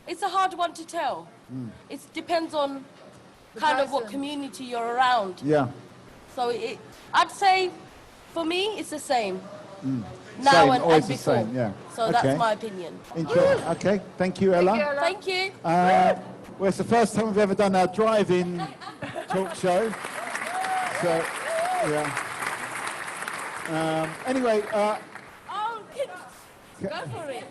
It's a hard one to tell. It depends on kind of what community you're around. Yeah. So I'd say, for me, it's the same. Now Same, and always the before. same, yeah. So Okay. that's my opinion. Okay, thank you, Ella. Thank you. Well, it's the first time we've ever done our drive-in talk show. So, yeah. Anyway, Oh, go for it.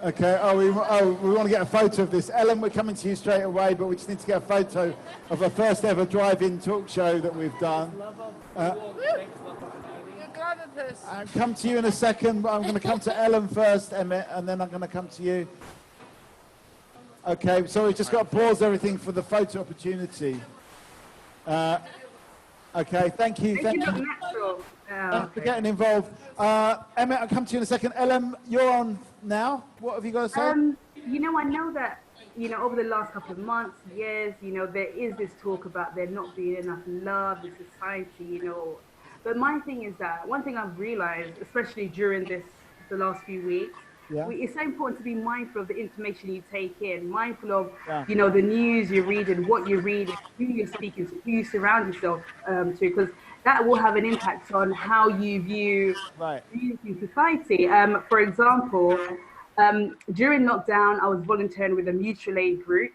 okay. We want to get a photo of this. Ellen, we're coming to you straight away, but we just need to get a photo of the first ever drive-in talk show that we've done. I'll come to you in a second, but I'm going to come to Ellen first, Emmett, and then I'm going to come to you. Okay, so we've just got to pause everything for the photo opportunity. Okay, thank you. Thank you. For getting involved. Emmett, I'll come to you in a second. Ellen, you're on now. What have you got to say? You know, I know that, you know, over the last couple of months, years, you know, there is this talk about there not being enough love in society, you know. But my thing is that one thing I've realized, especially during the last few weeks, it's so important to be mindful of the information you take in, mindful of, you know, the news you read and what you read, and who you're speaking to, who you surround yourself to, because that will have an impact on how you view community in society. For example, during lockdown, I was volunteering with a mutual aid group.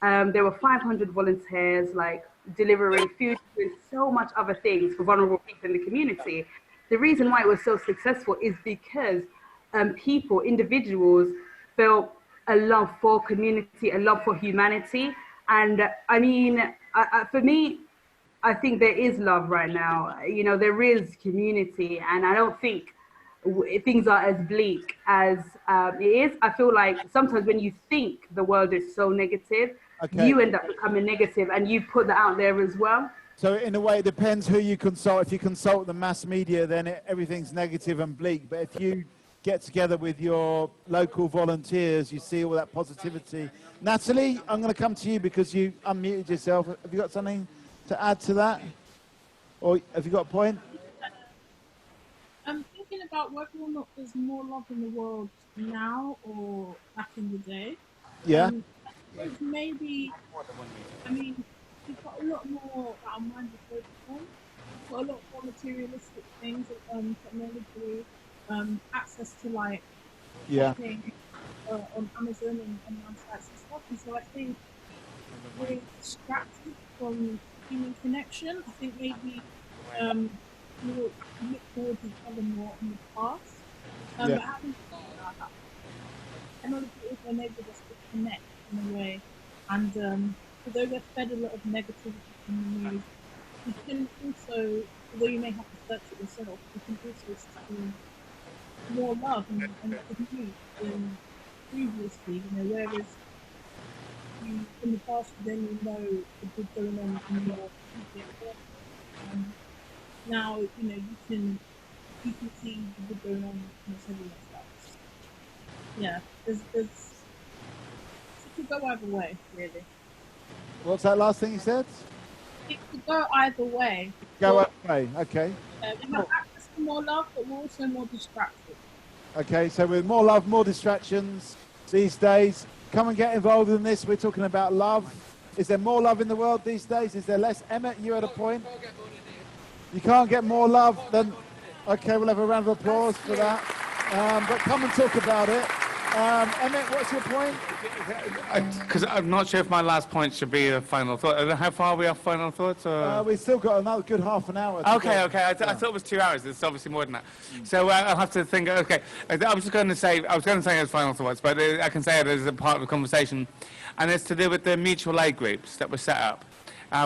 There were 500 volunteers, like delivering food and so much other things for vulnerable people in the community. The reason why it was so successful is because individuals felt a love for community, a love for humanity. And I mean, for me, I think there is love right now. You know, there is community, and I don't think things are as bleak as it is. I feel like sometimes when you think the world is so negative, you end up becoming negative, and you put that out there as well. So in a way, it depends who you consult. If you consult the mass media, then everything's negative and bleak. But if you get together with your local volunteers, you see all that positivity. Natalie, I'm going to come to you because you unmuted yourself. Have you got something to add to that? Or have you got a point? I'm thinking about whether or not there's more love in the world now or back in the day. Yeah. I think maybe, I mean, we've got a lot more that our minds are focused on. We've got a lot more materialistic things, technology, access to like shopping on Amazon and websites and stuff. And so I think we're distracted from human connection. I think maybe we'll look towards each other more in the past. But having said that, technology also enabled us to connect in a way. And although we're fed a lot of negativity from the news, we can also, although you may have to search it yourself, we can also see more love and good news than previously, you know, whereas you, in the past, then you know the good going on in your future. Now, you know, you can see the good going on in everyone's lives. Yeah, it could go either way, really. What's that last thing you said? It could go either way. Go away, okay. We have access to more love, but we're also more distracted. Okay, so with more love, more distractions these days, come and get involved in this. We're talking about love. Is there more love in the world these days? Is there less? Emmett, you had a point. You can't get more love than... Okay, we'll have a round of applause for that. But come and talk about it. Emmett, what's your point? Because I'm not sure if my last point should be a final thought. How far are we off final thoughts? Or? We've still got another good half an hour. Okay. I thought it was 2 hours. It's obviously more than that. So I'll have to think. Okay, I was going to say as final thoughts, but I can say it as a part of the conversation, and it's to do with the mutual aid groups that were set up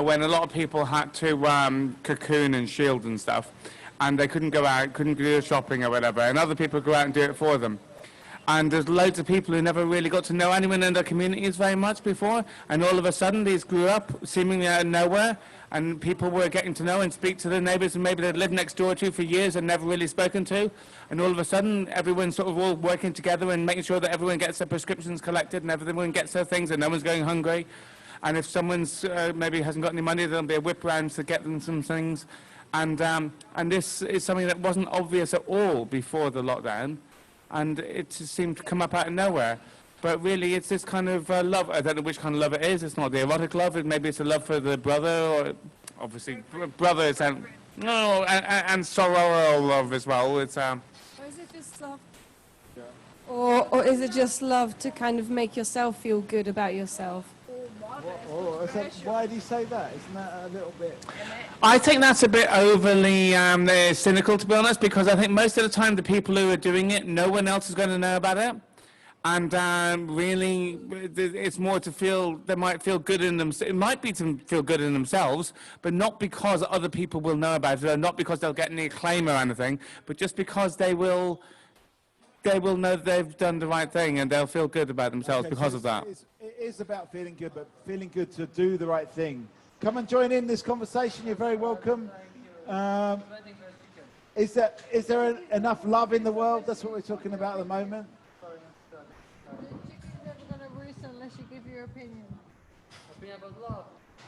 when a lot of people had to cocoon and shield and stuff, and they couldn't go out, couldn't do shopping or whatever, and other people go out and do it for them. And there's loads of people who never really got to know anyone in their communities very much before, and all of a sudden these grew up seemingly out of nowhere, and people were getting to know and speak to their neighbours and maybe they'd lived next door to for years and never really spoken to, and all of a sudden everyone's sort of all working together and making sure that everyone gets their prescriptions collected and everyone gets their things and no one's going hungry. And if someone's maybe hasn't got any money, there'll be a whip round to get them some things. And this is something that wasn't obvious at all before the lockdown. And it just seemed to come up out of nowhere. But really, it's this kind of love. I don't know which kind of love it is. It's not the erotic love. Maybe it's a love for the brother, or obviously brothers and sorrow love as well. It's Or is it just love? Or is it just love to kind of make yourself feel good about yourself? Why do you say that? Isn't that a little bit... I think that's a bit overly cynical, to be honest, because I think most of the time the people who are doing it, no one else is going to know about it. And really, it's more to feel, they might feel good in them. It might be to feel good in themselves, but not because other people will know about it, or not because they'll get any acclaim or anything, but just because they will know they've done the right thing and they'll feel good about themselves because of that. It is about feeling good, but feeling good to do the right thing. Come and join in this conversation. You're very welcome. Is there enough love in the world? That's what we're talking about at the moment. Chicken's never going to roost unless you give your opinion. Opinion about love?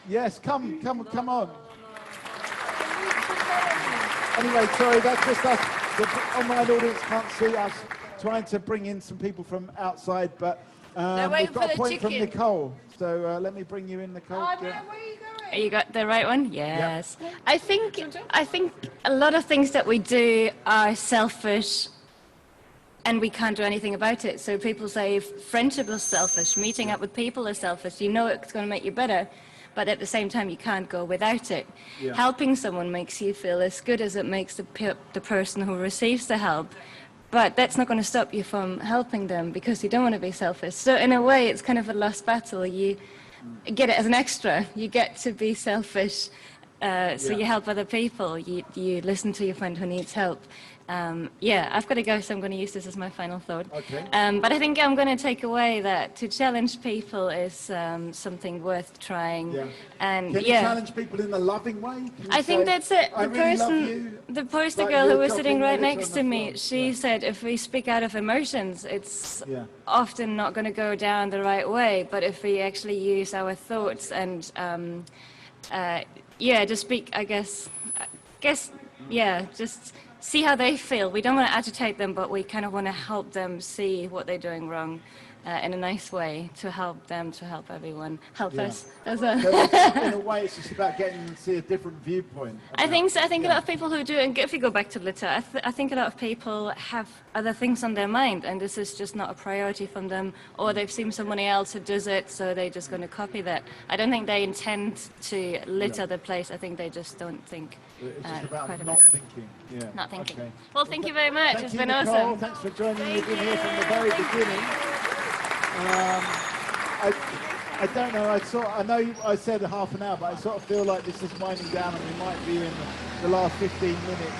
Yes, come on. Anyway, sorry, that's just us. The online audience can't see us trying to bring in some people from outside, but we've got a point from Nicole. So let me bring you in, Nicole. Where are you going? You got the right one? Yes. Yep. I think a lot of things that we do are selfish and we can't do anything about it. So people say friendship is selfish, meeting up with people is selfish. You know it's going to make you better, but at the same time you can't go without it. Yeah. Helping someone makes you feel as good as it makes the person who receives the help. But that's not going to stop you from helping them because you don't want to be selfish. So in a way, it's kind of a lost battle. You get it as an extra. You get to be selfish, so you help other people. You listen to your friend who needs help. I've got to go, so I'm going to use this as my final thought. Okay. But I think I'm going to take away that to challenge people is something worth trying. Yeah. And Can you challenge people in a loving way? I think that's it. The the poster girl who was sitting right next to me, she said if we speak out of emotions, it's often not going to go down the right way. But if we actually use our thoughts and just speak, just see how they feel. We don't want to agitate them, but we kind of want to help them see what they're doing wrong in a nice way to help them, to help everyone, help us. As in a way, it's just about getting them to see a different viewpoint. I think so. I think a lot of people who do, and if you go back to litter, I think a lot of people have other things on their mind, and this is just not a priority from them, or they've seen somebody else who does it, so they're just going to copy that. I don't think they intend to litter the place. I think they just don't think. It's just about not thinking. Yeah. Not thinking. Okay. Well, thank you very much. It's been Nicole. awesome. Thanks for joining me. You've been here from the very beginning. I don't know. I know I said half an hour, but I sort of feel like this is winding down, and we might be in the last 15 minutes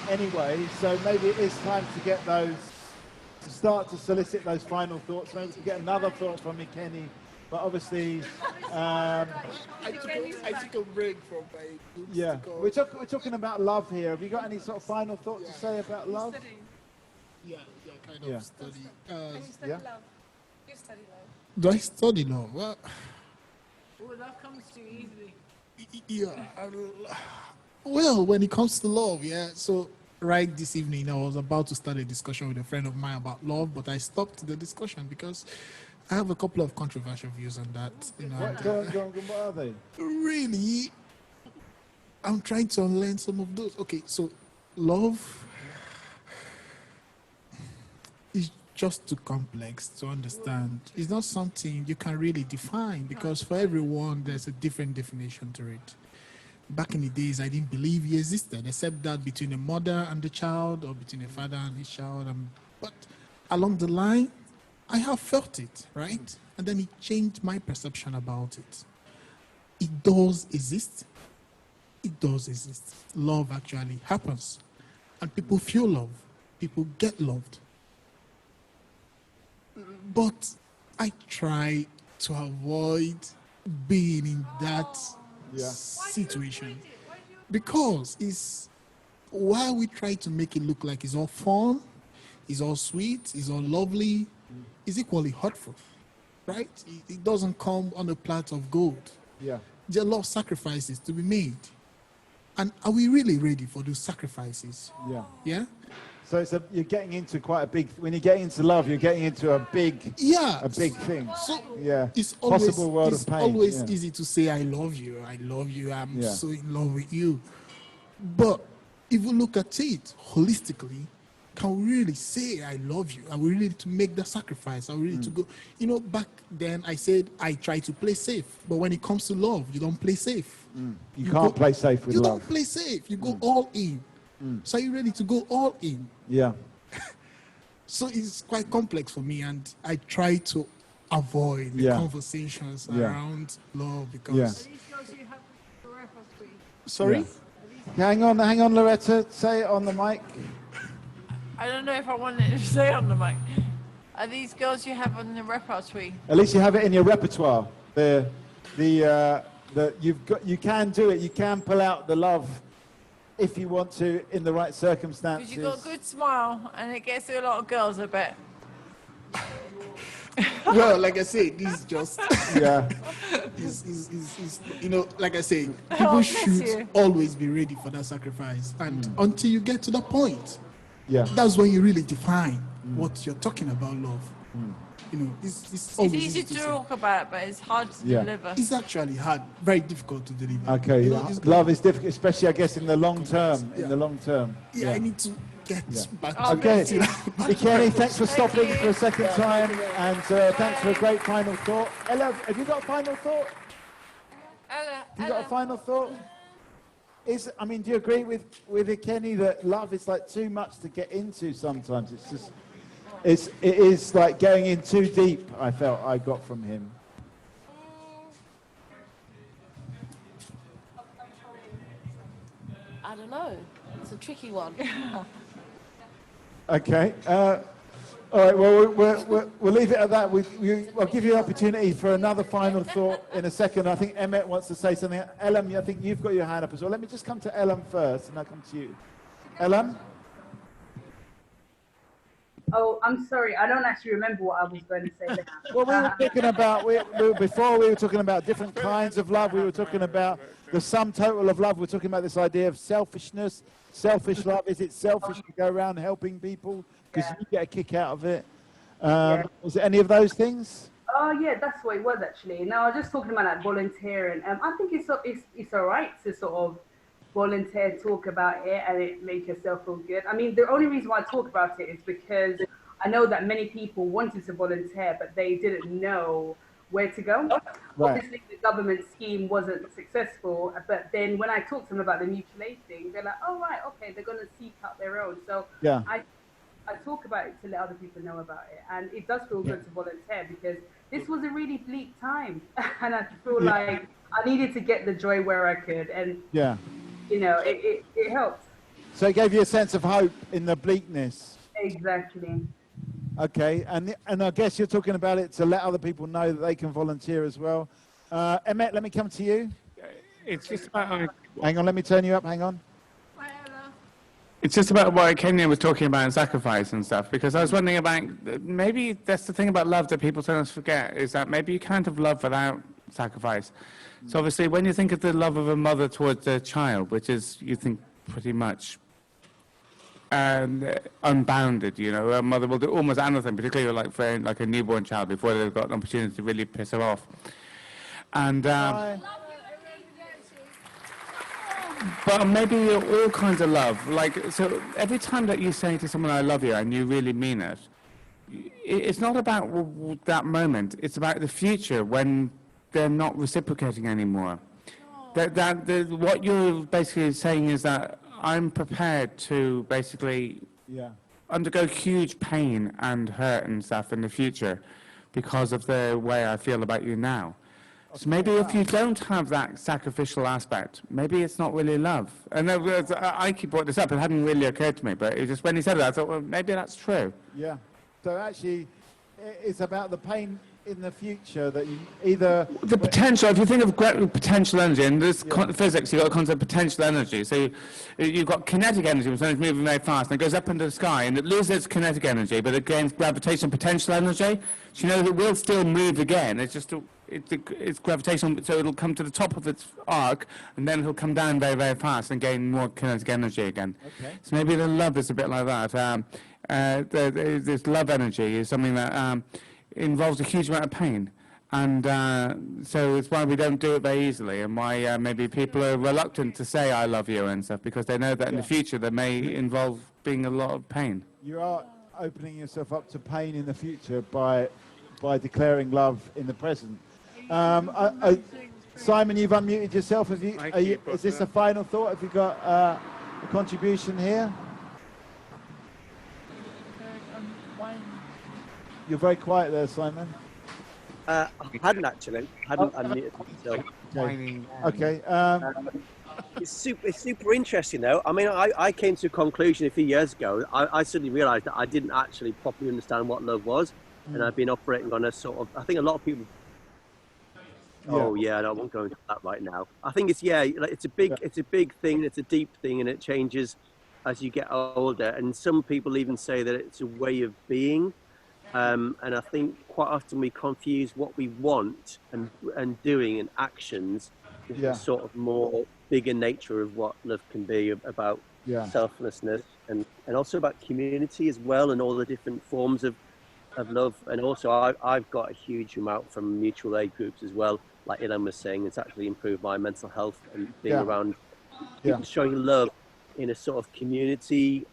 anyway. So maybe it is time to get those, to start to solicit those final thoughts. Maybe to get another thought from me, Kenny, but obviously, I took a break from my yeah, we're talking about love here. Have you got any sort of final thought to say about love? Yeah, kind Yeah. of study. Yeah. You study love. Do I study law? Well, Oh, love comes too easily. yeah. Well, when it comes to love, yeah. So right this evening, I was about to start a discussion with a friend of mine about love, but I stopped the discussion because I have a couple of controversial views on that. You know, What are they? Really, I'm trying to unlearn some of those. Okay, so love is just too complex to understand. It's not something you can really define because for everyone, there's a different definition to it. Back in the days, I didn't believe he existed, except that between a mother and the child or between a father and his child. But along the line, I have felt it, right? And then it changed my perception about it. It does exist. It does exist. Love actually happens. And people feel love. People get loved. But I try to avoid being in that situation. Because it's while we try to make it look like it's all fun, it's all sweet, it's all lovely, it's equally hurtful, right? It doesn't come on a platter of gold. Yeah. There are a lot of sacrifices to be made. And are we really ready for those sacrifices? Yeah. Yeah? So you're getting into quite a big, when you get into love, you're getting into a big thing. So yeah. It's always, Possible world it's of pain. always yeah. easy to say, I love you, I'm so in love with you. But if we look at it holistically, can we really say, I love you? Are we ready to make the sacrifice? Are we ready to go? You know, back then I said, I try to play safe. But when it comes to love, you don't play safe. You can't play safe with love. You love. don't play safe. You go all in. So are you ready to go all in? Yeah. So it's quite complex for me, and I try to avoid the conversations around love because. Sorry? Yeah. Hang on, Loretta. Say it on the mic. I don't know if I wanted to say on the mic. Are these girls you have on the repertoire? At least you have it in your repertoire. You can do it. You can pull out the love if you want to in the right circumstances. Because you've got a good smile and it gets to a lot of girls, I bet. Well, like I say, this is just is you know, like I say, people should always be ready for that sacrifice, and until you get to that point, that's when you really define what you're talking about love. You know, it's always easy to talk about, but it's hard to deliver. It's actually hard, very difficult to deliver. Okay, love is difficult, especially I guess in the long term. In the long term. I need to get back. Okay, Ikeni, thanks for stopping for a second time, and thanks for a great final thought. Ella, have you got a final thought? You got a final thought? I mean, do you agree with Ikeni that love is like too much to get into sometimes? It's just. It is like going in too deep, I felt I got from him. I don't know. It's a tricky one. Okay. All right, well, we'll leave it at that. I'll give you an opportunity for another final thought in a second. I think Emmett wants to say something. Ellen, I think you've got your hand up as well. Let me just come to Ellen first, and I'll come to you. Ellen? Oh, I'm sorry. I don't actually remember what I was going to say now. Well, we were talking about, before we were talking about different kinds of love. We were talking about the sum total of love. We're talking about this idea of selfishness, selfish love. Is it selfish to go around helping people because you get a kick out of it? Was it any of those things? Oh, yeah, that's what it was actually. No, I was just talking about like volunteering. I think it's all right to sort of volunteer, talk about it, and it make yourself feel good. I mean, the only reason why I talk about it is because I know that many people wanted to volunteer, but they didn't know where to go. Right. Obviously, the government scheme wasn't successful, but then when I talk to them about the mutual aid thing, they're like, oh, right, okay, they're going to seek out their own. So I talk about it to let other people know about it. And it does feel good to volunteer because this was a really bleak time. And I feel like I needed to get the joy where I could. And you know, it helps. So it gave you a sense of hope in the bleakness. Exactly. Okay, and I guess you're talking about it to let other people know that they can volunteer as well. Emmett, let me come to you. It's just about... Hang on, let me turn you up, hang on. It's just about what Kenya was talking about in sacrifice and stuff, because I was wondering about, maybe that's the thing about love that people sometimes forget, is that maybe you can't have love without sacrifice. So obviously when you think of the love of a mother towards their child, which is, you think, pretty much unbounded, you know, a mother will do almost anything, particularly like for like a newborn child, before they've got an opportunity to really piss her off. And but maybe all kinds of love. Like, so every time that you say to someone, I love you, and you really mean it, it's not about that moment. It's about the future when they're not reciprocating anymore. What you're basically saying is that I'm prepared to basically undergo huge pain and hurt and stuff in the future because of the way I feel about you now. So maybe if you don't have that sacrificial aspect, maybe it's not really love. And I keep brought this up, it hadn't really occurred to me, but it just when he said that, I thought, well, maybe that's true. Yeah. So actually, it's about the pain in the future that you either... The potential, if you think of potential energy, in this physics, you've got the concept of potential energy. So you've got kinetic energy, when something's moving very fast, and it goes up into the sky, and it loses its kinetic energy, but it gains gravitational potential energy. So you know that it will still move again, it's just... It's gravitational, so it'll come to the top of its arc, and then it'll come down very, very fast and gain more kinetic energy again. Okay. So maybe the love is a bit like that. This love energy is something that involves a huge amount of pain, and so it's why we don't do it very easily, and why maybe people are reluctant to say I love you and stuff, because they know that in the future there may involve being a lot of pain. You are opening yourself up to pain in the future by declaring love in the present. Simon, you've unmuted yourself. Is this a final thought? Have you got a contribution here? You're very quiet there, Simon. I hadn't actually. Unmuted myself. Okay. It's super interesting though. I mean, I came to a conclusion a few years ago. I suddenly realised that I didn't actually properly understand what love was, and I've been operating on a sort of. I think a lot of people. Oh yeah, I won't go into that right now. I think it's it's a big thing. It's a deep thing, and it changes as you get older. And some people even say that it's a way of being. And I think quite often we confuse what we want and doing and actions with the sort of more bigger nature of what love can be about selflessness and also about community as well, and all the different forms of love. And also I've got a huge amount from mutual aid groups as well. Like Ilan was saying, it's actually improved my mental health and being around people showing love in a sort of community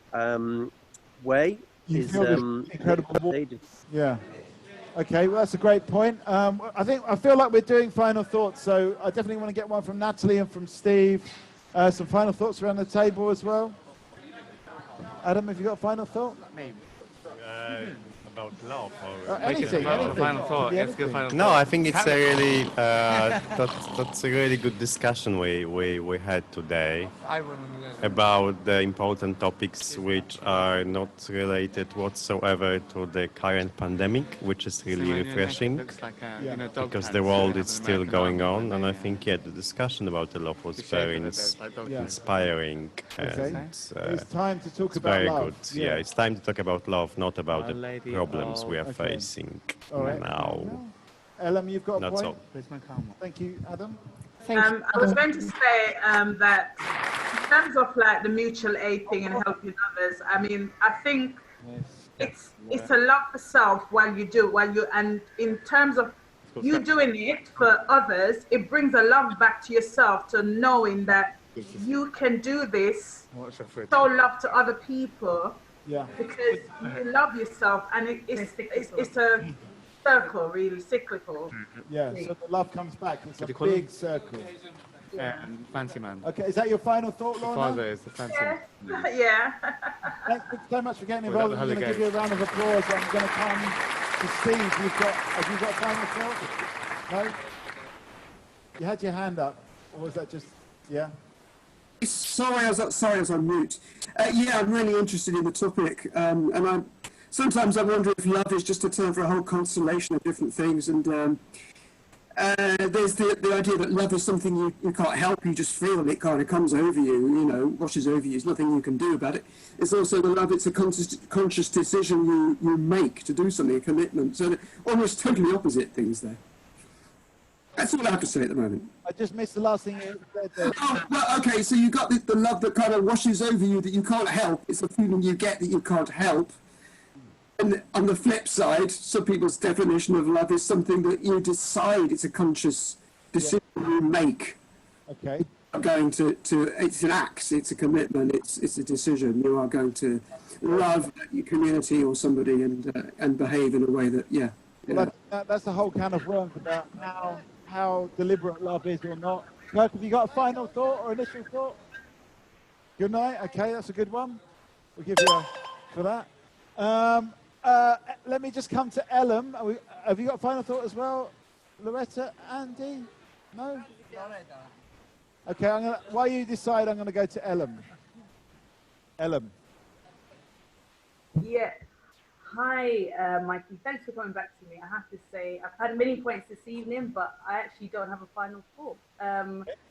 way. Is incredible. Yeah. Okay, well, that's a great point. I feel like we're doing final thoughts, so I definitely want to get one from Natalie and from Steve. Some final thoughts around the table as well. Adam, have you got a final thought? Maybe. About love or anything. Final thought. Yeah, no, I think it's a really that's a really good discussion we had today about the important topics which are not related whatsoever to the current pandemic, which is really refreshing because the world is still going on, and I think the discussion about the love was very inspiring. Okay. And, it's time to talk about very love. good. Yeah, it's time to talk about love, not about the problems we are facing now. Ellen, you've got a That's point. all. Thank you, Adam. I was going to say that in terms of like the mutual aid thing and helping others, I mean, I think it's a love for self and in terms of you doing it for others, it brings a love back to yourself, to knowing that you can do this, show love to other people. Yeah. Because you love yourself, and it's a circle, really cyclical. Yeah. So the love comes back. It's a big circle. Fancy man. Okay. Is that your final thought, Lorna? The father is the fancy man. Yeah. Thanks so much for getting involved. I'm going to give you a round of applause. I'm going to come to Steve. Have you got a final thought? No. You had your hand up, or was that just Sorry, I was on mute. I'm really interested in the topic, and sometimes I wonder if love is just a term for a whole constellation of different things. And there's the idea that love is something you can't help, you just feel it kind of comes over you, you know, washes over you. There's nothing you can do about it. It's also the love, it's a conscious decision you make to do something, a commitment. So almost totally opposite things there. That's all I have to say at the moment. I just missed the last thing you said there. Oh, well, okay, so you got the love that kind of washes over you that you can't help. It's a feeling you get that you can't help. And on the flip side, some people's definition of love is something that you decide, it's a conscious decision you make. Okay. You're going to it's an act, it's a commitment, it's a decision. You are going to love your community or somebody and behave in a way that, yeah. Well, that's the whole kind of work about how deliberate love is or not. Kirk, have you got a final thought or initial thought? Good night. Okay, that's a good one. We'll give you for that. Let me just come to Ellen. Have you got a final thought as well? Loretta, Andy? No? Okay, while you decide, I'm going to go to Ellen. Ellen. Yeah. Hi, Mikey. Thanks for coming back to me. I have to say, I've had many points this evening, but I actually don't have a final thought.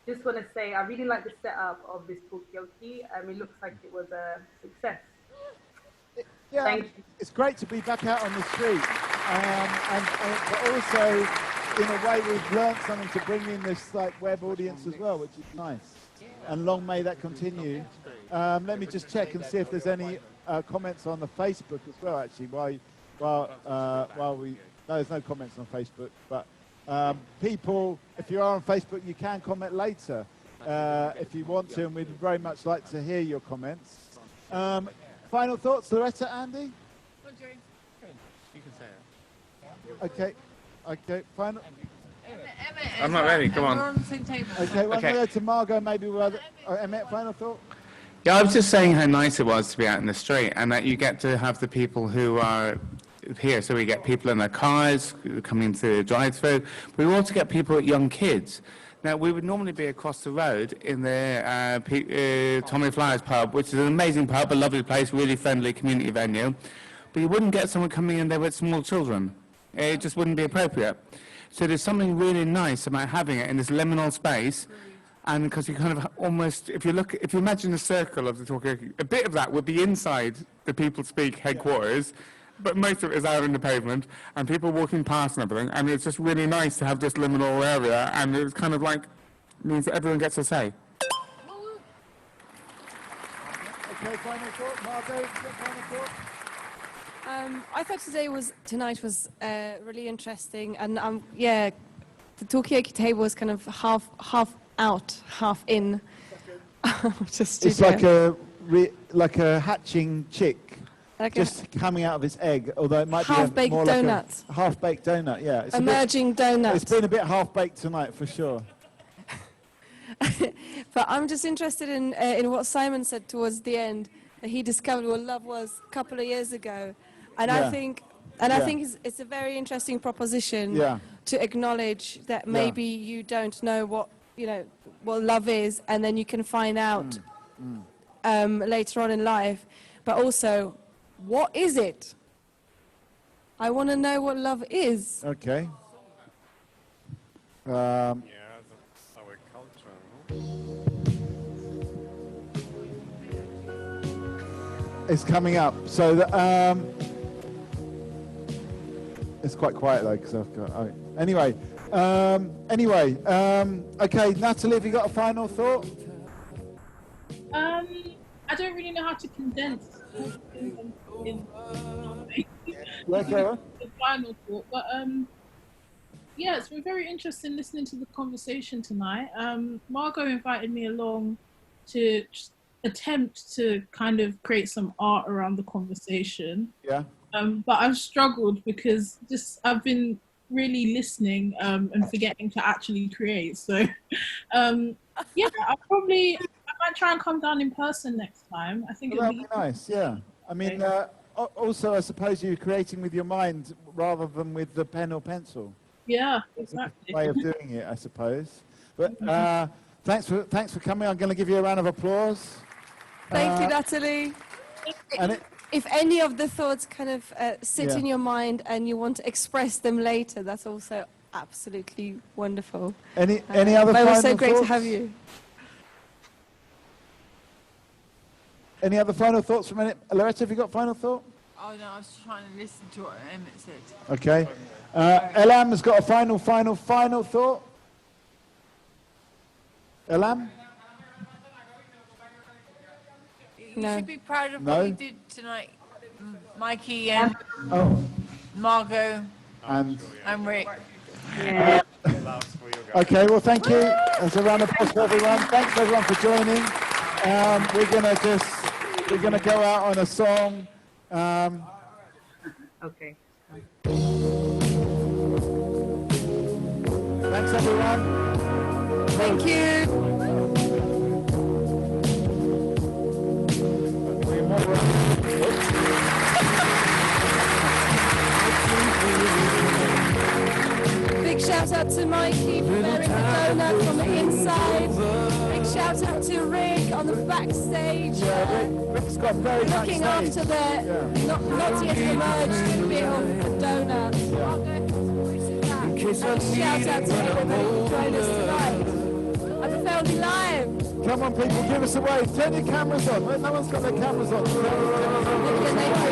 Just want to say, I really like the setup of this Talkaoke. It looks like it was a success. Yeah, it's great to be back out on the street, but also, in a way, we've learned something to bring in this web audience as well, which is nice. And long may that continue. Let me just check and see if there's any comments on the Facebook as well. Actually, while we no, there's no comments on Facebook, but people, if you are on Facebook, you can comment later if you want to, and we'd very much like to hear your comments. Final thoughts, Loretta, Andy? You can say it. Okay. Okay. Final. I'm not ready. Come on. We're on the same table. Okay. Well, I'm going to go to Margot. Maybe we'll. Emmett, final thought. Yeah, I was just saying how nice it was to be out in the street, and that you get to have the people who are here. So we get people in their cars coming to the drive-through. But we also get people, young kids. Now, we would normally be across the road in the Tommy Flowers pub, which is an amazing pub, a lovely place, really friendly community venue. But you wouldn't get someone coming in there with small children. It just wouldn't be appropriate. So there's something really nice about having it in this liminal space. And because you kind of almost, if you imagine the circle of the Talkaoke, a bit of that would be inside the People Speak headquarters, but most of it is out in the pavement, and people walking past and everything, and it's just really nice to have this liminal area, and it's kind of like, means that everyone gets a say. Okay, final thought, Margot, final thought? I thought tonight was really interesting, and yeah, the Talkaoke table was kind of half out, half in. It's like a hatching chick. Just coming out of its egg, although it might be half-baked more donut. Like a half-baked donut, yeah. It's emerging donut. It's been a bit half-baked tonight, for sure. But I'm just interested in what Simon said towards the end, that he discovered what love was a couple of years ago, and I think it's a very interesting proposition to acknowledge that maybe you don't know what love is, and then you can find out later on in life, but also, what is it? I want to know what love is. Okay. Yeah, that's our culture. It's coming up. So it's quite quiet though, because I've got. Anyway. Okay, Natalie, have you got a final thought? I don't really know how to condense in the final thought, but yeah, it's been very interesting listening to the conversation tonight. Margot invited me along to attempt to kind of create some art around the conversation. Yeah. But I've struggled because I've been really listening and forgetting to actually create. So yeah, I might try and come down in person next time. I think that'd be nice. Yeah. I mean, also, I suppose you're creating with your mind rather than with the pen or pencil. Yeah, exactly. Way of doing it, I suppose. But thanks for coming. I'm going to give you a round of applause. Thank you, Natalie. if any of the thoughts kind of sit Yeah. in your mind and you want to express them later, that's also absolutely wonderful. Any other But it was so final great to thoughts? have you. Any other final thoughts from any? Loretta, have you got final thought? Oh no, I was trying to listen to what Emmett said. Okay. Elam has got a final thought. Elam? You should be proud of No. what you did tonight, Mikey and Margot And Rick. okay, well, thank you. There's a round of applause for everyone. Thanks everyone for joining. We're gonna go out on a song. Okay. Thanks everyone. Thank you. Big shout out to Mikey for wearing the donut from the inside. Big shout out to Rick on the backstage. Rick's got very looking after the not yet emerged reveal of donuts. And shout out to everybody who joined us tonight. Aberfeldy Live. Come on, people, give us a wave. Turn your cameras on. No one's got their cameras on.